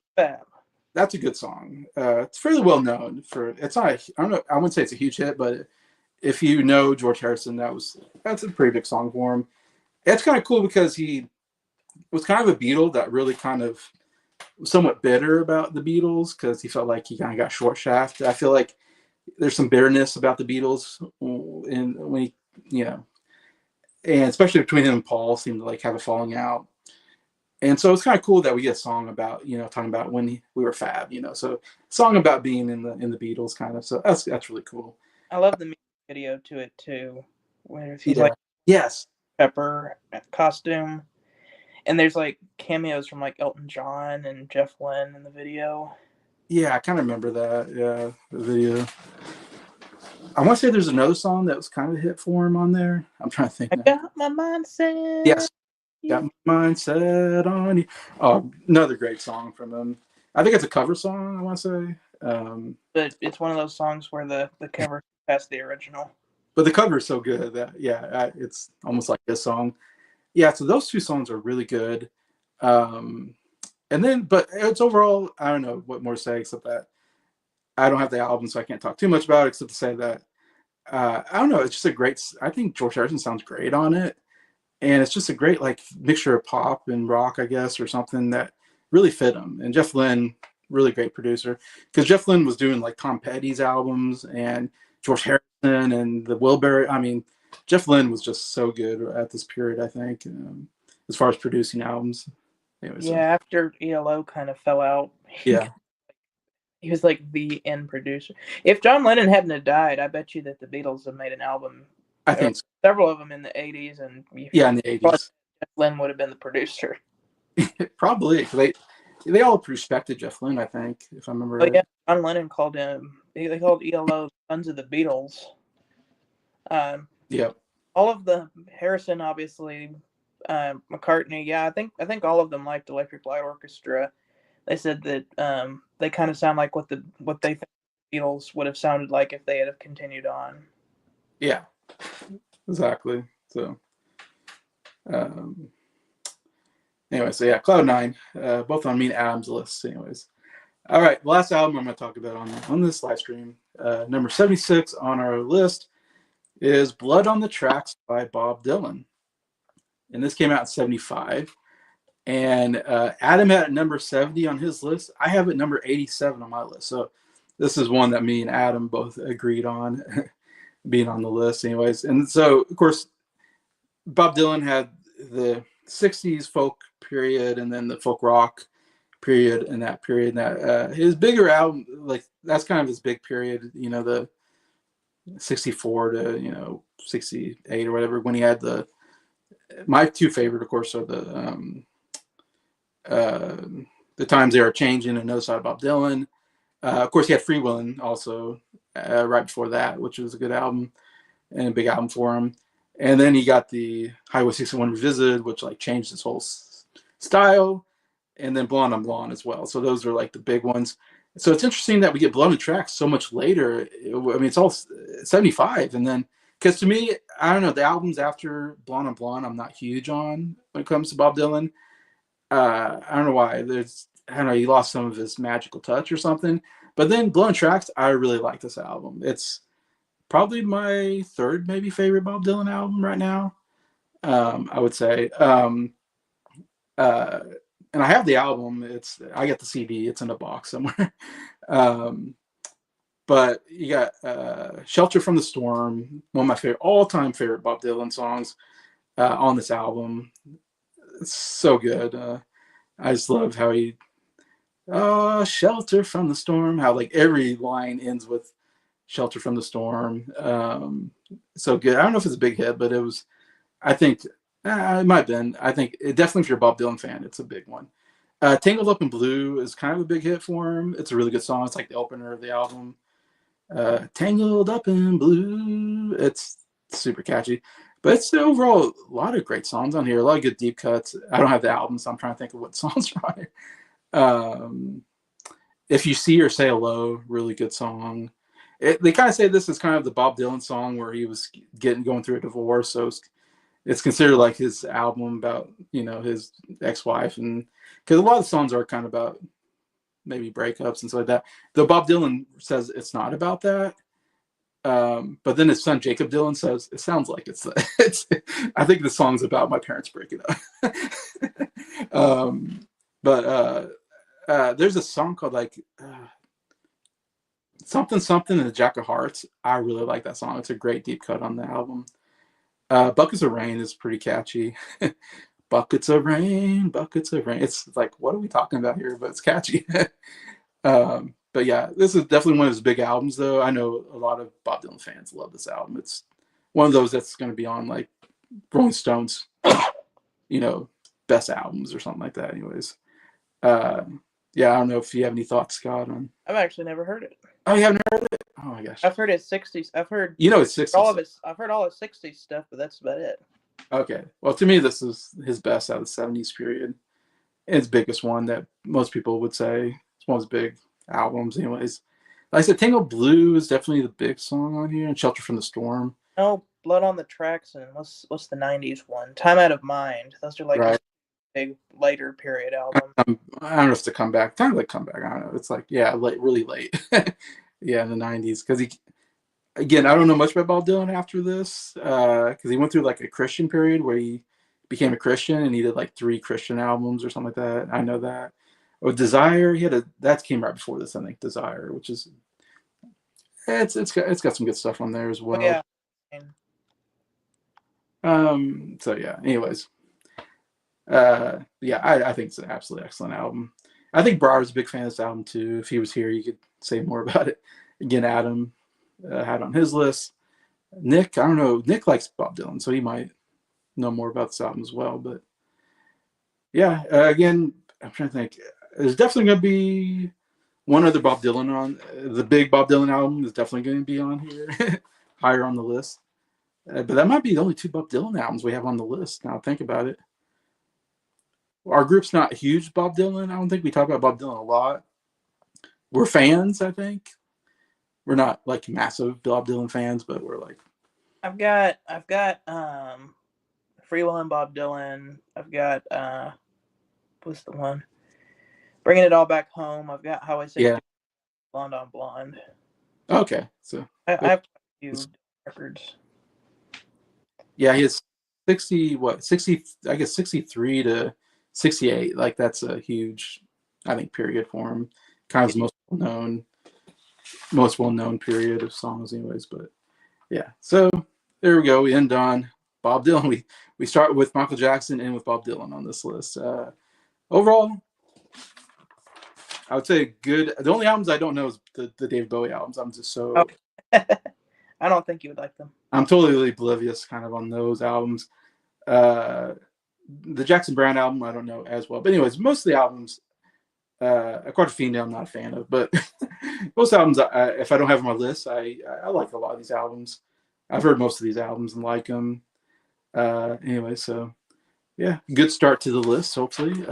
That's a good song. It's fairly well known it's not, I don't know, I wouldn't say it's a huge hit, but if you know George Harrison, that's a pretty big song for him. It's kind of cool because he was kind of a Beatle that really kind of somewhat bitter about the Beatles because he felt like he kind of got short shafted. I feel like there's some bitterness about the Beatles, and when and especially between him and Paul seemed to like have a falling out. And so it's kind of cool that we get a song about talking about when we were Fab, so song about being in the Beatles kind of. So that's really cool. I love the music video to it too, where he's like yes Pepper costume. And there's like cameos from like Elton John and Jeff Lynne in the video. Yeah, I kind of remember that. Yeah, the video. I want to say there's another song that was kind of a hit for him on there. I'm trying to think I now. got my mindset. Yes, got my mindset on you. Oh, another great song from him. I think it's a cover song, I want to say. But it's one of those songs where the cover passed the original. But the cover is so good that, it's almost like this song. Yeah, so those two songs are really good. And then, but it's overall, I don't know what more to say except that I don't have the album, so I can't talk too much about it except to say that, I don't know, it's just a great, I think George Harrison sounds great on it. And it's just a great like mixture of pop and rock, I guess, or something that really fit him. And Jeff Lynne, really great producer, because Jeff Lynne was doing like Tom Petty's albums and George Harrison and the Wilbury. I mean, Jeff Lynne was just so good at this period, I think, as far as producing albums. Anyway, Yeah, after ELO kind of fell out, yeah, he was like the end producer. If John Lennon hadn't have died, I bet you that the Beatles have made an album. I think so. Several of them in the '80s, and Yeah, in the '80s, Jeff Lynne would have been the producer. probably. They all respected Jeff Lynne, I think, if I remember right. Yeah, John Lennon called him. They called ELO "Sons of the Beatles." Yeah. All of the Harrison, obviously, McCartney. Yeah, I think all of them liked Electric Light Orchestra. They said that they kind of sound like what they think the Beatles would have sounded like if they had have continued on. Yeah, exactly. So, anyway, so yeah, Cloud Nine, both on me and Adam's list. Anyways, all right, the last album I'm going to talk about on this live stream, number 76 on our list, is Blood on the Tracks by Bob Dylan, and this came out in '75. And Adam had it number 70 on his list. I have it number 87 on my list. So this is one that me and Adam both agreed on being on the list, anyways. And so, of course, Bob Dylan had the '60s folk period and then the folk rock period in that period. And that his bigger album, like that's kind of his big period, you know, the '64 to '68 or whatever. When he had my two favorite, of course, are the times they are changing and No Side Bob Dylan. Of course, he had Freewheelin' also right before that, which was a good album and a big album for him. And then he got the Highway 61 Revisited, which like changed his whole style, and then Blonde on Blonde as well. So those are like the big ones. So it's interesting that we get Blood on the Tracks so much later. I mean, it's all '75, and then because to me, I don't know, the albums after Blonde on Blonde, I'm not huge on when it comes to Bob Dylan. I don't know why. I don't know, he lost some of his magical touch or something. But then Blood on the Tracks, I really like this album. It's probably my third maybe favorite Bob Dylan album right now. I would say. And I have the album. I got the CD. It's in a box somewhere. But you got "Shelter from the Storm," one of my all-time favorite Bob Dylan songs on this album. It's so good. I just love how he "Shelter from the Storm," how like every line ends with "Shelter from the Storm." So good. I don't know if it's a big hit, but it was. I think it might have been. I think definitely if you're a Bob Dylan fan, it's a big one. "Tangled Up in Blue" is kind of a big hit for him. It's a really good song. It's like the opener of the album. "Tangled Up in Blue." It's super catchy. But it's overall a lot of great songs on here. A lot of good deep cuts. I don't have the album, so I'm trying to think of what songs are on here. "If You See Her Say Hello," really good song. They kind of say this is kind of the Bob Dylan song where he was going through a divorce, so it's considered like his album about his ex-wife, and because a lot of the songs are kind of about maybe breakups and stuff like that. Though Bob Dylan says it's not about that. But then his son Jacob Dylan says it sounds like it's. I think the song's about my parents breaking up. But there's a song called like something something in the Jack of Hearts. I really like that song. It's a great deep cut on the album. "Buckets of Rain" is pretty catchy. Buckets of rain, buckets of rain. It's like, what are we talking about here? But it's catchy. But yeah, this is definitely one of his big albums, though. I know a lot of Bob Dylan fans love this album. It's one of those that's going to be on like Rolling Stones, best albums or something like that. Anyways, yeah, I don't know if you have any thoughts, Scott. I've actually never heard it. Oh, you haven't heard it? Oh Oh my gosh. I've heard his 60s. I've heard it's 60s. all of his. I've heard all his 60s stuff, but that's about it. Okay. Well, to me, this is his best out of the 70s period. His biggest one that most people would say. It's one of his big albums, anyways. Like I said, Tango Blue is definitely the big song on here, and Shelter from the Storm. No, Blood on the Tracks, and what's the 90s one? Time Out of Mind. Those are like right. big later period album. I don't know if it's a comeback. Kind of like comeback. I don't know. It's like, yeah, late, really late. Yeah, in the 90s. Because again, I don't know much about Bob Dylan after this. Because he went through like a Christian period where he became a Christian and he did like 3 Christian albums or something like that. I know that. Or Desire, that came right before this, I think. Desire, which is it's got some good stuff on there as well. Oh, yeah. So yeah. Anyways. Yeah, I think it's an absolutely excellent album. I think Briar's a big fan of this album too. If he was here, you could say more about it. Again, Adam had on his list. Nick, I don't know. Nick likes Bob Dylan, so he might know more about this album as well. But yeah, again, I'm trying to think. There's definitely going to be one other Bob Dylan on the big Bob Dylan album is definitely going to be on here, higher on the list. But that might be the only 2 Bob Dylan albums we have on the list. Now think about it. Our group's not huge Bob Dylan. I don't think we talk about Bob Dylan a lot. We're fans, I think. We're not like massive Bob Dylan fans, but we're like. I've got Free Will and Bob Dylan. I've got what's the one? Bringing It All Back Home. I've got Highway 60. Yeah. Blonde on Blonde. Okay, so I have a few records. Yeah, he has 60. I guess 63 to 68. Like that's a huge, I think, period for him. Kind of his most well-known period of songs, anyways. But yeah, so there we go. We end on Bob Dylan. We start with Michael Jackson and with Bob Dylan on this list. Overall, I would say good. The only albums I don't know is the David Bowie albums. I'm just so. Oh. I don't think you would like them. I'm totally oblivious, kind of, on those albums. The Jackson Browne album, I don't know as well. But anyways, most of the albums, Aquafina, I'm not a fan of. But most albums, if I don't have on my list, I like a lot of these albums. I've heard most of these albums and like them. Anyway, so yeah, good start to the list. Hopefully,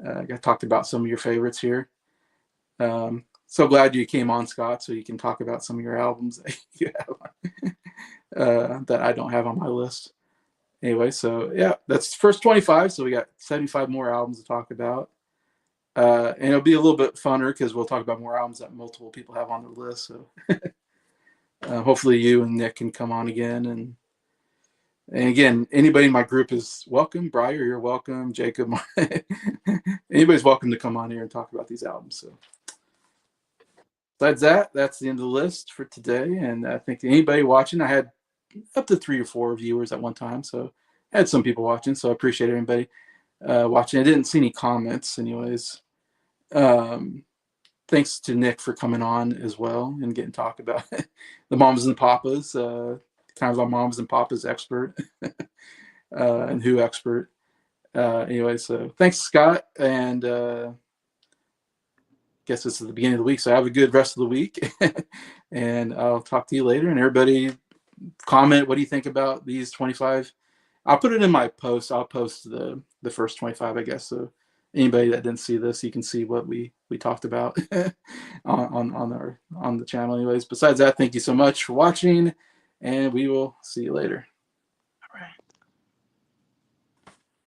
I talked about some of your favorites here. So glad you came on, Scott, so you can talk about some of your albums that you have that I don't have on my list. Anyway, so yeah, that's the first 25. So we got 75 more albums to talk about. And it'll be a little bit funner because we'll talk about more albums that multiple people have on their list. So hopefully you and Nick can come on again. And again, anybody in my group is welcome. Briar, you're welcome. Jacob, anybody's welcome to come on here and talk about these albums. So besides that, that's the end of the list for today. And I think anybody watching, I had up to 3 or 4 viewers at one time. So I had some people watching. So I appreciate everybody watching. I didn't see any comments anyways. Thanks to Nick for coming on as well and getting talk about the Mamas and Papas, kind of a Mamas and Papas expert and Who expert. Anyway, so thanks, Scott. And guess this is the beginning of the week. So have a good rest of the week. And I'll talk to you later. And everybody comment, what do you think about these 25? I'll put it in my post. I'll post the first 25, I guess. So anybody that didn't see this, you can see what we talked about on the channel anyways. Besides that, thank you so much for watching, and we will see you later.